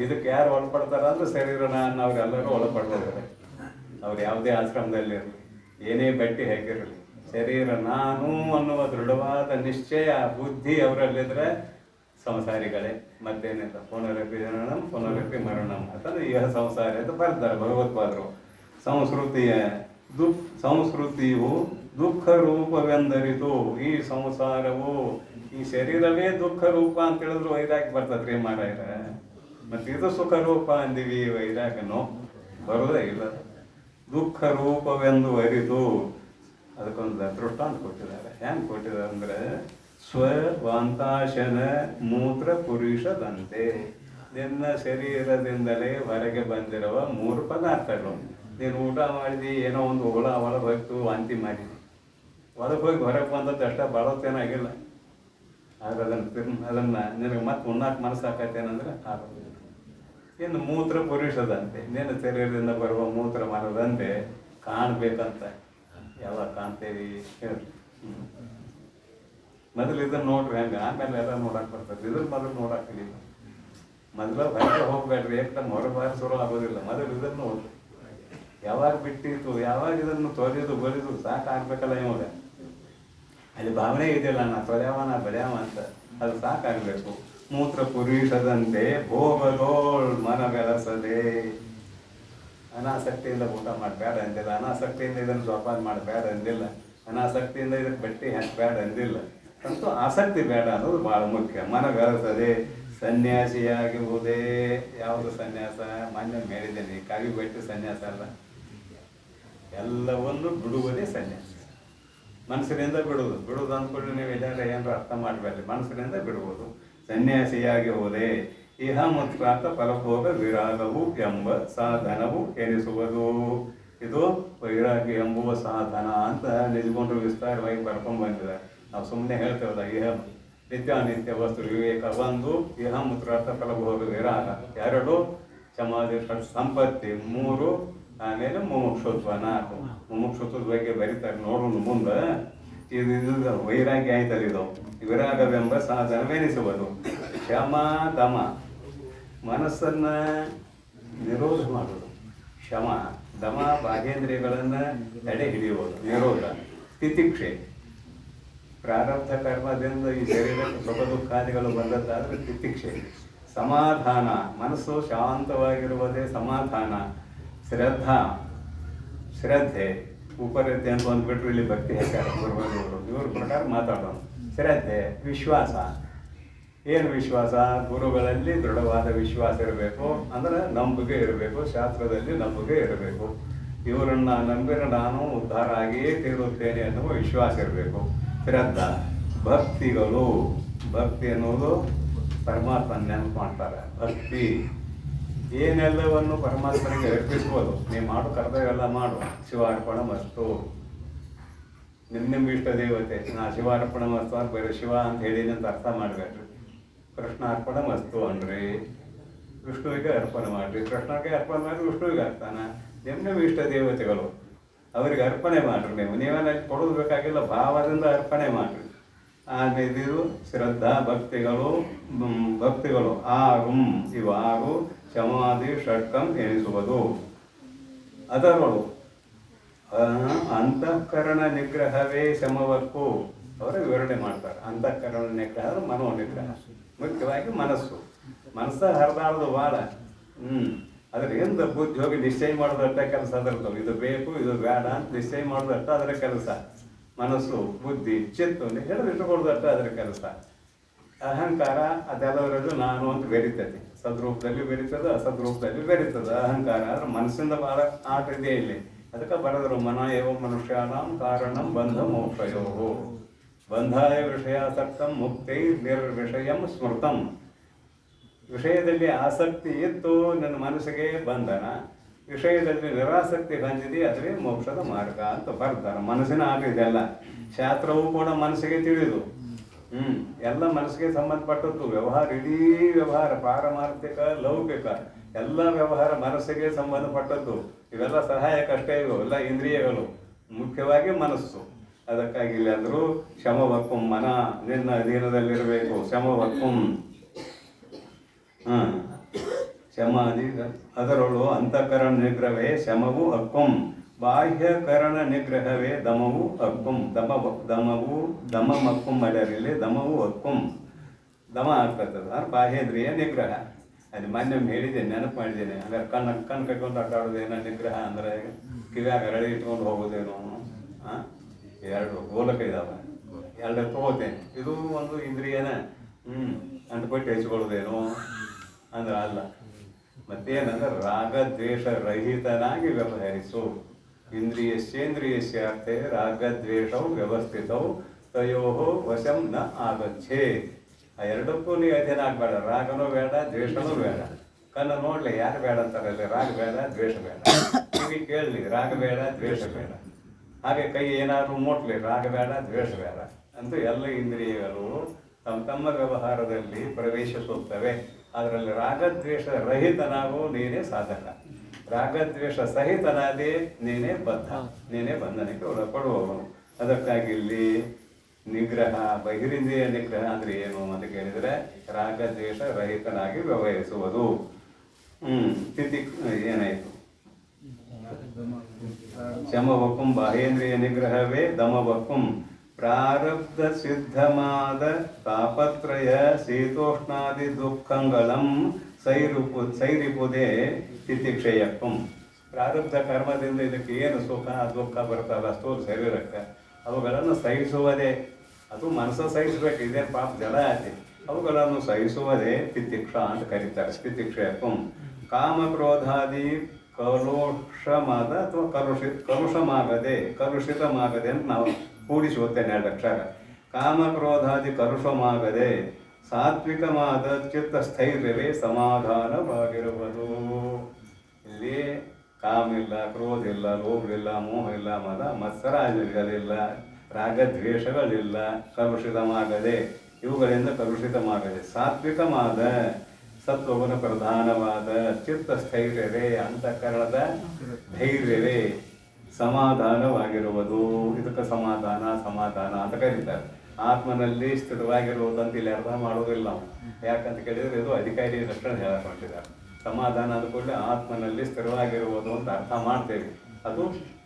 Speaker 1: ಇದಕ್ಕೆ ಯಾರು ಒಳಪಡ್ತಾರ ಅಂದ್ರೆ ಶರೀರನ ಅವ್ರೆಲ್ಲರೂ ಒಳಪಡ್ತಾರೆ. ಅವ್ರು ಯಾವುದೇ ಆಶ್ರಮದಲ್ಲಿರಲಿ, ಏನೇ ಬಟ್ಟೆ ಹಾಕಿರಲಿ, ಶರೀರ ನಾನು ಅನ್ನುವ ದೃಢವಾದ ನಿಶ್ಚಯ ಬುದ್ಧಿ ಅವರಲ್ಲಿದ್ರೆ ಸಂಸಾರಿಗಳೇ, ಮತ್ತೇನಿಲ್ಲ. ಪುನರಪಿ ಜನನಂ ಪುನರಪಿ ಮರಣಂ ಅಂತಂದ್ರೆ ಇಹ ಸಂಸಾರ ಅಂತ ಬರ್ತಾರೆ ಭಗವತ್ಪಾದರು. ಸಂಸ್ಕೃತಿಯು ದುಃಖ ರೂಪವೆಂದರಿತು. ಈ ಸಂಸಾರವು, ಈ ಶರೀರವೇ ದುಃಖ ರೂಪ ಅಂತ ಹೇಳಿದ್ರು ವೈರಾಗ್ಯ ಬರ್ತದ್ರಿ ಮಾರಾಯರ. ಮತ್ತೆ ಇದು ಸುಖ ರೂಪ ಅಂದಿವಿ, ವೈರಾಗ್ಯನೋ ಬರೋದೇ ಇಲ್ಲ. ದುಃಖ ರೂಪವೆಂದು ಅರಿತು ಅದಕ್ಕೊಂದು ದೃಷ್ಟಾಂತ ಕೊಟ್ಟಿದ್ದಾರೆ. ಹೆಂಗೆ ಕೊಟ್ಟಿದ್ದಾರೆ ಅಂದರೆ ಸ್ವವಾಂತಾಶನ ಮೂತ್ರ ಪುರುಷದಂತೆ. ನಿನ್ನ ಶರೀರದಿಂದಲೇ ಹೊರಗೆ ಬಂದಿರುವ 3 ಪದಾರ್ಥಗಳು. ನೀನು ಊಟ ಮಾಡಿದಿ, ಏನೋ ಒಂದು ಒಳಗೆ ಹೋಯ್ತು, ವಾಂತಿ ಮಾಡಿದಿ, ಒಳಗೆ ಹೋಗಿ ಹೊರಗೆ ಬಂದದ್ದು ಅಷ್ಟೇ, ಭಾಳೋತ್ತೇನಾಗಿಲ್ಲ. ಆದ್ರೆ ಅದನ್ನು ನಿನಗೆ ಮತ್ತೆ ಉಣ್ಣಾಕ ಮನಸ್ಸಾಕತ್ತೇನಂದ್ರೆ ಆಗೋದಿಲ್ಲ. ಇನ್ನು ಮೂತ್ರ ಪುರುಷದಂತೆ, ನಿನ್ನ ಶರೀರದಿಂದ ಬರುವ ಮೂತ್ರ ಮರದಂತೆ ಕಾಣಬೇಕಂತ. ಯಾವಾಗ ಕಾಣ್ತೇವಿ ಹೇಳ್ರಿ. ಮೊದಲು ಇದನ್ನು ನೋಡ್ರಿ ಹೆಂಗೆ, ಆಮೇಲೆ ಎಲ್ಲ ನೋಡಕ್ಕೆ ಬರ್ತದೆ. ಇದ್ರ ಮೊದಲು ನೋಡಕ್ಕಿಲ್ಲ. ಮೊದಲು ಹೊರಗೆ ಹೋಗ್ಬೇಡ್ರಿ, ಏಕದಮ್ ಹೊರಬಾರ ಶುರು ಆಗೋದಿಲ್ಲ. ಮೊದಲು ಇದನ್ನು ನೋಡ್ರಿ. ಯಾವಾಗ ಬಿಟ್ಟಿತ್ತು, ಯಾವಾಗ ಇದನ್ನು ತೊಳೆದು ಬಳಿದು ಸಾಕಾಗಬೇಕಲ್ಲ ಇವಾಗ. ಅಲ್ಲಿ ಭಾವನೆ ಇದೆಯಲ್ಲ, ನಾ ತೊಳೆಯವ ನಾ ಬೆಳೆಯವ ಅಂತ, ಅದು ಸಾಕಾಗಬೇಕು. ಮೂತ್ರ ಪುರುಷದಂತೆ ಭೋಗದೋಳ್ ಮನ ಬೆಳೆಸದೆ. ಅನಾಸಕ್ತಿಯಿಂದ ಊಟ ಮಾಡಬೇಡ ಅಂದಿಲ್ಲ, ಅನಾಸಕ್ತಿಯಿಂದ ಇದನ್ನು ಜೋಪಾನ ಮಾಡಬೇಡ ಅಂದಿಲ್ಲ, ಅನಾಸಕ್ತಿಯಿಂದ ಇದಕ್ಕೆ ಬಟ್ಟೆ ಹಾಕಬೇಡ ಅಂದಿಲ್ಲ. ಅಂತೂ ಆಸಕ್ತಿ ಬೇಡ ಅನ್ನೋದು ಭಾಳ ಮುಖ್ಯ. ಮನ ಬೆಳೆಸದೆ ಸನ್ಯಾಸಿಯಾಗುವುದೇ. ಯಾವುದು ಸನ್ಯಾಸ? ಮಾನ್ಯ ಹೇಳಿದ್ದೇನೆ, ಕಾವಿ ಬಟ್ಟೆ ಸನ್ಯಾಸ ಅಲ್ಲ, ಎಲ್ಲವನ್ನು ಬಿಡುವುದೇ ಸನ್ಯಾಸ. ಮನಸ್ಸಿನಿಂದ ಬಿಡುವುದು ಅಂದ್ಕೊಂಡು ನೀವು ಎಲ್ಲಾರ ಏನಾರು ಅರ್ಥ ಮಾಡಬೇಡ್ರಿ. ಮನಸ್ಸಿನಿಂದ ಬಿಡುವುದು ಸನ್ಯಾಸಿಯಾಗಿ ಹೋದೆ. ಇಹ ಮುತ್ರಾತ ಫಲಭೋಗ ವಿರಾಗವು ಎಂಬ ಸಾಧನವು ಎನಿಸುವುದು. ಇದು ವೈರಾಗ್ಯ ಎಂಬುವ ಸಾಧನ ಅಂತ ನಿಜಗೊಂಡ್ರು ವಿಸ್ತಾರವಾಗಿ ಬರ್ಕೊಂಡು ಬಂದಿದ್ದಾರೆ. ನಾವು ಸುಮ್ಮನೆ ಹೇಳ್ತೇವಲ್ಲ, ಇಹ ನಿತ್ಯಾನಿತ್ಯ ವಸ್ತು ವಿವೇಕ 1, ಇಹ ಮುತ್ರಾರ್ಥ ಫಲಭೋಗ ವಿರಾಗ 2, ಸಮಾಧಿ ಸಂಪತ್ತಿ 3, ಆಮೇಲೆ ಮುಮುಕ್ಷುತ್ವ 4. ಮುಮುಕ್ಷುತ್ವದ ಬಗ್ಗೆ ಬರೀತಾರೆ, ನೋಡೋಣ ಮುಂದೆ. ಇದು ವೈರಾಗ್ಯ ಆಯ್ತಲ್ಲ. ಇದು ವಿರಾಗವೆಂಬ ಸಾಧನವೆನಿಸುವುದು. ಶಮ ದಮ, ಮನಸ್ಸನ್ನು ನಿರೋಧ ಮಾಡೋದು. ಶಮ ದಮ, ಬಾಹ್ಯೇಂದ್ರಿಯಗಳನ್ನು ತಡೆ ಹಿಡಿಯುವುದು ನಿರೋಧ. ತಿತಿಕ್ಷೆ, ಪ್ರಾರಬ್ಧ ಕರ್ಮದಿಂದ ಈ ಶರೀರಕ್ಕೆ ಸುಖ ದುಃಖಾದಿಗಳು ಬಂದದ್ದಾದರೆ ತಿತಿಕ್ಷೆ. ಸಮಾಧಾನ, ಮನಸ್ಸು ಶಾಂತವಾಗಿರುವುದೇ ಸಮಾಧಾನ. ಶ್ರದ್ಧಾ, ಶ್ರದ್ಧೆ, ಉಪರತೆ ಅಂತ ಅಂದ್ಬಿಟ್ರು ಇಲ್ಲಿ ಭಕ್ತಿ ಹಾಕ್ಯಾರ ಗುರುಗಳು, ಇವ್ರ ಪ್ರಕಾರ ಮಾತಾಡೋಣ. ಶ್ರದ್ಧೆ, ವಿಶ್ವಾಸ. ಏನು ವಿಶ್ವಾಸ? ಗುರುಗಳಲ್ಲಿ ದೃಢವಾದ ವಿಶ್ವಾಸ ಇರಬೇಕು, ಅಂದರೆ ನಂಬಿಕೆ ಇರಬೇಕು, ಶಾಸ್ತ್ರದಲ್ಲಿ ನಂಬಿಕೆ ಇರಬೇಕು. ಇವರನ್ನು ನಂಬಿದ್ರೆ ನಾನು ಉದ್ಧಾರ ಆಗಿಯೇ ತೀರುತ್ತೇನೆ ಅನ್ನುವ ವಿಶ್ವಾಸ ಇರಬೇಕು. ಶ್ರದ್ಧಾ, ಭಕ್ತಿಗಳು. ಭಕ್ತಿ ಅನ್ನೋದು ಪರಮಾತ್ಮ ನೆನಪು ಮಾಡ್ತಾರೆ. ಭಕ್ತಿ ಏನೆಲ್ಲವನ್ನು ಪರಮಾತ್ಮನಿಗೆ ಅರ್ಪಿಸ್ಬೋದು. ನೀವು ಮಾಡು ಕರ್ತವ್ಯ ಎಲ್ಲ ಮಾಡು, ಶಿವಾರ್ಪಣ ಮಸ್ತು. ನಿಮ್ಮ ಇಷ್ಟ ದೇವತೆ, ನಾ ಶಿವಾರ್ಪಣ ಮಸ್ತು ಅಂತ ಬರೀ ಶಿವ ಅಂತ ಹೇಳಿನಿ ಅಂತ ಅರ್ಥ ಮಾಡಬೇಡ್ರಿ. ಕೃಷ್ಣ ಅರ್ಪಣ ಮಸ್ತು ಅನ್ರಿ, ವಿಷ್ಣುವಿಗೆ ಅರ್ಪಣೆ ಮಾಡಿರಿ. ಕೃಷ್ಣಗೆ ಅರ್ಪಣೆ ಮಾಡಿ ವಿಷ್ಣುವಿಗೆ ಆಗ್ತಾನೆ. ನಿಮ್ಮ ಇಷ್ಟ ದೇವತೆಗಳು, ಅವರಿಗೆ ಅರ್ಪಣೆ ಮಾಡಿರಿ. ನೀವೇನ ಕೊಡೋದು ಬೇಕಾಗಿಲ್ಲ, ಭಾವದಿಂದ ಅರ್ಪಣೆ ಮಾಡಿರಿ. ಆಮೇಲೆ ಇದು ಶ್ರದ್ಧಾ, ಭಕ್ತಿಗಳು 6 ಇವು 6 ಸಮಾಧಿ ಷಟ್ಕಂ ಎನಿಸುವುದು. ಅದರೊಳು ಅಂತಃಕರಣ ನಿಗ್ರಹವೇ ಸಮವಕ್ಕು ಅವರ ವಿವರಣೆ ಮಾಡ್ತಾರೆ. ಅಂತಃಕರಣ ನಿಗ್ರಹ ಅಂದ್ರೆ ಮನೋನಿಗ್ರಹ, ಮುಖ್ಯವಾಗಿ ಮನಸ್ಸ ಹರಿದಾಡೋದು ಭಾಳ. ಅದ್ರಿಂದ ಬುದ್ಧಿ ಹೋಗಿ ನಿಶ್ಚಯ ಮಾಡೋದಷ್ಟ ಕೆಲಸ ಅದರ್ತವೆ. ಇದು ಬೇಕು ಇದು ಬೇಡ ಅಂತ ನಿಶ್ಚಯ ಮಾಡೋದಷ್ಟ ಅದರ ಕೆಲಸ. ಮನಸ್ಸು, ಬುದ್ಧಿ, ಚಿತ್ತು ಹಿಡಿದಿಟ್ಟುಕೊಳ್ಳೋದಷ್ಟ ಅದರ ಕೆಲಸ. ಅಹಂಕಾರ ಅದೆಲ್ಲವರಲ್ಲೂ ನಾನು ಅಂತ ಬೆರೀತದೆ. ಸದ್ರೂಪದಲ್ಲಿ ಬೆರೀತದೆ, ಅಸದ್ರೂಪದಲ್ಲಿ ಬೆರೀತದೆ. ಅಹಂಕಾರ ಅಂದ್ರೆ ಮನಸ್ಸಿಂದ ಭಾಳ ಆಟ ಇದೆ ಇಲ್ಲಿ. ಅದಕ್ಕೆ ಬರೆದರು, ಮನ ಏವ ಮನುಷ್ಯಾನಾಂ ಕಾರಣಂ ಬಂಧ ಮೋಕ್ಷಯೋ ಬಂಧಾಯ ವಿಷಯಾಸಕ್ತಂ ಮುಕ್ತೈ ನಿರ್ವಿಷಯಂ ಸ್ಮೃತಂ. ವಿಷಯದಲ್ಲಿ ಆಸಕ್ತಿ ಇತ್ತು ನನ್ನ ಮನಸ್ಸಿಗೆ ಬಂಧನ, ವಿಷಯದಲ್ಲಿ ನಿರಾಸಕ್ತಿ ಹೊಂದಿದೆ ಅದೇ ಮೋಕ್ಷದ ಮಾರ್ಗ ಅಂತ ಬರ್ತಾರೆ. ಮನಸ್ಸಿನ ಆಟ ಇದೆಲ್ಲ. ಶಾಸ್ತ್ರವೂ ಕೂಡ ಮನಸ್ಸಿಗೆ ತಿಳಿದು ಎಲ್ಲ ಮನಸ್ಸಿಗೆ ಸಂಬಂಧಪಟ್ಟದ್ದು. ವ್ಯವಹಾರ, ಇಡೀ ವ್ಯವಹಾರ, ಪಾರಮಾರ್ಥಿಕ ಲೌಕಿಕ ಎಲ್ಲ ವ್ಯವಹಾರ ಮನಸ್ಸಿಗೆ ಸಂಬಂಧಪಟ್ಟದ್ದು. ಇವೆಲ್ಲ ಸಹಾಯಕಷ್ಟೇ, ಇವು ಎಲ್ಲ ಇಂದ್ರಿಯಗಳು, ಮುಖ್ಯವಾಗಿ ಮನಸ್ಸು. ಅದಕ್ಕಾಗಿ ಇಲ್ಲಿ ಅಂದರು ಶಮವಕ್ಕುಂ, ಮನ ನಿನ್ನ ಅಧೀನದಲ್ಲಿರಬೇಕು. ಶಮವಕ್ಕುಂ ಶಮಾಧಿ. ಅದರೊಳು ಅಂತಃಕರಣ ನಿಗ್ರಹವೇ ಶಮವು ಹಕ್ಕುಂ, ಬಾಹ್ಯಕರಣ ನಿಗ್ರಹವೇ ದಮವು ಹಕ್ಕುಂ. ದಮಮಕ್ಕುಂ ಮಾಡ್ಯಾರಿಲ್ಲಿ, ದಮವು ಹಕ್ಕುಂ. ದಮ ಆಗ್ತದೆ ಅಂದ್ರೆ ಬಾಹ್ಯೇಂದ್ರಿಯ ನಿಗ್ರಹ. ಅದು ಮೊನ್ನೆ ಹೇಳಿದ್ದೇನೆ, ನೆನಪು ಮಾಡಿದ್ದೇನೆ. ಹಂಗಾರೆ ಕಣ್ಣು ಕಟ್ಕೊಂಡು ಆಟಾಡೋದೇನೋ ನಿಗ್ರಹ ಅಂದರೆ ಕಿವ್ಯಾಗ ಅರಳಿ ಇಟ್ಕೊಂಡು ಹೋಗೋದೇನೋ. 2 ಗೋಲಕ ಇದಾವೆ, 2 ತಗೋತೇನೆ. ಇದು ಒಂದು ಇಂದ್ರಿಯನ ಅಂದ್ಬಿಟ್ಟು ಹೆಚ್ಚಿಕೊಳ್ಳೋದೇನೋ ಅಂದ್ರೆ ಅಲ್ಲ. ಮತ್ತೇನಂದ್ರೆ ರಾಗದ್ವೇಷ ರಹಿತನಾಗಿ ವ್ಯವಹರಿಸು. ಇಂದ್ರಿಯಸ್ಯೇಂದ್ರಿಯಸ್ಯಾರ್ಥೆ ರಾಗದ್ವೇಷವು ವ್ಯವಸ್ಥಿತವು ತಯೋ ವಶಂ ನ ಆಗಚ್ಚೆ. ಆ ಎರಡಕ್ಕೂ ನೀ ಅಧೀನ ಆಗಬೇಡ. ರಾಗನೂ ಬೇಡ, ದ್ವೇಷನೂ ಬೇಡ. ಕಣ್ಣು ನೋಡ್ಲಿ, ಯಾರು ಬೇಡ ಅಂತಾರಲ್ಲ, ರಾಗ ಬೇಡ, ದ್ವೇಷ ಬೇಡ. ಕಿವಿ ಕೇಳಲಿ, ರಾಗ ಬೇಡ, ದ್ವೇಷ ಬೇಡ. ಹಾಗೆ ಕೈ ಏನಾದರೂ ಮುಟ್ಲಿ, ರಾಗ ಬೇಡ, ದ್ವೇಷ ಬೇಡ ಅಂತೂ ಎಲ್ಲ ಇಂದ್ರಿಯಗಳು ತಮ್ಮ ವ್ಯವಹಾರದಲ್ಲಿ ಪ್ರವೇಶಿಸುತ್ತವೆ. ಅದರಲ್ಲಿ ರಾಗದ್ವೇಷ ರಹಿತನಾಗೂ ನೀನೇ ಸಾಧಕ, ರಾಗದ್ವೇಷ ಸಹಿತನಾದೇ ನೀನೇ ಬದ್ಧ, ನೀನೇ ಬಂಧನಕ್ಕೆ ಒಳಪಡುವವನು. ಅದಕ್ಕಾಗಿ ಇಲ್ಲಿ ನಿಗ್ರಹ, ಬಹಿರಿಂದ್ರಿಯ ನಿಗ್ರಹ ಅಂದರೆ ಏನು ಅಂತ ಕೇಳಿದರೆ ರಾಗದ್ವೇಷ ರಹಿತನಾಗಿ ವ್ಯವಹರಿಸುವುದು. ಸ್ಥಿತಿ ಏನಾಯಿತು? ಶಮವಕ್ಕುಂ ಬಾಹ್ಯೇಂದ್ರಿಯ ನಿಗ್ರಹವೇ ದಮವಕ್ಕುಂ. ಪ್ರಾರಬ್ಧ ಸಿದ್ಧಮಾದ ತಾಪತ್ರಯ ಶೀತೋಷ್ಣಾದಿ ದುಃಖಂಗಳಂ ಸೈರಿಪುದೇ ತಿತಿಕ್ಷಯಕ್ಕಂ. ಪ್ರಾರಬ್ಧ ಕರ್ಮದಿಂದ ಇದಕ್ಕೆ ಏನು ಸುಖ ದುಃಖ ಬರ್ತಲ್ಲ ಸ್ಥೂಲ ಶರೀರಕ್ಕೆ, ಅವುಗಳನ್ನು ಸಹಿಸುವುದೇ. ಅದು ಮನಸ್ಸು ಸಹಿಸಬೇಕು, ಇದೇ ಪಾಪ ಜಲ ಆಯ್ತು. ಅವುಗಳನ್ನು ಸಹಿಸುವುದೇ ತಿತಿಕ್ಷ ಅಂತ ಕರೀತಾರೆ. ತಿತಿಕ್ಷಯಕ್ಕಂ. ಕಾಮಕ್ರೋಧಾದಿ ಕಲುಷಮಾದ ಅಥವಾ ಕಲುಷಿತಮಾಗದೆ ಅಂತ ನಾವು ಕೂಡಿಸಿ ಓದ್ತೇನೆ 2 ಅಕ್ಷರ. ಕಾಮಕ್ರೋಧಾದಿ ಕಲುಷಮಾಗದೆ ಸಾತ್ವಿಕವಾದ ಚಿತ್ತಸ್ಥೈರ್ಯವೇ ಸಮಾಧಾನವಾಗಿರುವುದು. ಇಲ್ಲಿ ಕಾಮ ಇಲ್ಲ, ಕ್ರೋಧ ಇಲ್ಲ, ಲೋಭ ಇಲ್ಲ, ಮೋಹ ಇಲ್ಲ, ಮದ ಮತ್ಸರಾದಿಗಳಿಲ್ಲ, ರಾಗದ್ವೇಷಗಳಿಲ್ಲ. ಕಲುಷಿತಮಾಗದೆ, ಇವುಗಳಿಂದ ಕಲುಷಿತಮಾಗದೆ ಸಾತ್ವಿಕವಾದ ಸತ್ವಗುಣ ಪ್ರಧಾನವಾದ ಚಿತ್ತಸ್ಥೈರ್ಯವೇ, ಅಂತಃಕರಣದ ಧೈರ್ಯವೇ ಸಮಾಧಾನವಾಗಿರುವುದು. ಇದಕ್ಕೆ ಸಮಾಧಾನ ಅಂತ ಕರೀತಾರೆ. ಆತ್ಮನಲ್ಲಿ ಸ್ಥಿರವಾಗಿರುವುದಂತ ಇಲ್ಲಿ ಅರ್ಥ ಮಾಡೋದಿಲ್ಲ ನಾವು. ಯಾಕಂತ ಕೇಳಿದರೆ ಇದು ಅಧಿಕಾರಿ ಲಕ್ಷಣ ಹೇಳಿಕೊಂಡಿದ್ದಾರೆ. ಸಮಾಧಾನ ಅಂದ್ಕೊಳ್ಳಿ ಆತ್ಮನಲ್ಲಿ ಸ್ಥಿರವಾಗಿರುವುದು ಅಂತ ಅರ್ಥ ಮಾಡ್ತೇವೆ. ಅದು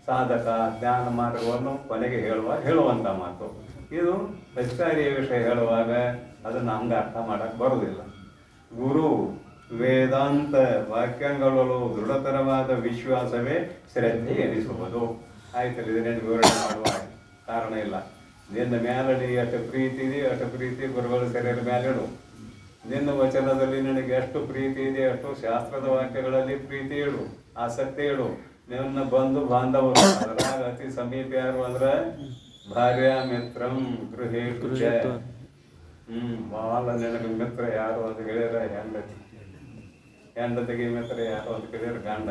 Speaker 1: ಸಾಧಕ ಜ್ಞಾನ ಮಾರ್ಗವನ್ನು ಕೊನೆಗೆ ಹೇಳುವಂಥ ಮಾತು. ಇದು ಅಧಿಕಾರಿಯ ವಿಷಯ ಹೇಳುವಾಗ ಅದನ್ನು ಹಂಗೆ ಅರ್ಥ ಮಾಡೋಕ್ಕೆ ಬರೋದಿಲ್ಲ. ಗುರು ವೇದಾಂತ ವಾಕ್ಯಗಳು ದೃಢತರವಾದ ವಿಶ್ವಾಸವೇ ಶ್ರದ್ಧೆ ಎನಿಸುವುದು. ಆಯ್ತಲ್ಲ, ಇದನ್ನೇನು ವಿವರಣೆ ಮಾಡುವ ಕಾರಣ ಇಲ್ಲ. ನಿನ್ನ ಮ್ಯಾಲಡಿ ಅಷ್ಟು ಪ್ರೀತಿ ಇದೆ, ಅಷ್ಟು ಪ್ರೀತಿ ಗುರುಗಳು ಸರಿಯಾದ ಮ್ಯಾಲಿಡು. ನಿನ್ನ ವಚನದಲ್ಲಿ ನಿನಗೆ ಎಷ್ಟು ಪ್ರೀತಿ ಇದೆ ಅಷ್ಟು ಶಾಸ್ತ್ರದ ವಾಕ್ಯಗಳಲ್ಲಿ ಪ್ರೀತಿ ಇಡು, ಆಸಕ್ತಿ ಇಡು. ನಿನ್ನ ಬಂಧು ಬಾಂಧವರು ಅದರಾಗ ಅತಿ ಸಮೀಪ ಯಾರು ಅಂದ್ರೆ ಭಾರ್ಯ ಮಿತ್ರಂ ಗೃಹೇಶು ಚ. ಭಾಳ ನಿನಗೆ ಮಿತ್ರ ಯಾರು ಅಂತ ಹೇಳಿದ್ರೆ ಹೆಂಡತಿಗೆ ಮಿತ್ರ ಯಾರು ಅಂತ ಕೇಳಿದ್ರೆ ಗಂಡ.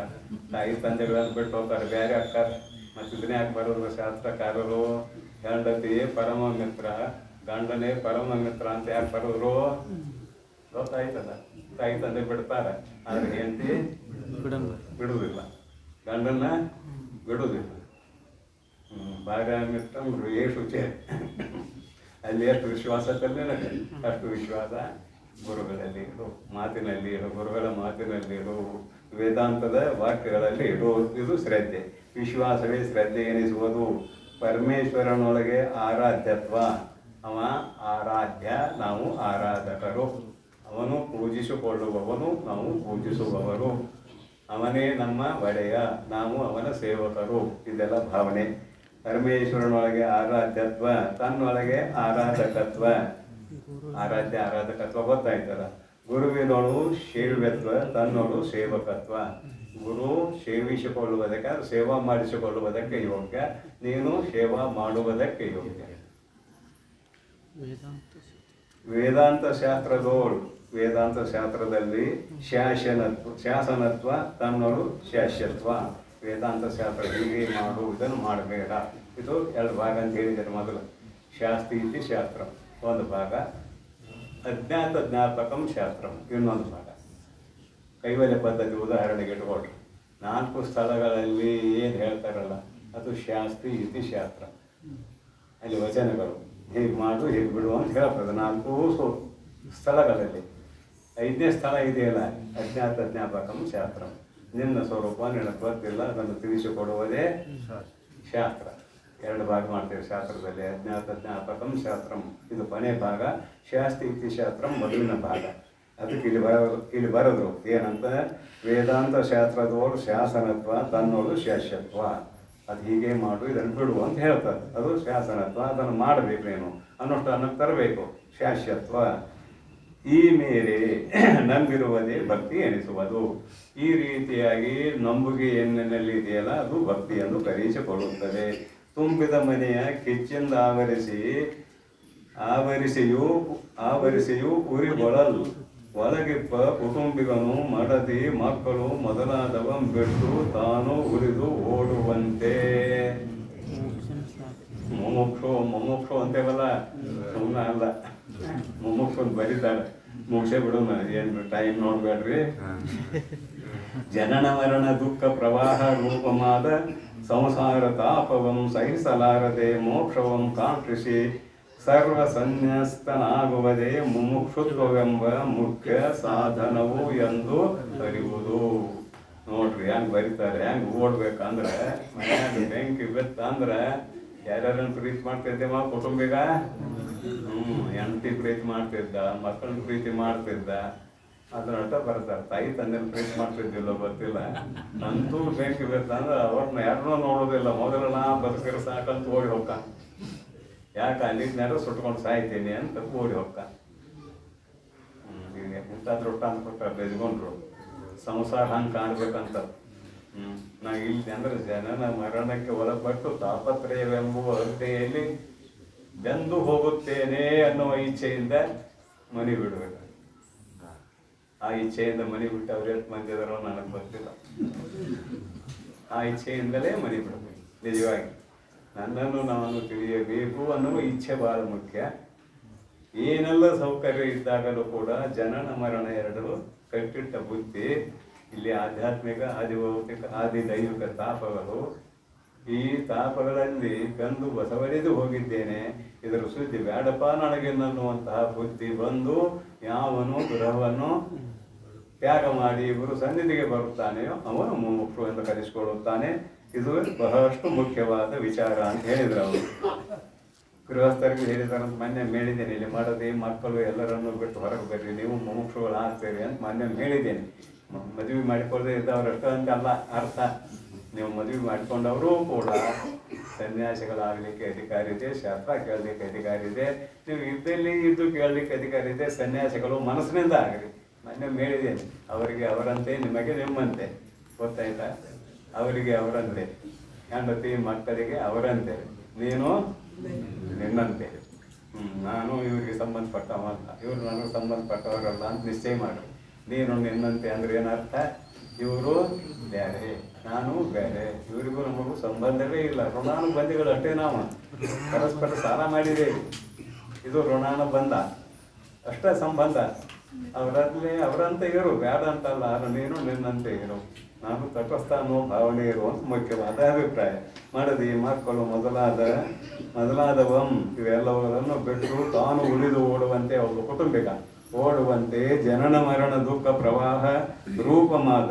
Speaker 1: ತಾಯಿ ತಂದೆಗಳನ್ನು ಬಿಟ್ಟು ಹೋಗ್ತಾರೆ, ಬೇರೆ ಅಕ್ಕಾರ. ಮತ್ತು ಇದನ್ನೇ ಯಾಕೆ ಬರೋದು ಶಾಸ್ತ್ರಕಾರರು? ಹೆಂಡತಿ ಪರಮ ಮಿತ್ರ, ಗಂಡನೇ ಪರಮ ಮಿತ್ರ ಅಂತ ಯಾಕೆ ಬರೋರು? ಗೊತ್ತಾಯ್ತದ. ತಾಯಿ ತಂದೆ ಬಿಡ್ತಾರೆ, ಆದ್ರೆ ಹೆಂಡತಿ ಬಿಡುವುದಿಲ್ಲ, ಗಂಡನ್ನ ಬಿಡುವುದಿಲ್ಲ. ಭಾರ್ಯ ಮಿತ್ರ ಗೃಹೇಶು ಚ. ಅಲ್ಲಿ ಎಷ್ಟು ವಿಶ್ವಾಸ ನನಗೆ ಅಷ್ಟು ವಿಶ್ವಾಸ ಗುರುಗಳಲ್ಲಿ ಇಡು, ಮಾತಿನಲ್ಲಿ ಇಡು, ಗುರುಗಳ ಮಾತಿನಲ್ಲಿ ಇಡು, ವೇದಾಂತದ ವಾಕ್ಯಗಳಲ್ಲಿ ಇಡು. ಇದು ಶ್ರದ್ಧೆ. ವಿಶ್ವಾಸವೇ ಶ್ರದ್ಧೆ ಎನಿಸುವುದು. ಪರಮೇಶ್ವರನೊಳಗೆ ಆರಾಧ್ಯತ್ವ. ಅವ ಆರಾಧ್ಯ, ನಾವು ಆರಾಧಕರು. ಅವನು ಪೂಜಿಸಿಕೊಳ್ಳುವವನು, ನಾವು ಪೂಜಿಸುವವರು. ಅವನೇ ನಮ್ಮ ಒಡೆಯ, ನಾವು ಅವನ ಸೇವಕರು. ಇದೆಲ್ಲ ಭಾವನೆ. ಪರಮೇಶ್ವರನೊಳಗೆ ಆರಾಧ್ಯತ್ವ, ತನ್ನೊಳಗೆ ಆರಾಧಕತ್ವ. ಆರಾಧ್ಯ ಆರಾಧಕತ್ವ ಗೊತ್ತಾಯ್ತಲ್ಲ. ಗುರುವಿನೋಳು ಸೇವ್ಯತ್ವ, ತನ್ನೋಳು ಸೇವಕತ್ವ. ಗುರು ಸೇವಿಸಿಕೊಳ್ಳುವುದಕ್ಕೆ, ಸೇವಾ ಮಾಡಿಸಿಕೊಳ್ಳುವುದಕ್ಕೆ ಯೋಗ್ಯ, ನೀನು ಸೇವಾ ಮಾಡುವುದಕ್ಕೆ ಯೋಗ್ಯ. ವೇದಾಂತ ಶಾಸ್ತ್ರದೋಳು, ವೇದಾಂತ ಶಾಸ್ತ್ರದಲ್ಲಿ ಶಾಸನತ್ವ, ತನ್ನೋಳು ಶಾಸ್ಯತ್ವ. ವೇದಾಂತ ಶಾಸ್ತ್ರ ಹೀಗೆ ಮಾಡು, ಇದನ್ನು ಮಾಡಬೇಡ. ಇದು 2 ಭಾಗ ಅಂತ ಹೇಳಿದ್ದಾರೆ ಮೊದಲು. ಶಾಸ್ತಿ ಇತಿ ಶಾಸ್ತ್ರ ಒಂದು ಭಾಗ, ಅಜ್ಞಾತ ಜ್ಞಾಪಕಂ ಶಾಸ್ತ್ರಂ ಇನ್ನೊಂದು ಭಾಗ. ಕೈವಲ್ಯ ಪದ್ಧತಿ ಉದಾಹರಣೆಗೆ ಇಟ್ಕೊಳ್ರಿ. 4 ಸ್ಥಳಗಳಲ್ಲಿ ಏನು ಹೇಳ್ತಾರಲ್ಲ ಅದು ಶಾಸ್ತಿ ಇತಿ ಶಾಸ್ತ್ರ. ಅಲ್ಲಿ ವಚನಗಳು ಹೀಗೆ ಮಾಡು ಹೀಗೆ ಬಿಡು ಅಂತ ಹೇಳ್ತದೆ 4 ಸ್ಥಳಗಳಲ್ಲಿ. 5ನೇ ಸ್ಥಳ ಇದೆಯಲ್ಲ, ಅಜ್ಞಾತ ಜ್ಞಾಪಕಂ ಶಾಸ್ತ್ರಂ. ನಿನ್ನ ಸ್ವರೂಪ ನಿನಗೆ ಗೊತ್ತಿಲ್ಲ, ಅದನ್ನು ತಿಳಿಸಿಕೊಡುವುದೇ ಶಾಸ್ತ್ರ. 2 ಭಾಗ ಮಾಡ್ತೇವೆ ಶಾಸ್ತ್ರದಲ್ಲಿ. ಅಜ್ಞಾತ ಜ್ಞಾಪಕಂ ಶಾಸ್ತ್ರಂ ಇದು ಕೊನೆ ಭಾಗ, ಶಾಸ್ತಿ ಇತಿ ಶಾಸ್ತ್ರಂ ಮೊದಲಿನ ಭಾಗ. ಅದಕ್ಕೆ ಇಲ್ಲಿ ಬರೋದು ಏನಂತ, ವೇದಾಂತ ಶಾಸ್ತ್ರದೋಳು ಶಾಸನತ್ವ, ತನ್ನೋಳು ಶಾಸ್ಯತ್ವ. ಅದು ಹೀಗೆ ಮಾಡು, ಇದನ್ನು ಬಿಡು ಅಂತ ಹೇಳ್ತಾರೆ. ಅದು ಶಾಸನತ್ವ, ಅದನ್ನು ಮಾಡಬೇಕು ನೀನು ಅನ್ನೋಷ್ಟು ಅನ್ನಕ್ಕೆ ತರಬೇಕು, ಶಾಸ್ಯತ್ವ. ಈ ಮೇಲೆ ನಂಬಿರುವುದೇ ಭಕ್ತಿ ಎನಿಸುವುದು. ಈ ರೀತಿಯಾಗಿ ನಂಬುಗೆ ಎನ್ನೆಲ್ಲಿದೆಯಲ್ಲ ಅದು ಭಕ್ತಿ ಎಂದು ಕರೆಯಿಸಿಕೊಳ್ಳುತ್ತದೆ. ತುಂಬಿದ ಮನೆಯ ಕಿಚ್ಚಿಂದ ಆವರಿಸಿಯೂ ಉರಿಗೊಳಲ್ ಒಳಗಿಪ್ಪ ಕುಟುಂಬಿಗನು ಮಡದಿ ಮಕ್ಕಳು ಮೊದಲಾದವ ಬಿಟ್ಟು ತಾನು ಉರಿದು ಓಡುವಂತೆ. ಮೊಮೋಕ್ಷ ಅಂತೇವಲ್ಲ, ಸುಮ್ಮನೆ ಅಲ್ಲ. ಮೊಮೋಕ್ಷ ಬರೀತಾರೆ, ಮುಗಿಸೇ ಬಿಡೋಣ, ಏನು ಟೈಮ್ ನೋಡ್ಬೇಡ್ರಿ. ಜನನ ಮರಣ ದುಃಖ ಪ್ರವಾಹ ರೂಪವಾದ ಸಂಸಾರ ತಾಪವಂ ಸಹಿಸಲಾರದೆ ಮೋಕ್ಷವಂ ಕಾಂಕ್ಷಿಸಿ ಸರ್ವ ಸನ್ಯಸ್ತನಾಗುವುದೇ ಮುಮುಕ್ಷುತ್ವವೆಂಬ ಮುಖ್ಯ ಸಾಧನವು ಎಂದು ಅರಿಯುವುದು. ನೋಡ್ರಿ ಹೆಂಗೆ ಬರೀತಾರೆ. ಹೆಂಗೆ ಓಡ್ಬೇಕಂದ್ರೆ, ಮನ್ಯಾಗ ಬೆಂಕಿ ಬಿತ್ತಂದ್ರೆ ಯಾರ್ಯಾರನ್ನು ಪ್ರೀತಿ ಮಾಡ್ತಿದ್ದೇವ ಕುಟುಂಬಿಗ? ಹೆಂಡತಿ ಪ್ರೀತಿ ಮಾಡ್ತಿದ್ದ, ಮಕ್ಕಳನ್ನ ಪ್ರೀತಿ ಮಾಡ್ತಿದ್ದ, ಅದನ್ನಟ ಬರ್ತಾರೆ. ತಾಯಿ ತಂದೆನ ಪ್ರೀತಿ ಮಾಡ್ತಿದ್ದಿಲ್ಲ ಗೊತ್ತಿಲ್ಲ. ನಂತೂ ಬೆಂಕಿ ಬಿತ್ತಂದ್ರೆ ಅವ್ರನ್ನ ಯಾರನ್ನೂ ನೋಡೋದಿಲ್ಲ. ಮೊದಲು ನಾ ಬದುಕಿರೋ ಸಾಕಂತ ಓಡಿ ಹೋಗ್ಕ, ಯಾಕೆ ಅಲ್ಲಿದ್ನಾರು ಸುಟ್ಕೊಂಡು ಸಾಯ್ತೀನಿ ಅಂತ ಓಡಿ ಹೋಗ್ಕ. ಇಂಥದ್ದು ಊಟ ಅಂದ್ಬಿಟ್ರೆ ಬೆದ್ಕೊಂಡ್ರು ಸಂಸಾರ ಹಂಗೆ ಕಾಣ್ಬೇಕಂತ. ನಾ ಇಲ್ಲಿ ಅಂದ್ರೆ ಜನನ ಮರಣಕ್ಕೆ ಒಳಪಟ್ಟು ತಾಪತ್ರಯವೆಂಬುವ ಅಗ್ನಿಯಲ್ಲಿ ಬೆಂದು ಹೋಗುತ್ತೇನೆ ಅನ್ನುವ ಇಚ್ಛೆಯಿಂದ ಮನೆ ಬಿಡಬೇಕು. ಆ ಇಚ್ಛೆಯಿಂದ ಮನೆ ಬಿಟ್ಟು ಅವ್ರು ಎಷ್ಟು ಮಂದಿ ಇದಾರೋ ನನಗೆ ಗೊತ್ತಿಲ್ಲ. ಆ ಇಚ್ಛೆಯಿಂದಲೇ ಮನೆ ಬಿಡಬೇಕು. ನಿಜವಾಗಿ ನನ್ನನ್ನು ನಾನು ತಿಳಿಯಬೇಕು ಅನ್ನುವ ಇಚ್ಛೆ ಬಹಳ ಮುಖ್ಯ. ಏನೆಲ್ಲ ಸೌಕರ್ಯ ಇದ್ದಾಗಲೂ ಕೂಡ ಜನನ ಮರಣ 2 ಕಟ್ಟಿಟ್ಟ ಬುದ್ಧಿ. ಇಲ್ಲಿ ಆಧ್ಯಾತ್ಮಿಕ, ಆದಿಭೌತಿಕ, ಆದಿದೈವಿಕ ತಾಪಗಳು. ಈ ತಾಪಗಳಲ್ಲಿ ಬಂದು ಬಸವಳಿದು ಹೋಗಿದ್ದೇನೆ, ಇದರ ಸುದ್ದಿ ಬೇಡಪ್ಪ ನನಗೆನ್ನುವಂತಹ ಬುದ್ಧಿ ಬಂದು ಯಾವನು ಗೃಹವನ್ನು ತ್ಯಾಗ ಮಾಡಿ ಗುರು ಸನ್ನಿಧಿಗೆ ಬರುತ್ತಾನೆಯೋ ಅವನು ಮುಮುಕ್ಷು ಎಂದು ಕರೆಸಿಕೊಳ್ಳುತ್ತಾನೆ. ಇದು ಬಹಳಷ್ಟು ಮುಖ್ಯವಾದ ವಿಚಾರ ಅಂತ ಹೇಳಿದ್ರು ಅವರು. ಗೃಹಸ್ಥರಿಗೆ ಹೇಳಿದಾರಂತ ಮೊನ್ನೆ ಹೇಳಿದ್ದೇನೆ, ಇಲ್ಲಿ ಮಾಡದೆ ಮಕ್ಕಳು ಎಲ್ಲರನ್ನು ಬಿಟ್ಟು ಹೊರಗೆ ಬರ್ರಿ, ನೀವು ಮುಮುಕ್ಷುಗಳು ಆಗ್ತೀರಿ ಅಂತ ಮೊನ್ನೆ ಹೇಳಿದ್ದೇನೆ. ಮದುವೆ ಮಾಡಿಕೊಳ್ಳದೆ ಇದ್ದವ್ರಷ್ಟು ಅಂತ ಅಲ್ಲ ಅರ್ಥ. ನೀವು ಮದುವೆ ಮಾಡಿಕೊಂಡವರು ಕೂಡ ಸನ್ಯಾಸಿಗಳಾಗಲಿಕ್ಕೆ ಅಧಿಕಾರ ಇದೆ, ಶಾಸ್ತ್ರ ಕೇಳಲಿಕ್ಕೆ ಅಧಿಕಾರ ಇದೆ, ನೀವು ಇದ್ದಲ್ಲಿ ಇದ್ದು ಕೇಳಲಿಕ್ಕೆ ಅಧಿಕಾರ ಇದೆ. ಸನ್ಯಾಸಿಗಳು ಮನಸ್ಸಿನಿಂದ ಆಗಲಿ. ಮೊನ್ನೆ ಹೇಳಿದ್ದೇನೆ, ಅವರಿಗೆ ಅವರಂತೆ ನಿಮಗೆ ನಿಮ್ಮಂತೆ, ಗೊತ್ತಾಯ್ತಾ? ಅವರಿಗೆ ಅವರಂತೆ, ಹೆಂಡತಿ ಮಕ್ಕಳಿಗೆ ಅವರಂತೆ, ನೀನು ನಿನ್ನಂತೆ. ನಾನು ಇವರಿಗೆ ಸಂಬಂಧಪಟ್ಟವ ಅಂತ, ಇವರು ನನಗೆ ಸಂಬಂಧಪಟ್ಟವರಲ್ಲ ಅಂತ ನಿಶ್ಚಯ ಮಾಡಿ. ನೀನು ನಿನ್ನಂತೆ ಅಂದ್ರೆ ಏನರ್ಥ? ಇವರು ಬೇರೆ, ನಾನು ಬೇರೆ, ಇವರಿಗೂ ನಮಗೂ ಸಂಬಂಧವೇ ಇಲ್ಲ. ಋಣಾನುಬಂಧಿಗಳು ಅಷ್ಟೇ. ನಾವು ಪರಸ್ಪರ ಸಾಲ ಮಾಡಿದ್ದೇವೆ, ಇದು ಋಣಾನುಬಂಧ ಅಷ್ಟೇ ಸಂಬಂಧ. ಅವರಲ್ಲಿ ಅವರಂತೆ ಇರು, ಬೇಡ ಅಂತಲ್ಲ. ನೀನು ನಿನ್ನಂತೆ ಇರು, ನಾನು ತಟಸ್ಥ ಅನ್ನೋ ಭಾವನೆ ಇರುವಂತ ಮುಖ್ಯವಾದ ಅಭಿಪ್ರಾಯ. ಮಾಡದಿ ಮಕ್ಕಳು ಮೊದಲಾದವಂ ಇವೆಲ್ಲವರನ್ನು ಬಿಟ್ಟು ತಾನು ಉಳಿದು ಓಡುವಂತೆ, ಒಬ್ಬ ಕುಟುಂಬಿಕ ಓಡುವಂತೆ ಜನನ ಮರಣ ದುಃಖ ಪ್ರವಾಹ ರೂಪಮಾದ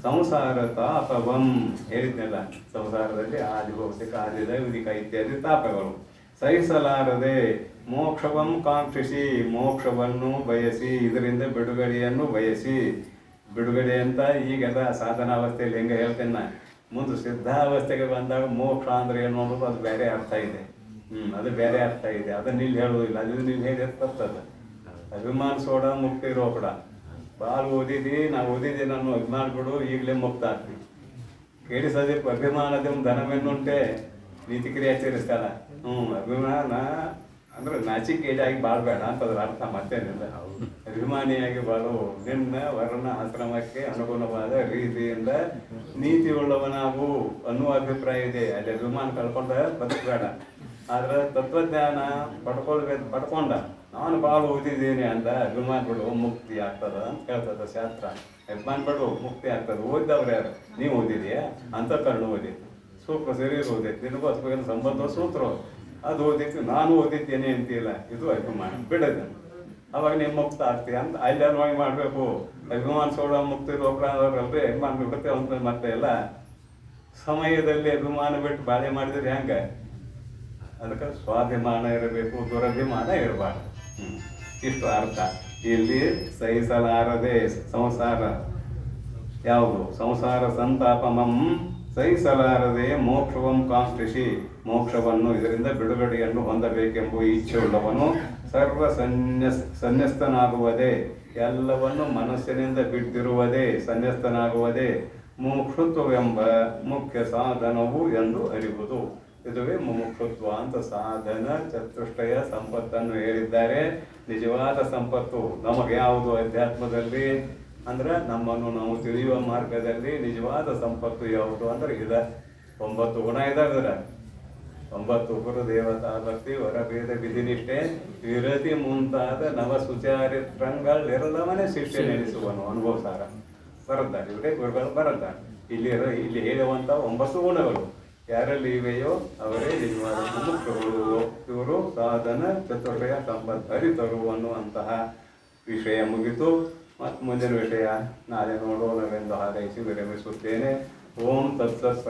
Speaker 1: ಸಂಸಾರ ತಾಪವಂ ಹೇಳಿದ್ನೆಲ್ಲ. ಸಂಸಾರದಲ್ಲಿ ಆದಿ ಭೌತಿಕ ಆದಿ ದೈವಿಕ ಇತ್ಯಾದಿ ತಾಪಗಳು ಸಹಿಸಲಾರದೆ ಮೋಕ್ಷವಂ ಕಾಂಕ್ಷಿಸಿ, ಮೋಕ್ಷವನ್ನು ಬಯಸಿ, ಇದರಿಂದ ಬಿಡುಗಡೆಯನ್ನು ಬಯಸಿ. ಬಿಡುಗಡೆ ಅಂತ ಈಗೆಲ್ಲ ಸಾಧನಾವಸ್ಥೆಯಲ್ಲಿ ಹೆಂಗೆ ಹೇಳ್ತೇನೆ ನಾ, ಮುಂದೆ ಸಿದ್ಧಾವಸ್ಥೆಗೆ ಬಂದಾಗ ಮೋಕ್ಷ ಅಂದ್ರೆ ಏನು ಅನ್ನೋದು ಅದು ಬೇರೆ ಅರ್ಥ ಇದೆ. ಅದು ಬೇರೆ ಅರ್ಥ ಇದೆ, ಅದನ್ನ ಇಲ್ಲಿ ಹೇಳುವುದಿಲ್ಲ. ಅದು ನೀವು ಹೇಳಿ ತಪ್ಪದ. ಅಭಿಮಾನ ಸೋಡ ಮುಕ್ತಿ ಇರೋ ಕೂಡ ಭಾಳ ಓದಿದಿ, ನಾವು ಓದಿದ್ದೀನಿ ಅನ್ನೋ ಅಭಿಮಾನ ಬಿಡು, ಈಗಲೇ ಮುಕ್ತ ಆಗ್ತೀವಿ. ಕೇಳಿಸೋದಕ್ಕೆ ಅಭಿಮಾನದ ಧನವೆನ್ನುಂಟೆ ನೀತಿ ಕ್ರಿಯೆ ಆಚರಿಸ್ತಾರ. ಅಭಿಮಾನ ಅಂದ್ರೆ ನಾಚಿಕೆಯಾಗಿ ಬಾಳ್ಬೇಡ ಅಂತದ್ರ ಅರ್ಥ, ಮತ್ತೇನಿಲ್ಲ. ಅಭಿಮಾನಿಯಾಗಿ ಬಾಳು, ನಿನ್ನ ವರ್ಣ ಆಶ್ರಮಕ್ಕೆ ಅನುಗುಣವಾದ ರೀತಿಯಿಂದ ನೀತಿಯುಳ್ಳವನಾಗು ಅನ್ನುವ ಅಭಿಪ್ರಾಯ ಇದೆ. ಅಲ್ಲಿ ಅಭಿಮಾನ ಕಳ್ಕೊಂಡ ಬದುಕಬೇಡ. ಆದ್ರೆ ತತ್ವಜ್ಞಾನ ಪಡ್ಕೊಂಡ ನಾನು ಭಾಳ ಓದಿದ್ದೀನಿ ಅಂತ ಅಭಿಮಾನ ಬಿಡು, ಮುಕ್ತಿ ಆಗ್ತದ ಅಂತ ಹೇಳ್ತದ ಶಾಸ್ತ್ರ. ಅಭಿಮಾನ ಬಿಡು, ಮುಕ್ತಿ ಆಗ್ತದೆ. ಓದಿದವ್ರು ಯಾರು? ನೀವು ಓದಿದೆಯಾ? ಅಂತಃಕರಣ ಓದಿ, ಸೂಕ್ಷ್ಮ ಶರೀರ ಓದೈತಿ, ನಿನಗೂ ಅದಕ್ಕೇನು ಸಂಬಂಧ ಸೂತ್ರ ಅದು ಓದಿತ್ತು, ನಾನು ಓದಿದ್ದೇನೆ ಅಂತಿಲ್ಲ. ಇದು ಅಭಿಮಾನ ಬಿಡದ, ಅವಾಗ ನೀವು ಮುಕ್ತ ಆಗ್ತೀಯ ಅಂತ ಅಲ್ಲಿ ಅನ್ವಾಗಿ ಮಾಡಬೇಕು. ಅಭಿಮಾನ ಸೋಡ ಮುಕ್ತಿ ರೋಗರಲ್ರಿ ಅಭಿಮಾನ ಬಿಡುತ್ತೆ ಅಂತ. ಮತ್ತೆ ಎಲ್ಲ ಸಮಯದಲ್ಲಿ ಅಭಿಮಾನ ಬಿಟ್ಟು ಬಾಳೆ ಮಾಡಿದ್ರೆ ಹೆಂಗೆ? ಅದಕ್ಕೆ ಸ್ವಾಭಿಮಾನ ಇರಬೇಕು, ದುರಭಿಮಾನ ಇರಬಾರ್ದು. ಇಷ್ಟು ಅರ್ಥ. ಇಲ್ಲಿ ಸಹಿಸಲಾರದೆ ಸಂಸಾರ ಯಾವುದು? ಸಂಸಾರ ಸಂತಾಪಮಂ ಸಹಿಸಲಾರದೆ ಮೋಕ್ಷವಂ ಕಾಂಕ್ಷಿಸಿ, ಮೋಕ್ಷವನ್ನು ಇದರಿಂದ ಬಿಡುಗಡೆಯನ್ನು ಹೊಂದಬೇಕೆಂಬ ಇಚ್ಛೆಯುಳ್ಳವನು ಸರ್ವ ಸನ್ಯಸ್ತನಾಗುವುದೇ, ಎಲ್ಲವನ್ನು ಮನಸ್ಸಿನಿಂದ ಬಿಟ್ಟಿರುವುದೇ, ಸನ್ಯಸ್ತನಾಗುವುದೇ ಮುಮುಕ್ಷುತ್ವವೆಂಬ ಮುಖ್ಯ ಸಾಧನವು ಎಂದು ಅರಿವುದು. ಇದುವೇ ಮುಮುಕ್ಷುತ್ವ ಅಂತ. ಸಾಧನ ಚತುಷ್ಟಯ ಸಂಪತ್ತನ್ನು ಹೇಳಿದ್ದಾರೆ. ನಿಜವಾದ ಸಂಪತ್ತು ನಮಗೆ ಯಾವುದು ಅಧ್ಯಾತ್ಮದಲ್ಲಿ ಅಂದ್ರೆ ನಮ್ಮನ್ನು ನಾವು ತಿಳಿಯುವ ಮಾರ್ಗದಲ್ಲಿ ನಿಜವಾದ ಸಂಪತ್ತು ಯಾವುದು ಅಂದ್ರೆ ಇದೆ. 9 ಗುಣ ಇದಾವೆ. 9 ಗುರು ದೇವತಾ ಭಕ್ತಿ, ಹೊರಭೇದ ವಿಧಿನಿಷ್ಠೆ, ವಿರತಿ ಮುಂತಾದ ನವ ಸುಚಾರಿತ್ರಂಗಳೆಲ್ಲವನ್ನೇ ಶಿಷ್ಯ ನೆನೆಸುವನು ಅನುಭವಸಾರ ಬರುತ್ತಾರೆ. ಇವರೇ ಗುರುಗಳು ಬರುತ್ತಾರೆ. ಇಲ್ಲಿ ಹೇಳುವಂಥ 9 ಗುಣಗಳು ಯಾರಲ್ಲಿ ಇವೆಯೋ ಅವರೇ ನಿಜವಾದ ಮುಮುಕ್ಷುಗಳು. ಇವರು ಸಾಧನ ಚತುಷ್ಟಯ ಸಂಪತ್ತು ಅರಿತರು ಅನ್ನುವಂತಹ ವಿಷಯ ಮುಗಿತು. ಮತ್ತು ಮುಂದಿನ ವಿಷಯ ನಾಳೆ ನೋಡೋಣವೆಂದು ಹಾರೈಸಿ ವಿರಮಿಸುತ್ತೇನೆ. ಓಂ ತತ್ಸತ್.